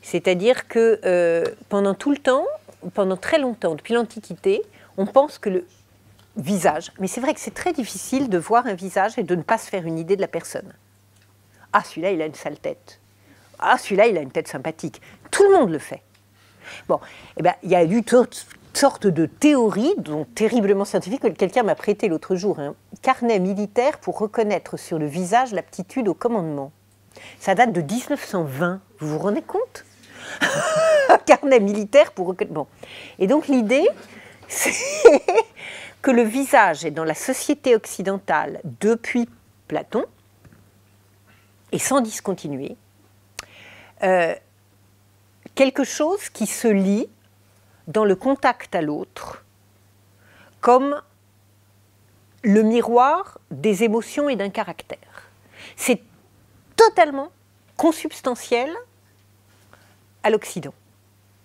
C'est-à-dire que pendant tout le temps, pendant très longtemps, depuis l'Antiquité, on pense que le visage, mais c'est vrai que c'est très difficile de voir un visage et de ne pas se faire une idée de la personne. Ah, celui-là, il a une sale tête. Ah, celui-là, il a une tête sympathique. Tout le monde le fait. Bon, eh ben, il y a eu toutes sortes de théories, dont terriblement scientifiques, que quelqu'un m'a prêté l'autre jour, un carnet militaire pour reconnaître sur le visage l'aptitude au commandement. Ça date de 1920, vous vous rendez compte ? Un carnet militaire pour reconnaître... Bon. Et donc l'idée, c'est que le visage est dans la société occidentale depuis Platon, et sans discontinuer, quelque chose qui se lie dans le contact à l'autre comme le miroir des émotions et d'un caractère. C'est totalement consubstantiel à l'Occident,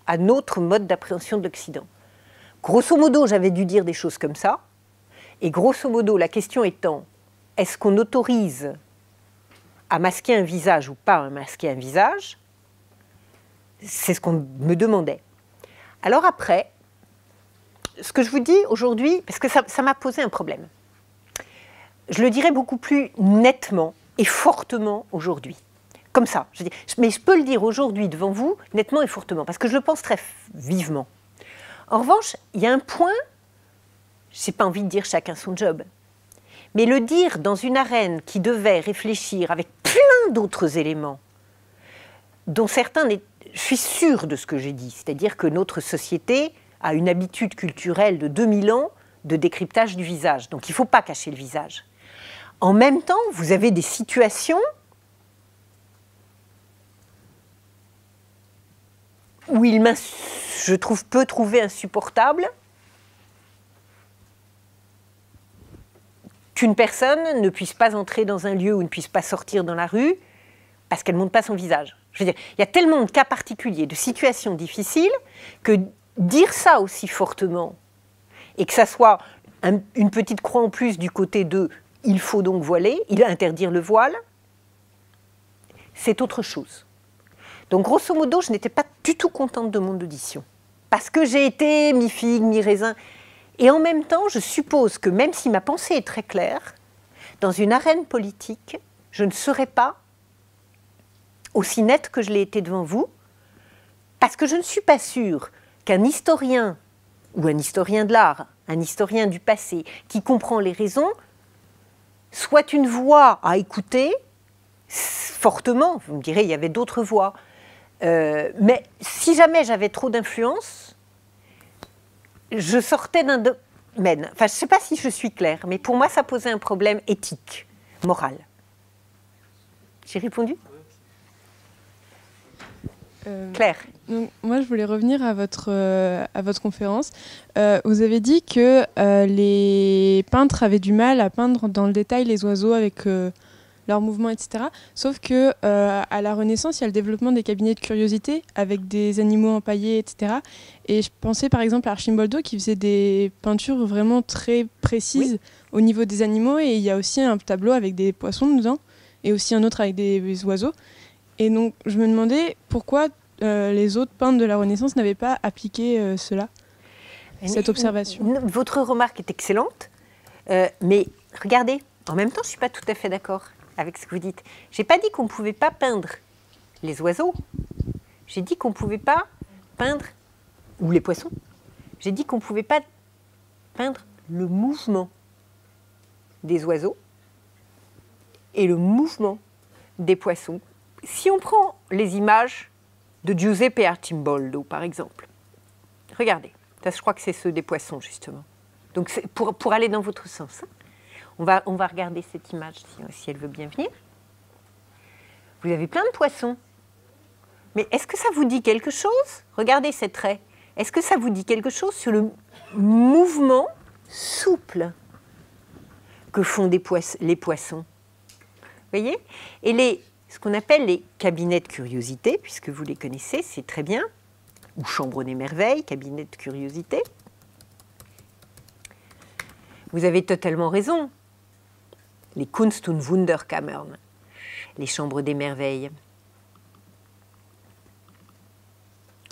à notre mode d'appréhension de l'Occident. Grosso modo, j'avais dû dire des choses comme ça, et grosso modo, la question étant, est-ce qu'on autorise à masquer un visage ou pas à masquer un visage? C'est ce qu'on me demandait. Alors après, ce que je vous dis aujourd'hui, parce que ça m'a posé un problème, je le dirais beaucoup plus nettement et fortement aujourd'hui. Comme ça. Mais je peux le dire aujourd'hui devant vous, nettement et fortement, parce que je le pense très vivement. En revanche, il y a un point, je n'ai pas envie de dire chacun son job, mais le dire dans une arène qui devait réfléchir avec plein d'autres éléments, dont certains, je suis sûre de ce que j'ai dit, c'est-à-dire que notre société a une habitude culturelle de 2000 ans de décryptage du visage, donc il ne faut pas cacher le visage. En même temps, vous avez des situations où je peux trouver insupportable qu'une personne ne puisse pas entrer dans un lieu ou ne puisse pas sortir dans la rue parce qu'elle ne montre pas son visage. Je veux dire, il y a tellement de cas particuliers, de situations difficiles, que dire ça aussi fortement, et que ça soit une petite croix en plus du côté de « il faut donc voiler », il a interdire le voile, c'est autre chose. Donc, grosso modo, je n'étais pas du tout contente de mon audition. Parce que j'ai été mi-figue, mi-raisin. Et en même temps, je suppose que même si ma pensée est très claire, dans une arène politique, je ne serais pas aussi nette que je l'ai été devant vous, parce que je ne suis pas sûre qu'un historien, ou un historien de l'art, un historien du passé, qui comprend les raisons, soit une voix à écouter fortement. Vous me direz, il y avait d'autres voix. Mais si jamais j'avais trop d'influence, je sortais d'un domaine. Enfin, je ne sais pas si je suis claire, mais pour moi, ça posait un problème éthique, moral. J'ai répondu ? Claire. Donc, moi, je voulais revenir à votre conférence. Vous avez dit que les peintres avaient du mal à peindre dans le détail les oiseaux avec leurs mouvements, etc. Sauf que à la Renaissance, il y a le développement des cabinets de curiosité avec des animaux empaillés, etc. Et je pensais par exemple à Archimboldo qui faisait des peintures vraiment très précises au niveau des animaux. Et il y a aussi un tableau avec des poissons dedans et aussi un autre avec des oiseaux. Et donc, je me demandais pourquoi les autres peintres de la Renaissance n'avaient pas appliqué cela. cette observation. Votre remarque est excellente, mais regardez, en même temps, je ne suis pas tout à fait d'accord avec ce que vous dites. Je n'ai pas dit qu'on ne pouvait pas peindre les oiseaux. J'ai dit qu'on ne pouvait pas peindre, ou les poissons. J'ai dit qu'on ne pouvait pas peindre le mouvement des oiseaux et le mouvement des poissons. Si on prend les images de Giuseppe Arcimboldo, par exemple, regardez, ça, je crois que c'est ceux des poissons, justement. Donc, pour aller dans votre sens, hein. On va regarder cette image, si elle veut bien venir. Vous avez plein de poissons. Mais est-ce que ça vous dit quelque chose? Regardez ces traits. Est-ce que ça vous dit quelque chose sur le mouvement souple que font les poissons? Vous voyez? Et ce qu'on appelle les cabinets de curiosité, puisque vous les connaissez, c'est très bien, ou chambre des merveilles, cabinet de curiosité. Vous avez totalement raison. Les Kunst- und Wunderkammern, les chambres des merveilles.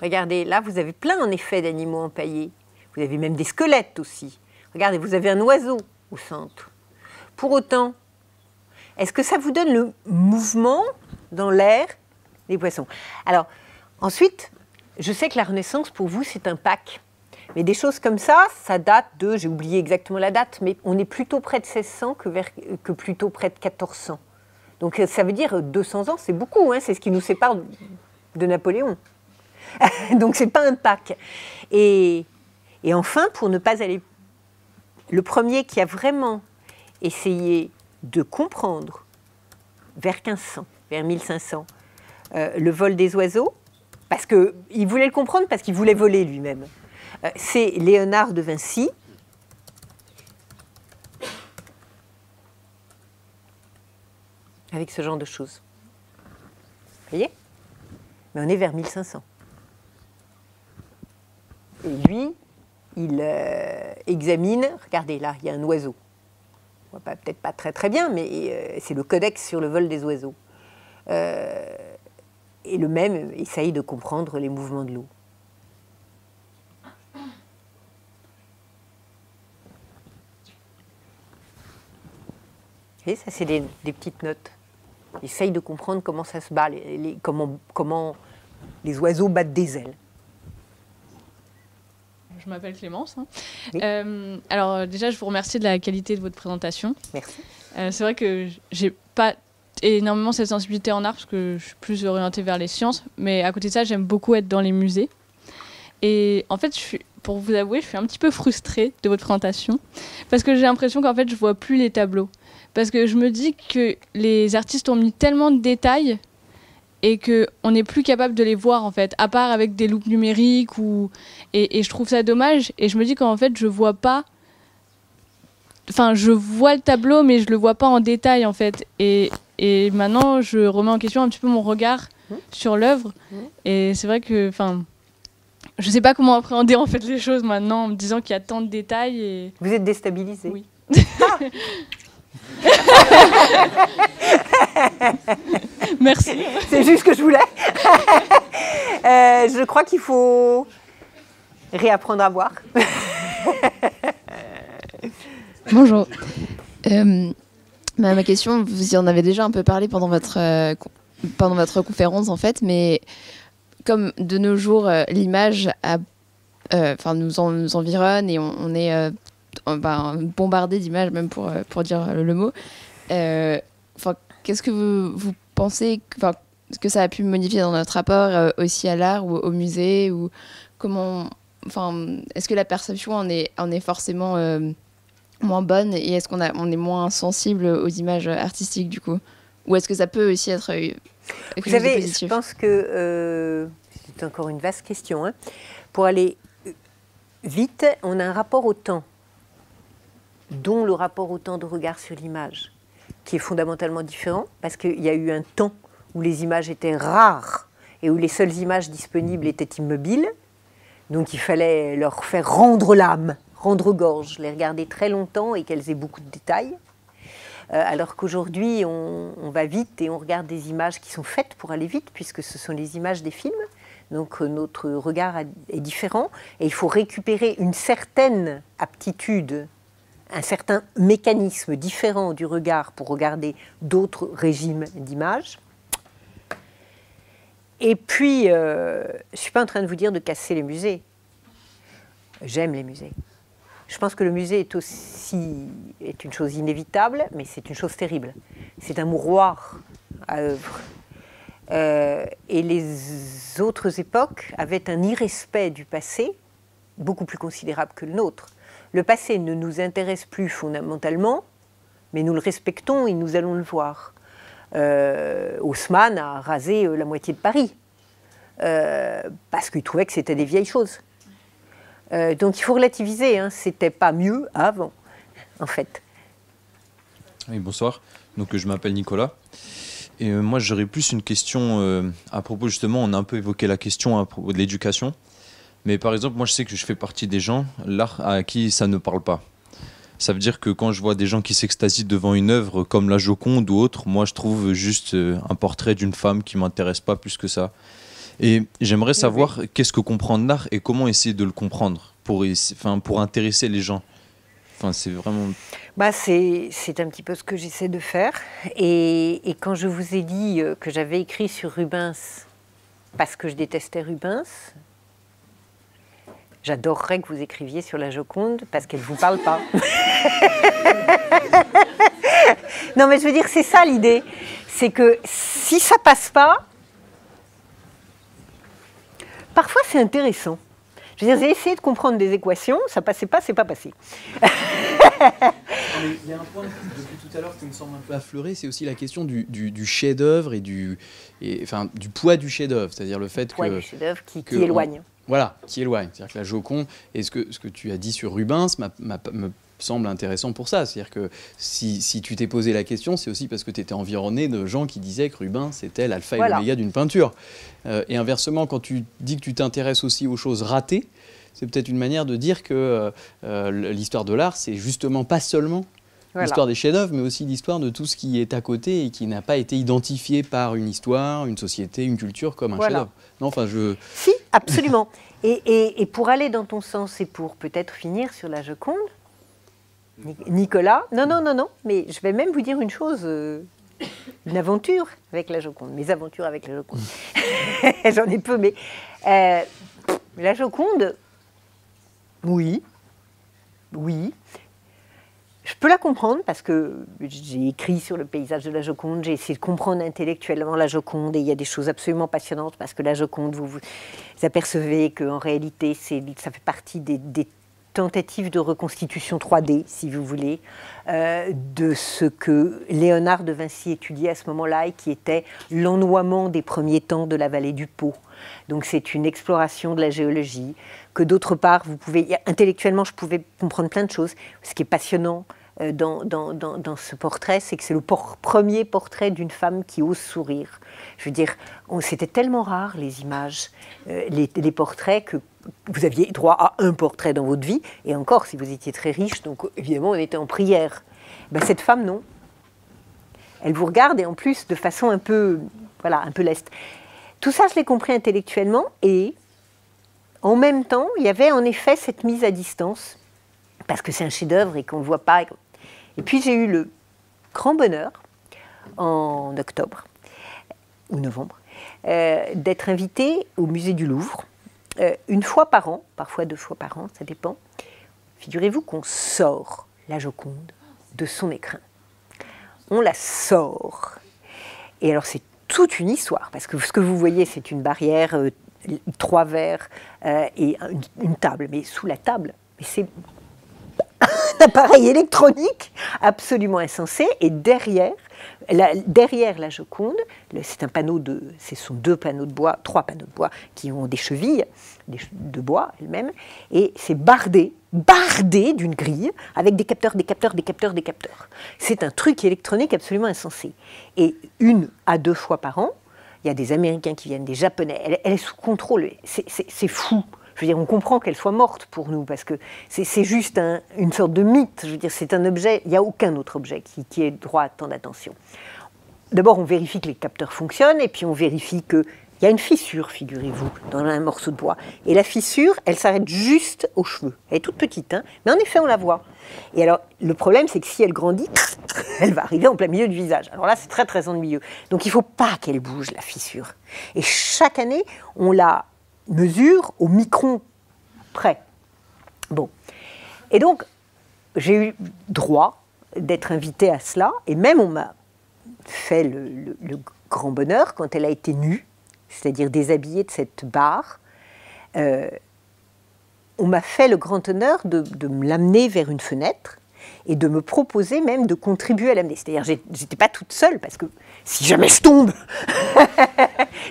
Regardez, là, vous avez plein, en effet, d'animaux empaillés. Vous avez même des squelettes aussi. Regardez, vous avez un oiseau au centre. Pour autant, est-ce que ça vous donne le mouvement dans l'air des poissons? Alors, ensuite, je sais que la Renaissance, pour vous, c'est un Pâques. Mais des choses comme ça date de, j'ai oublié exactement la date, mais on est plutôt près de 1600 que plutôt près de 1400. Donc ça veut dire 200 ans, c'est beaucoup, hein, c'est ce qui nous sépare de Napoléon. Donc c'est pas un Pâques. Et enfin, pour ne pas aller... Le premier qui a vraiment essayé de comprendre, vers 1500, vers 1500, le vol des oiseaux, parce qu'il voulait le comprendre parce qu'il voulait voler lui-même. C'est Léonard de Vinci. Avec ce genre de choses. Vous voyez? Mais on est vers 1500. Et lui, il examine, regardez là, il y a un oiseau. On voit peut-être pas très très bien, mais c'est le codex sur le vol des oiseaux. Et le même essaye de comprendre les mouvements de l'eau. Et ça, c'est des petites notes. Il essaye de comprendre comment ça se bat, comment les oiseaux battent des ailes. Je m'appelle Clémence. Hein. Oui. Alors déjà, je vous remercie de la qualité de votre présentation. Merci. C'est vrai que j'ai pas énormément cette sensibilité en art parce que je suis plus orientée vers les sciences. Mais à côté de ça, j'aime beaucoup être dans les musées. Et en fait, pour vous avouer, je suis un petit peu frustrée de votre présentation parce que j'ai l'impression qu'en fait, je vois plus les tableaux. Parce que je me dis que les artistes ont mis tellement de détails et qu'on n'est plus capable de les voir, en fait, à part avec des loupes numériques. Et je trouve ça dommage. Et je me dis qu'en fait, je vois pas... Enfin, je vois le tableau, mais je le vois pas en détail, en fait. Et maintenant, je remets en question un petit peu mon regard sur l'œuvre. Et c'est vrai que... Enfin, je sais pas comment appréhender, en fait, les choses maintenant, en me disant qu'il y a tant de détails. Et... Vous êtes déstabilisée. Oui. Merci. C'est juste ce que je voulais. Je crois qu'il faut réapprendre à voir. Bonjour. Ma question, vous y en avez déjà un peu parlé pendant votre conférence en fait, mais comme de nos jours l'image nous environne et on est bombardé d'images même pour dire le mot. Qu'est-ce que vous pensez que ça a pu modifier dans notre rapport aussi à l'art ou au musée ou comment, est-ce que la perception en est forcément moins bonne et est-ce qu'on est moins sensible aux images artistiques du coup, ou est-ce que ça peut aussi être vous savez, je pense que c'est encore une vaste question, hein. Pour aller vite, on a un rapport au temps, dont le rapport au temps de regard sur l'image, qui est fondamentalement différent, parce qu'il y a eu un temps où les images étaient rares et où les seules images disponibles étaient immobiles, donc il fallait leur faire rendre l'âme, rendre gorge, les regarder très longtemps et qu'elles aient beaucoup de détails, alors qu'aujourd'hui on va vite et on regarde des images qui sont faites pour aller vite, puisque ce sont les images des films, Donc notre regard est différent et il faut récupérer une certaine aptitude, un certain mécanisme différent du regard pour regarder d'autres régimes d'images. Et puis, je ne suis pas en train de vous dire de casser les musées. J'aime les musées. Je pense que le musée est une chose inévitable, mais c'est une chose terrible. C'est un mouroir à œuvre. Et les autres époques avaient un irrespect du passé beaucoup plus considérable que le nôtre. Le passé ne nous intéresse plus fondamentalement, mais nous le respectons et nous allons le voir. Haussmann a rasé la moitié de Paris, parce qu'il trouvait que c'était des vieilles choses. Donc il faut relativiser, hein, c'était pas mieux avant, en fait. Oui, bonsoir. Donc je m'appelle Nicolas. Et moi j'aurais plus une question à propos justement, on a un peu évoqué la question à propos de l'éducation. Mais par exemple, moi je sais que je fais partie des gens, l'art à qui ça ne parle pas. Ça veut dire que quand je vois des gens qui s'extasient devant une œuvre comme la Joconde ou autre, moi je trouve juste un portrait d'une femme qui m'intéresse pas plus que ça. Et j'aimerais savoir qu'est-ce que comprendre l'art et comment essayer de le comprendre pour intéresser les gens. Enfin, c'est vraiment... C'est un petit peu ce que j'essaie de faire. Et quand je vous ai dit que j'avais écrit sur Rubens parce que je détestais Rubens, j'adorerais que vous écriviez sur la Joconde parce qu'elle ne vous parle pas. Non, mais je veux dire, c'est ça l'idée. C'est que si ça passe pas, parfois c'est intéressant. Je veux dire, j'ai essayé de comprendre des équations, ça passait pas, c'est pas passé. Il y a un point depuis tout à l'heure qui me semble un peu affleuré, c'est aussi la question du chef-d'œuvre et du poids du chef-d'œuvre, c'est-à-dire le fait du chef-d'œuvre qui éloigne. Voilà, qui éloigne. C'est-à-dire que la Joconde, et ce que tu as dit sur Rubens me semble intéressant pour ça. C'est-à-dire que si tu t'es posé la question, c'est aussi parce que tu étais environné de gens qui disaient que Rubens, c'était l'alpha et l'oméga d'une peinture. Et inversement, quand tu dis que tu t'intéresses aussi aux choses ratées, c'est peut-être une manière de dire que l'histoire de l'art, c'est justement pas seulement l'histoire des chefs-d'œuvre, mais aussi l'histoire de tout ce qui est à côté et qui n'a pas été identifié par une histoire, une société, une culture comme un chef-d'œuvre. Non, enfin, Si, absolument. Et pour aller dans ton sens et pour peut-être finir sur la Joconde, Nicolas, non, mais je vais même vous dire une chose, une aventure avec la Joconde, mes aventures avec la Joconde. J'en ai peu, mais la Joconde, oui. Je peux la comprendre parce que j'ai écrit sur le paysage de la Joconde, j'ai essayé de comprendre intellectuellement la Joconde et il y a des choses absolument passionnantes parce que la Joconde, vous apercevez qu'en réalité, ça fait partie des tentatives de reconstitution 3D, si vous voulez, de ce que Léonard de Vinci étudiait à ce moment-là et qui était l'ennoiement des premiers temps de la vallée du Pô. Donc c'est une exploration de la géologie, que d'autre part, intellectuellement, je pouvais comprendre plein de choses. Ce qui est passionnant dans ce portrait, c'est que c'est le premier portrait d'une femme qui ose sourire. Je veux dire, c'était tellement rare, les images, les portraits, que vous aviez droit à un portrait dans votre vie, et encore, si vous étiez très riche, donc évidemment, on était en prière. Cette femme, non. Elle vous regarde, et en plus, de façon un peu leste. Tout ça, je l'ai compris intellectuellement, et en même temps, il y avait en effet cette mise à distance, parce que c'est un chef-d'œuvre et qu'on ne le voit pas. Et puis j'ai eu le grand bonheur, en octobre ou novembre, d'être invitée au musée du Louvre, une fois par an, parfois 2 fois par an, ça dépend. Figurez-vous qu'on sort la Joconde de son écrin. On la sort. Et alors c'est toute une histoire, parce que ce que vous voyez, c'est une barrière, 3 verres et une table. Mais sous la table, c'est un appareil électronique absolument insensé. Et derrière la Joconde, ce sont 3 panneaux de bois qui ont des chevilles de bois elles-mêmes, et c'est bardé d'une grille avec des capteurs. C'est un truc électronique absolument insensé. Et 1 à 2 fois par an, il y a des Américains qui viennent, des Japonais. Elle est sous contrôle. C'est fou. Je veux dire, on comprend qu'elle soit morte pour nous, parce que c'est juste une sorte de mythe. Je veux dire, c'est un objet, il n'y a aucun autre objet qui ait droit à tant d'attention. D'abord, on vérifie que les capteurs fonctionnent, et puis on vérifie que il y a une fissure, figurez-vous, dans un morceau de bois. Et la fissure, elle s'arrête juste aux cheveux. Elle est toute petite, hein, mais en effet, on la voit. Et alors, le problème, c'est que si elle grandit, elle va arriver en plein milieu du visage. Alors là, c'est très, très ennuyeux. Donc, il ne faut pas qu'elle bouge, la fissure. Et chaque année, on la mesure au micron près. Bon. Et donc, j'ai eu droit d'être invitée à cela. Et même, on m'a fait le grand bonheur quand elle a été nue, c'est-à-dire déshabillée de cette barre. On m'a fait le grand honneur de me l'amener vers une fenêtre et de me proposer même de contribuer à l'amener. C'est-à-dire, j'étais pas toute seule, parce que si jamais je tombe,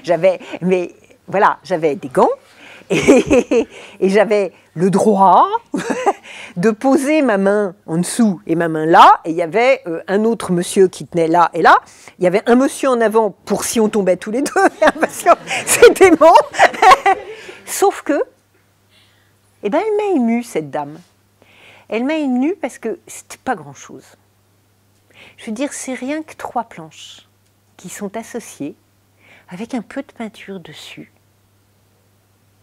j'avais des gants et j'avais le droit de poser ma main en dessous et ma main là, et il y avait un autre monsieur qui tenait là et là. Il y avait un monsieur en avant pour si on tombait tous les deux, parce que c'était bon. Sauf que, eh ben, elle m'a émue, cette dame. Elle m'a émue parce que c'était pas grand-chose. Je veux dire, c'est rien que 3 planches qui sont associées avec un peu de peinture dessus.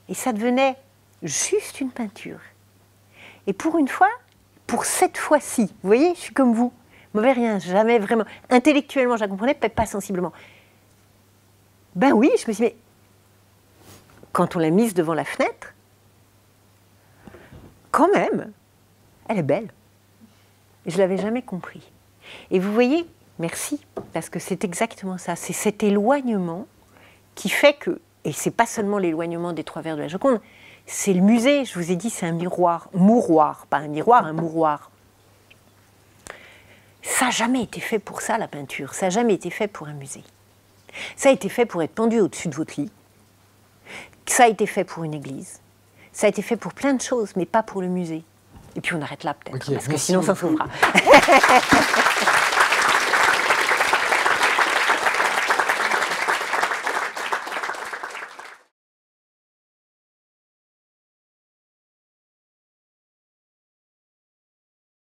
Et ça devenait juste une peinture. Et pour une fois, pour cette fois-ci, vous voyez, je suis comme vous, mauvais rien, jamais vraiment. Intellectuellement, je la comprenais, peut-être pas sensiblement. Ben oui, je me suis dit, mais quand on l'a mise devant la fenêtre, quand même, elle est belle. Je ne l'avais jamais compris. Et vous voyez, merci, parce que c'est exactement ça. C'est cet éloignement qui fait que, et c'est pas seulement l'éloignement des 3 vers de la Joconde, c'est le musée, je vous ai dit, c'est un mouroir, pas un miroir, un mouroir. Ça n'a jamais été fait pour ça, la peinture. Ça n'a jamais été fait pour un musée. Ça a été fait pour être pendu au-dessus de votre lit. Ça a été fait pour une église. Ça a été fait pour plein de choses, mais pas pour le musée. Et puis on arrête là peut-être, parce que sinon ça s'ouvrira.